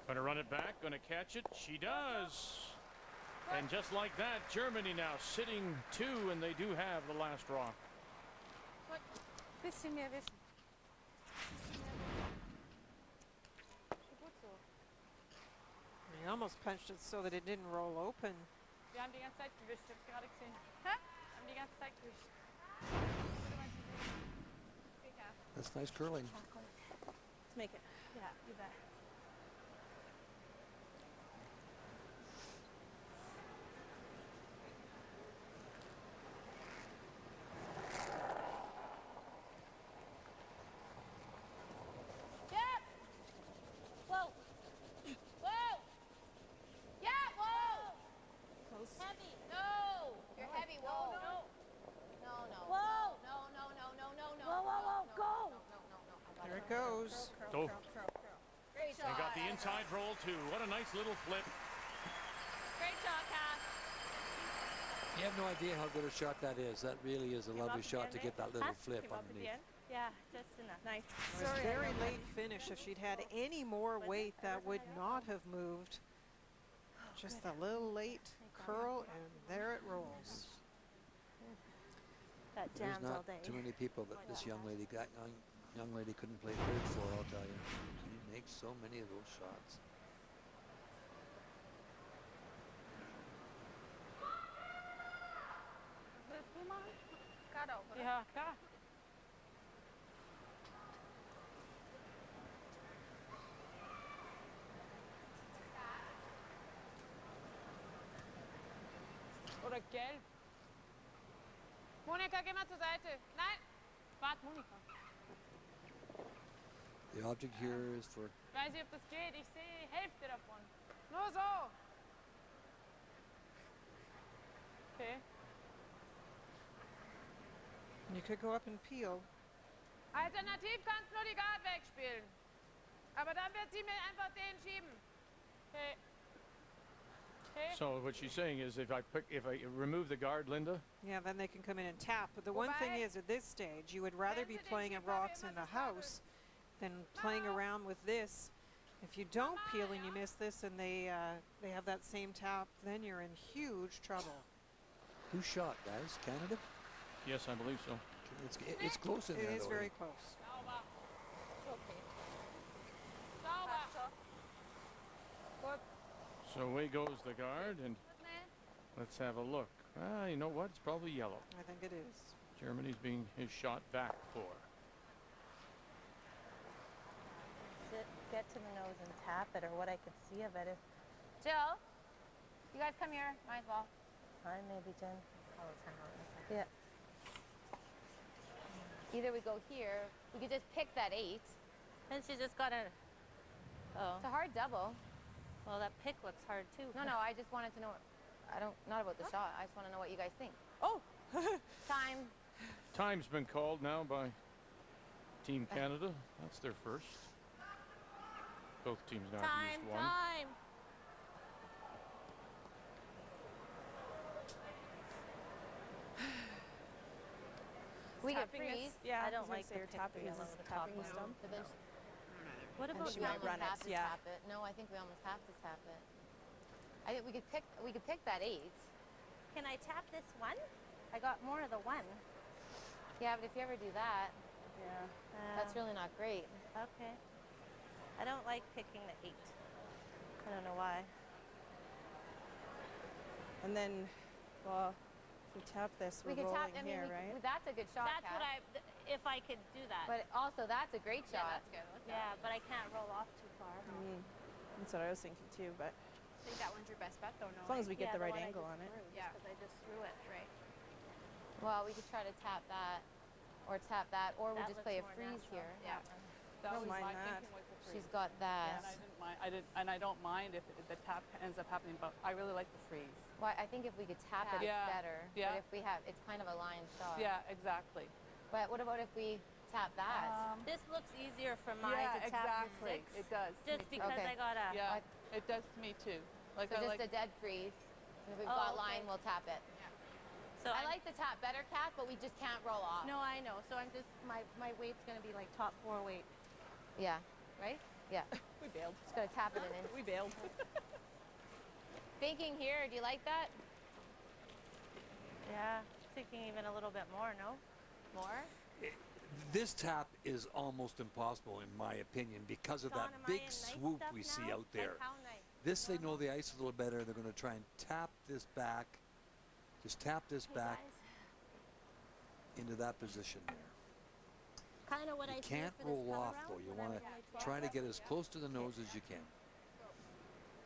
Gonna run it back, gonna catch it. She does. And just like that, Germany now sitting 2, and they do have the last rock. Bisschen mehr wischen. He almost punched it so that it didn't roll open. Wir haben die ganze Zeit gewischt, jetzt gerade gesehen. Hä? Wir haben die ganze Zeit gewischt. That's nice curling. Let's make it. Yeah, you bet. Yep. Whoa. Whoa. Yeah, whoa. Close. Heavy. No. You're heavy. Whoa. No. Whoa. No. Whoa, whoa, whoa, go. No. There it goes. Oh, Great and shot. got the inside roll, too. What a nice little flip. Great shot, Cass. You have no idea how good a shot that is. That really is a lovely shot to get that little flip underneath. Yeah, just enough. Nice. It was a very late finish. If she'd had any more weight, that would not have moved. Just a little late curl, and there it rolls. That There's jams all not day. too many people that this young lady couldn't play third for, I'll tell you. She makes so many of those shots. Willst du machen? Gerade auch, oder? Ja, klar. Oder gelb. Monika, geh mal zur Seite. Nein! Wart, Monika. The object here is for Ich weiß nicht, ob das geht. Ich sehe die Hälfte davon. Nur so. Okay. You could go up and peel. Alternativ kannst du nur die Guard wegspielen. Aber dann wird sie mir einfach den schieben. Okay. So what she's saying is if I remove the guard, Linda, Yeah, then they can come in and tap. But the one thing is, at this stage, you would rather be playing at rocks in the house than playing around with this. If you don't peel and you miss this and they have that same tap, then you're in huge trouble. Who shot, guys? Canada? yes, I believe so. It's close in there, It is though, very eh? close. So away goes the guard, and let's have a look. You know what? It's probably yellow. I think it is. Germany's being his shot back for. Sit, get to the nose and tap it, or what I could see of it. If Jill, you guys come here. Might as well. I maybe Jen. Oh, it's hang on a second. Yeah. Either we go here. We could just pick that 8. And she just got a. Oh. It's a hard double. Well, that pick looks hard too. No, I just wanted to know. Not about the shot. I just want to know what you guys think. Oh! Time. Time's been called now by Team Canada. That's their first. Both teams now have used one. Time. We get Tapping freeze. this? Yeah, I don't was like gonna say the you're pick tapping yellow, this, the top tapping the one. stump. But then What And about she we might almost run it, have to yeah. tap it. No, I think we almost have to tap it. I think we could pick that 8. Can I tap this one? I got more of the one. Yeah, but if you ever do that, Yeah. that's really not great. Okay. I don't like picking the 8. I don't know why. And then, well, if we tap this, We we're could tap. rolling I mean, here, right? that's a good shot. That's Kat. what if I could do that. But also, that's a great yeah, shot. that's good. Yeah, but I can't roll off too far. That's what I was thinking too, but I think that one's your best bet, though, no? as long as we get Yeah, the right one I angle just on it. threw, Yeah. Because I just threw it. Right. Well, we could try to tap that, or tap that, or we That just play a looks more freeze natural. here. Yeah. That That was was my my that. thinking was the She's freeze. got that. And I didn't mind. I don't mind if the tap ends up happening, but I really like the freeze. Well, I think if we could tap it, Yeah. it's better. Yeah. But if we have, it's kind of a line shot. Yeah, exactly. But what about if we tap that? This looks easier for mine Yeah, to tap exactly. the 6. It does. Just Me too. because Okay. I got a. Yeah, it does to me too. Like So I just like. a dead freeze. If we've Oh, got okay. line, we'll tap it. So I like the tap better, Kat, but we just can't roll off. No, I know. So I'm just my weight's gonna be like top 4 weight, Yeah. right? Yeah. We bailed. Just gotta tap it in inch. We bailed. Thinking here, do you like that? Yeah. Thinking even a little bit more. No. More? This tap is almost impossible, in my opinion, because of Dawn, that am I big in nice swoop stuff we see now? out there. Like how nice? This, they know the ice a little better. They're going to try and tap this back. Just tap this Hey, back guys. into that position there. Kind of what I You see can't for this roll come off, around though. You when I'm want only to 12. try to get as close to the nose as you can.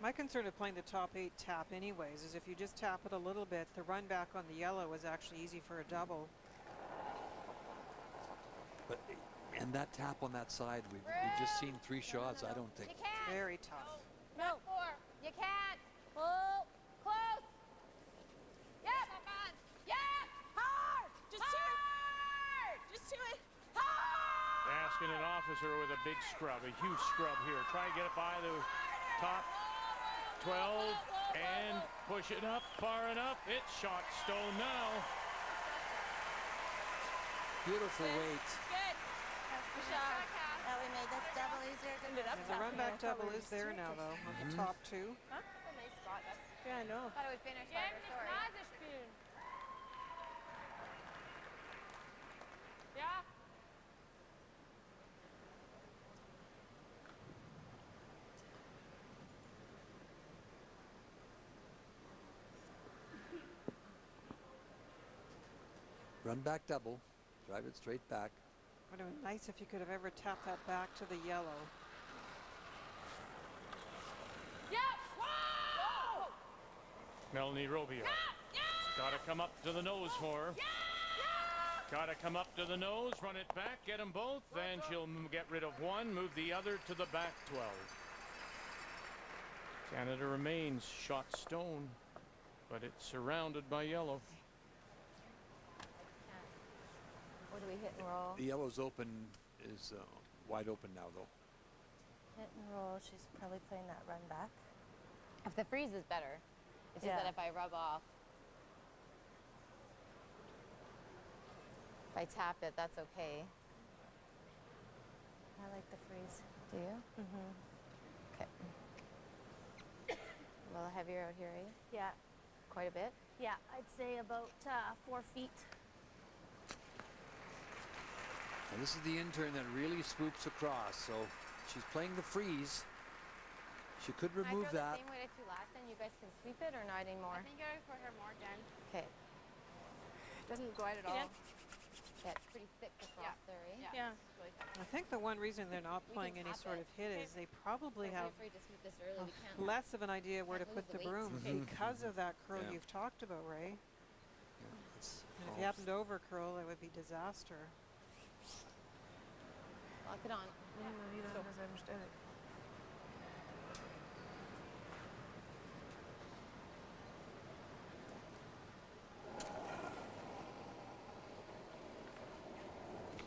My concern of playing the top 8 tap anyways is if you just tap it a little bit, the run back on the yellow is actually easy for a double. But and that tap on that side, we've just seen 3 shots. I don't think. You can't. Very tough. No. 4. You can't. Oh. Close. Yep. Yep. Hard. Just do it. Hard. Just do it. Hard. Asking an officer with a big scrub, a huge scrub here. Try and get it by the top 12 and push it up far enough. It's shot stone now. Beautiful weight. Good. Good shot. That we made this double easier. And the run back double is there now though on the top 2. That's a nice spot. Yeah, I know. Thought it would finish harder. Sorry. Nase spielen. Ja. Run back double. Drive it straight back. Would have been nice if you could have ever tapped that back to the yellow. Ja. Whoa. Melanie Robio. Got to come up to the nose for her. Got to come up to the nose, run it back, get them both, then she'll get rid of one, move the other to the back 12. Canada remains shot stone, but it's surrounded by yellow. What do we hit and roll? The yellow's open is wide open now, though. Hit and roll. She's probably playing that run back. If the freeze is better. It's just that if I rub off, if I tap it, that's okay. I like the freeze. Do you? Mm-hmm. Okay. A little heavier out here, eh? Yeah. Quite a bit? Yeah, I'd say about 4 feet. And this is the intern that really swoops across. So she's playing the freeze. She could remove Can I throw that. the same weight I threw last time? You guys can sweep it or not anymore? I think you gotta put her more again. Okay. It doesn't glide at all. Yeah, it's pretty thick across there, eh? Yeah. I think the one reason they're not playing any sort of hit is they probably have Afraid to sweep this early. We can't. less of an idea where to Can't put lose the the broom weights. because of that curl Yeah. you've talked about, Ray. It's And if you happened to over curl, it would be disaster. Lock it on. Immer wieder an derselben Stelle.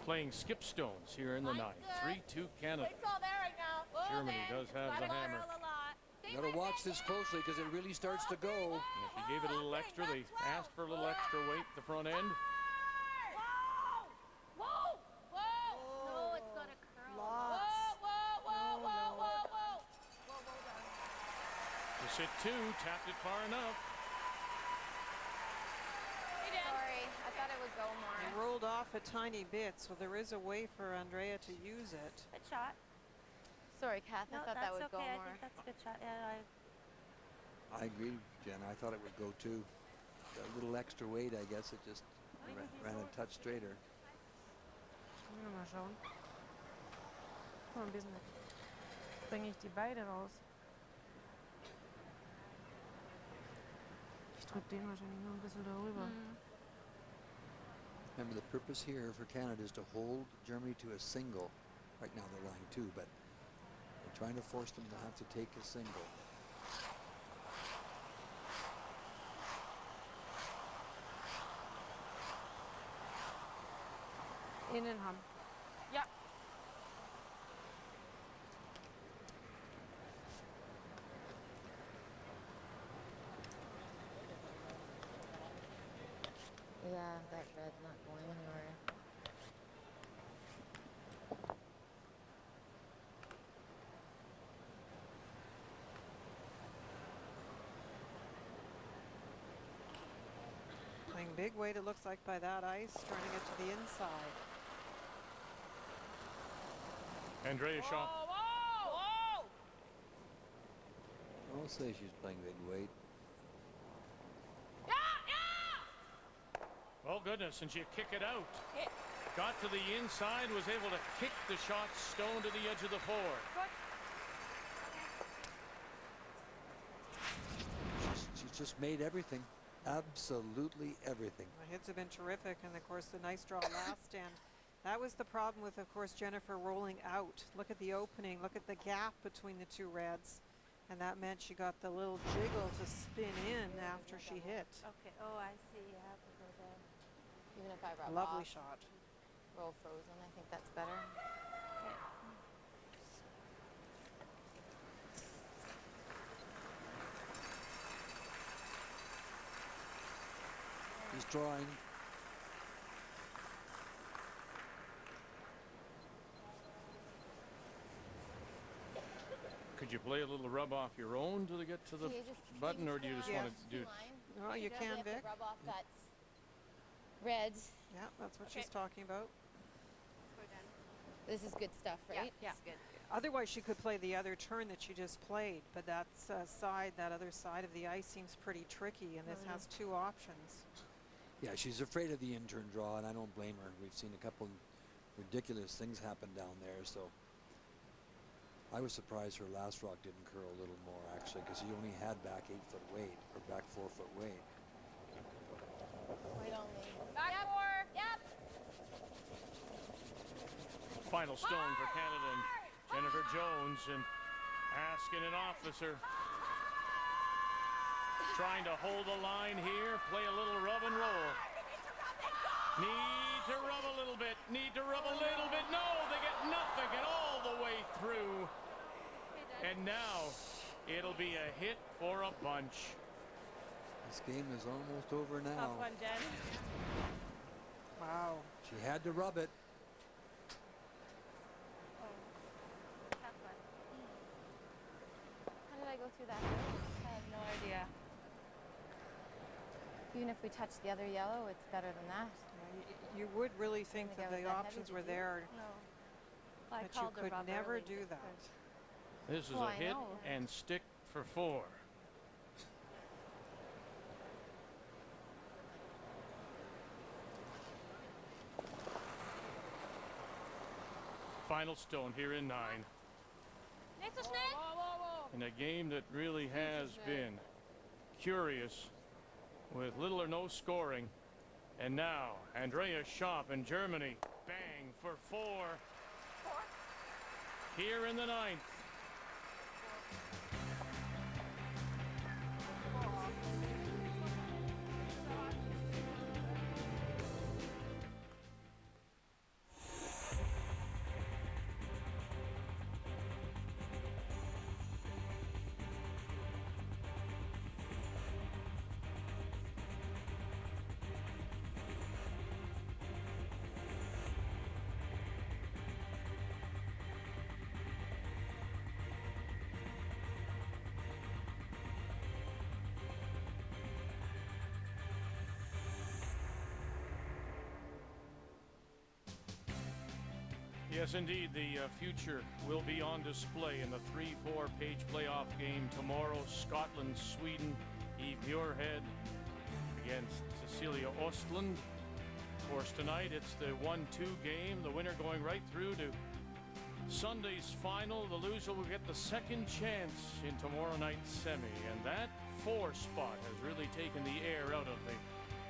Playing skip stones here in the ninth. 3-2 Canada. Weight's all there right now. Germany does have the hammer. You gotta watch this closely because it really starts to go. And if you gave it a little extra, they asked for a little extra weight the front end. Whoa! Whoa! Whoa! No, it's got a curl. Whoa! Whoa! Whoa! Whoa! Whoa! The sit two, tapped it far enough. Sorry, I thought it would go more. It rolled off a tiny bit, so there is a way for Andrea to use it. Good shot. Sorry, Kath. No, I thought that that's would okay. go I more. think that's a good shot. Yeah, I agree, Jen. I thought it would go too. A little extra weight, I guess. It just ran a touch straighter. Ja, mal schauen. Mal ein bisschen. Bringe ich die Beine raus. Ich drücke den wahrscheinlich nur ein bisschen darüber. Remember, the purpose here for Canada is to hold Germany to a single. Right now they're lying two, but we're trying to force them to have to take a single. Innenhand. Ja. Yeah, that red's not going anywhere. Playing big weight, it looks like, by that ice, turning it to the inside. Andrea Schöpp. Whoa! I'll say she's playing big weight. Oh, goodness, and she kick it out. Got to the inside, was able to kick the shot stone to the edge of the board. She's just made everything. Absolutely everything. The hits have been terrific, and of course the nice draw last end. That was the problem with, of course, Jennifer rolling out. Look at the opening, look at the gap between the two reds. And that meant she got the little jiggle to spin in after she hit. Okay. Oh, I see. You have to go there. Even if I rub Lovely off, shot. roll frozen, I think that's better. He's drawing. Could you play a little rub off your own to get to the button, or do you just want to do it? Oh, you can, have Vic. to rub off that reds. Yeah, that's what she's talking about. This is good stuff, right? Yeah. It's good. Otherwise, she could play the other turn that she just played, but that other side of the ice seems pretty tricky, and this has two options. Yeah, she's afraid of the intern draw, and I don't blame her. We've seen a couple ridiculous things happen down there, so I was surprised her last rock didn't curl a little more, actually, because he only had back 8 foot weight, or back 4 foot weight. Wait only. Back four. Yep. Final stone for Canada and Jennifer Jones, and asking an officer. Trying to hold the line here, play a little rub and roll. Need to rub a little bit, need to rub a little bit. No, they get nothing, and all the way through. And now it'll be a hit for a bunch. This game is almost over now. Tough one, Jen. Wow. She had to rub it. Tough one. How did I go through that? I have no idea. Even if we touch the other yellow, it's better than that. You would really think think that I was the that heavy, options did were you? there, No. Well, I but you called the could rub never early do just that. This is Oh, a I hit know. and stick for 4. Final stone here in 9. Nicht so schnell! In a game that really has been curious with little or no scoring. And now, Andrea Schöpp in Germany. Bang for 4. Here in the 9th. Yes, indeed, the future will be on display in the 3-4 page playoff game tomorrow. Scotland, Sweden, Eve Muirhead against Cecilia Ostlund. Of course, tonight it's the 1-2 game, the winner going right through to Sunday's final. The loser will get the second chance in tomorrow night's semi, and that 4 spot has really taken the air out of the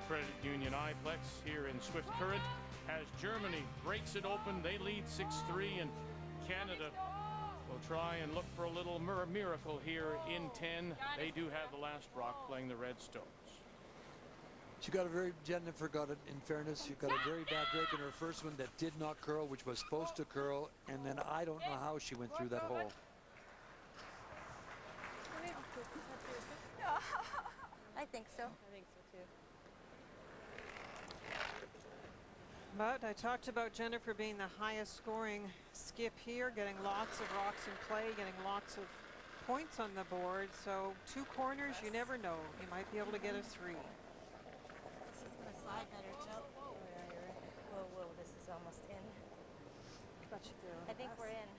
Credit Union Iplex here in Swift Current. As Germany breaks it open, they lead 6-3, and Canada will try and look for a little miracle here in 10. They do have the last rock playing the Red Stones. She got a very, Jennifer got it, in fairness, she got a very bad break in her first one that did not curl, which was supposed to curl, and then I don't know how she went through that hole. I think so. I think so too. But I talked about Jennifer being the highest scoring skip here, getting lots of rocks in play, getting lots of points on the board. So 2 corners, you never know. You might be able to get a 3. This is gonna slide better, Jill. Oh yeah, you're right. Whoa, whoa, this is almost in. Got you through. I think we're in.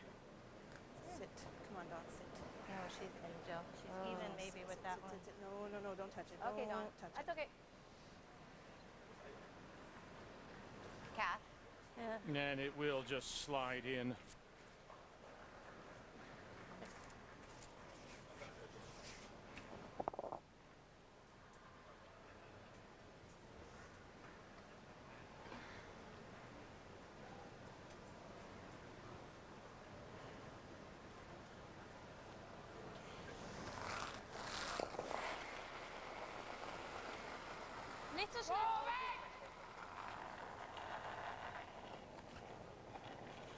Sit. Come on, Dot, sit. No, she's in, Jill. She's even maybe with that one. No, no, no, don't touch it. Okay, Dawn. Don't touch That's it. okay. Kath. Yeah. And it will just slide in. Nicht so schnell.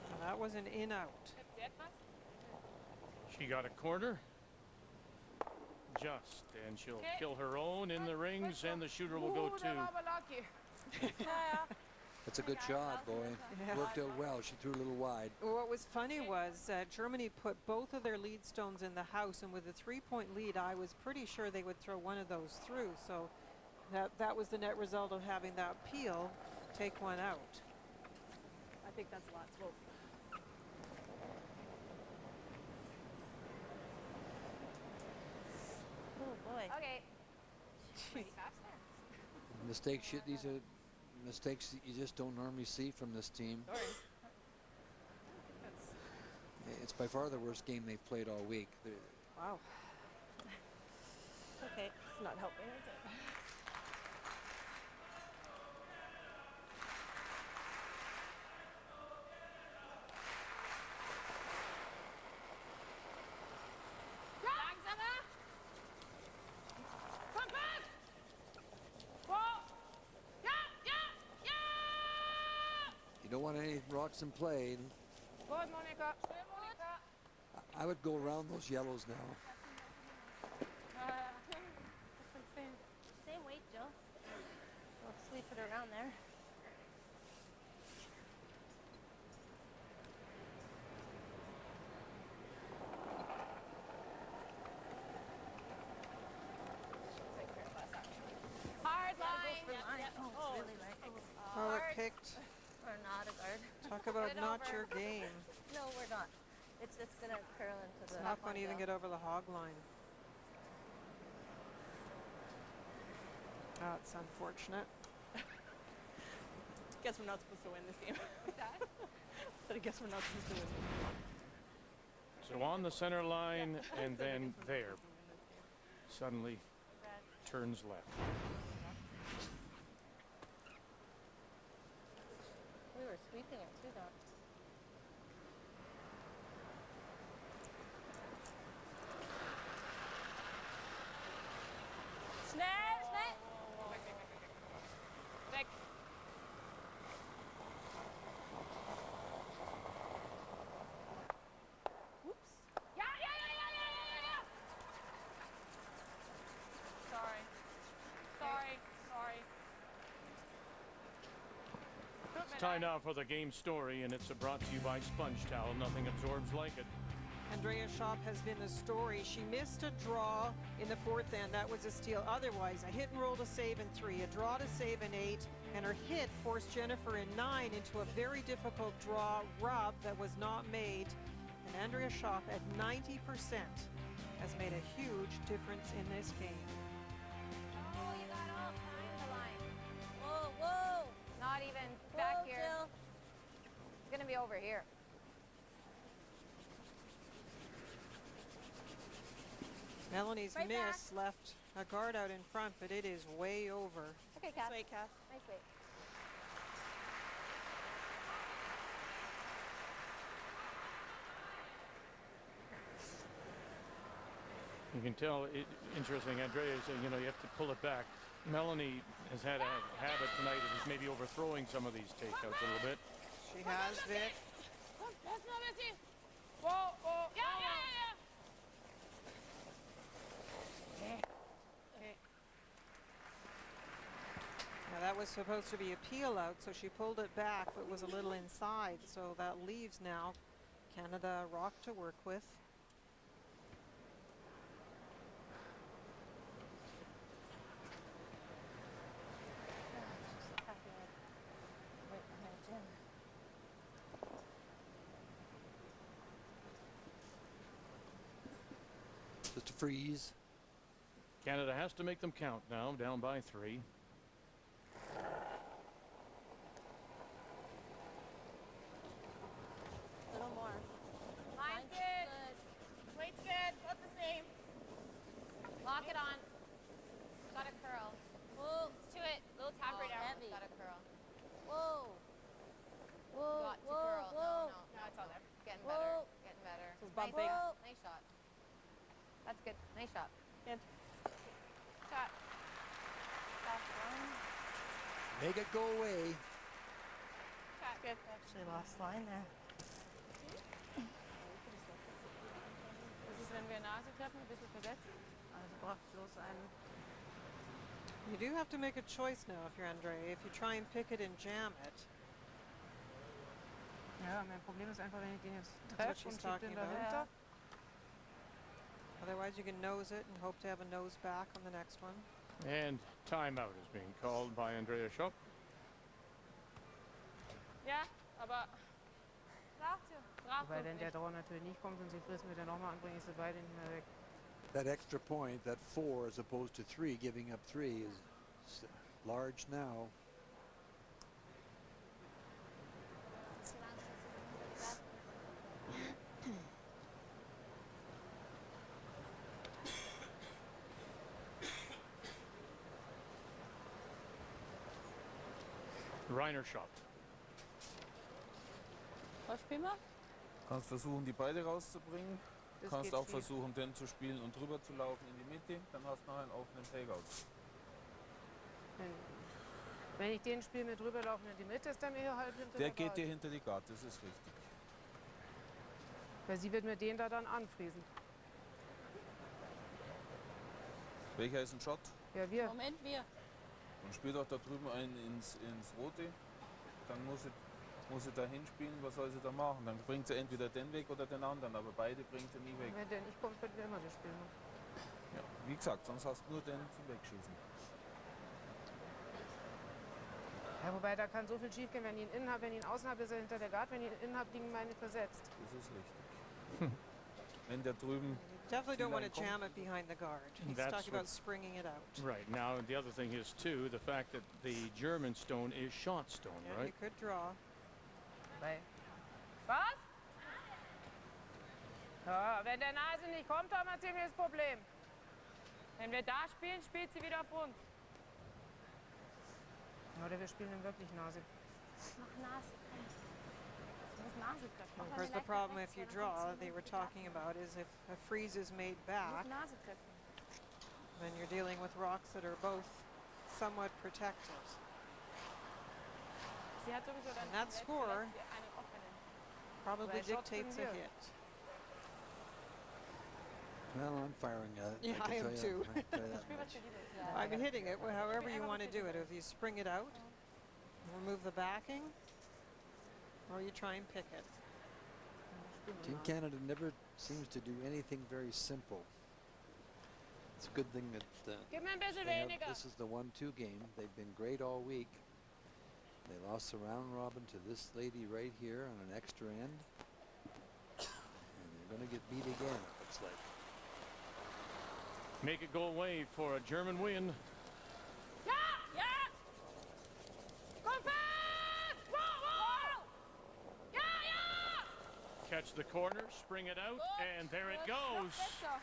Well, that was an in-out. She got a corner. Just, and she'll kill her own in the rings, and the shooter will go too. That's a good shot, boy. Yeah. Worked out well. She threw a little wide. What was funny was Germany put both of their lead stones in the house, and with a 3-point lead, I was pretty sure they would throw one of those through. So that was the net result of having that peel take one out. I think that's lots. Whoa. Oh boy. Okay. Mistakes, these are mistakes that you just don't normally see from this team. Sorry. It's by far the worst game they've played all week. Wow. Okay, it's not helping, is it? Langsamer! Komm fest! Wo? Ja, ja, ja! You don't want any rocks in play. Gut, Monika. Schön, Monika. I would go around those yellows now. sweep it around there. Hard line. Oh, it's really like Oh, it picked. or not a guard. Talk about Get it not over. your game. No, we're not. It's gonna curl into It's the. not going to even get over the hog line. Oh, it's unfortunate. Guess we're not supposed to win this game. But I guess we're not supposed to win this game. So on the center line, and then there. Suddenly turns left. We were sweeping it too, though. Schnell, schnell. Weg. Ja, ja, ja, ja, ja, ja, ja. Sorry. Sorry. Sorry. It's time now for the game story, and it's brought to you by Sponge Towel. Nothing absorbs like it. Andrea Schöpp has been the story. She missed a draw in the fourth end. That was a steal. Otherwise, a hit and roll to save in 3, a draw to save in 8, and her hit forced Jennifer in 9 into a very difficult draw rub that was not made. And Andrea Schöpp at 90% has made a huge difference in this game. Oh, you got all kinds of line. Whoa, whoa. Not even Whoa, back here. Jill. It's gonna be over here. Melanie's Right back. miss left a guard out in front, but it is way over. Okay, Kath. Wait, Kath. Nice wait. You can tell, interesting, Andrea, is, you know, you have to pull it back. Melanie has had a habit tonight of maybe overthrowing some of these takeouts a little bit. She has, Vic. Komm, lass mal, Messi. Whoa, whoa. Ja, ja, ja, ja. Now that was supposed to be a peel out, so she pulled it back, but was a little inside. So that leaves now Canada a rock to work with. She's attacking it right behind Jim. Just a freeze. Canada has to make them count now, down by 3. A little more. Line's good. Weight's good. Both the same. Lock it on. Got a curl. Whoa. It's to it. Little tap Oh, right out. heavy. Got a curl. Whoa. Whoa. Got to whoa. curl. Whoa. No, no. It's all there. Getting Whoa. better. Getting better. This is Nice bumping. shot. Nice shot. That's good. Nice shot. Good. Shot. Last line. Make it go away. Shot. Good. Actually lost line there. Was ist, wenn wir Nase klappen, ein bisschen versetzt? Also braucht bloß einen. You do have to make a choice now if you're Andrea. If you try and pick it and jam it, Ja, mein Problem ist einfach, wenn ich den jetzt That's what treffe she's und schiebe talking den about. dahinter. otherwise you can nose it and hope to have a nose back on the next one. And timeout is being called by Andrea Schöpp. Ja, aber Braucht sie. braucht Weil uns wenn der nicht. Draw natürlich nicht kommt und sie frisst mir den nochmal an, bringe ich sie beide nicht mehr weg. That extra point, that 4 as opposed to 3, giving up 3 is large now. Reiner Schöpp. Was spielen wir? Kannst versuchen, die beide rauszubringen. Das Kannst geht auch schief. versuchen, den zu spielen und drüber zu laufen in die Mitte. Dann hast du nachher einen offenen Takeout. Wenn ich den spiele mit rüberlaufen in die Mitte, ist der mir hier halb hinter Der der geht Guard. dir hinter die Guard, das ist richtig. Weil sie wird mir den da dann anfriesen. Welcher ist ein Shot? Ja, wir. Moment, wir. Und spielt auch da drüben einen ins Rote, dann muss sie da hinspielen, was soll sie da machen? Dann bringt sie entweder den weg oder den anderen, aber beide bringt sie nie weg. Wenn der nicht kommt, wird wir immer das Spiel machen. Ja, wie gesagt, sonst hast du nur den zum Wegschießen. Ja, wobei da kann so viel schief gehen, wenn ich ihn innen habe, wenn ich ihn außen habe, ist er hinter der Guard, wenn ich ihn innen habe, liegen meine versetzt. Das ist richtig. Wenn der drüben Definitely don't want to jam it behind the guard. He's talking about springing it out. Right. Now, the other thing is, too, the fact that the German stone is shot stone, Yeah, right? you could draw. Was? Ja, wenn der Nase nicht kommt, haben wir ziemlich das Problem. Wenn wir da spielen, spielt sie wieder auf uns. Oder wir spielen ihn wirklich Nase. Mach Nase. Sie muss Nase treffen. Of course, the problem if you draw, they were talking about, is if a freeze is made back, Sie muss Nase treffen. then you're dealing with rocks that are both somewhat protected. Sie hat sowieso dann And that score einen offenen. probably Well, shots dictates a in here. hit. Well, I'm firing at it. Yeah, I am too. I can tell you that much. I'm hitting it however you want to do it. If you spring it out, remove the backing, or you try and pick it. Team Canada never seems to do anything very simple. It's a good thing that Gib mir ein bisschen they have, weniger. this is the 1-2 game. They've been great all week. They lost the round robin to this lady right here on an extra end. And they're going to get beat again, it looks like. Make it go away for a German win. Ja! Ja! Komm fest! Wow! Ja, ja! Catch the corner, spring it out, and there it goes. Besser.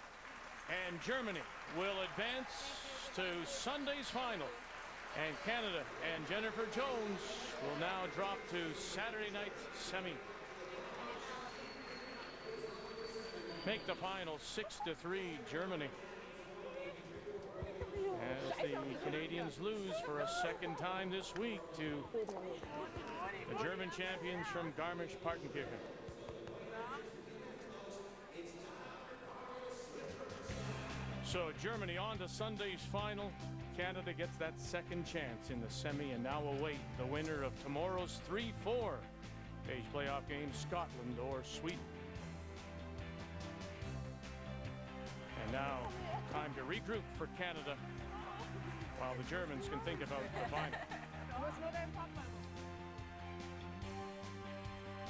And Germany will advance to Sunday's final. And Canada and Jennifer Jones will now drop to Saturday night semi. Make the final 6-3 Germany. As the Canadians lose for a second time this week to the German champions from Garmisch-Partenkirchen. So Germany on to Sunday's final. Canada gets that second chance in the semi and now await the winner of tomorrow's 3-4 page playoff game, Scotland or Sweden. And now time to regroup for Canada while the Germans can think about the final.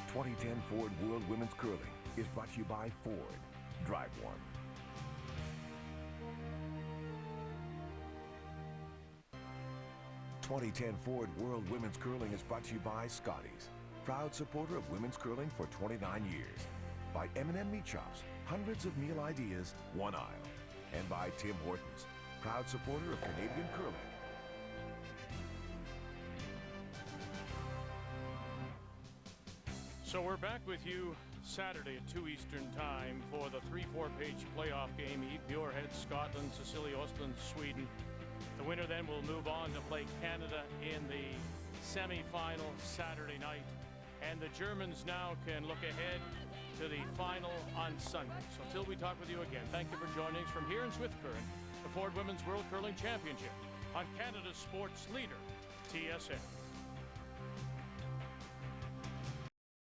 2010 Ford World Women's Curling is brought to you by Ford. Drive one. '10 Ford World Women's Curling is brought to you by Scotty's, proud supporter of women's curling for 29 years. By M&M Meat Shops, hundreds of meal ideas, one aisle. And by Tim Hortons, proud supporter of Canadian curling. So we're back with you Saturday at 2 Eastern Time for the 3-4 page playoff game. Eve Bjorhead, Scotland, Cecilia Ostlund, Sweden. The winner then will move on to play Canada in the semi-final Saturday night. And the Germans now can look ahead to the final on Sunday. So till we talk with you again, thank you for joining us from here in Swift Current, the Ford Women's World Curling Championship on Canada's sports leader, TSN.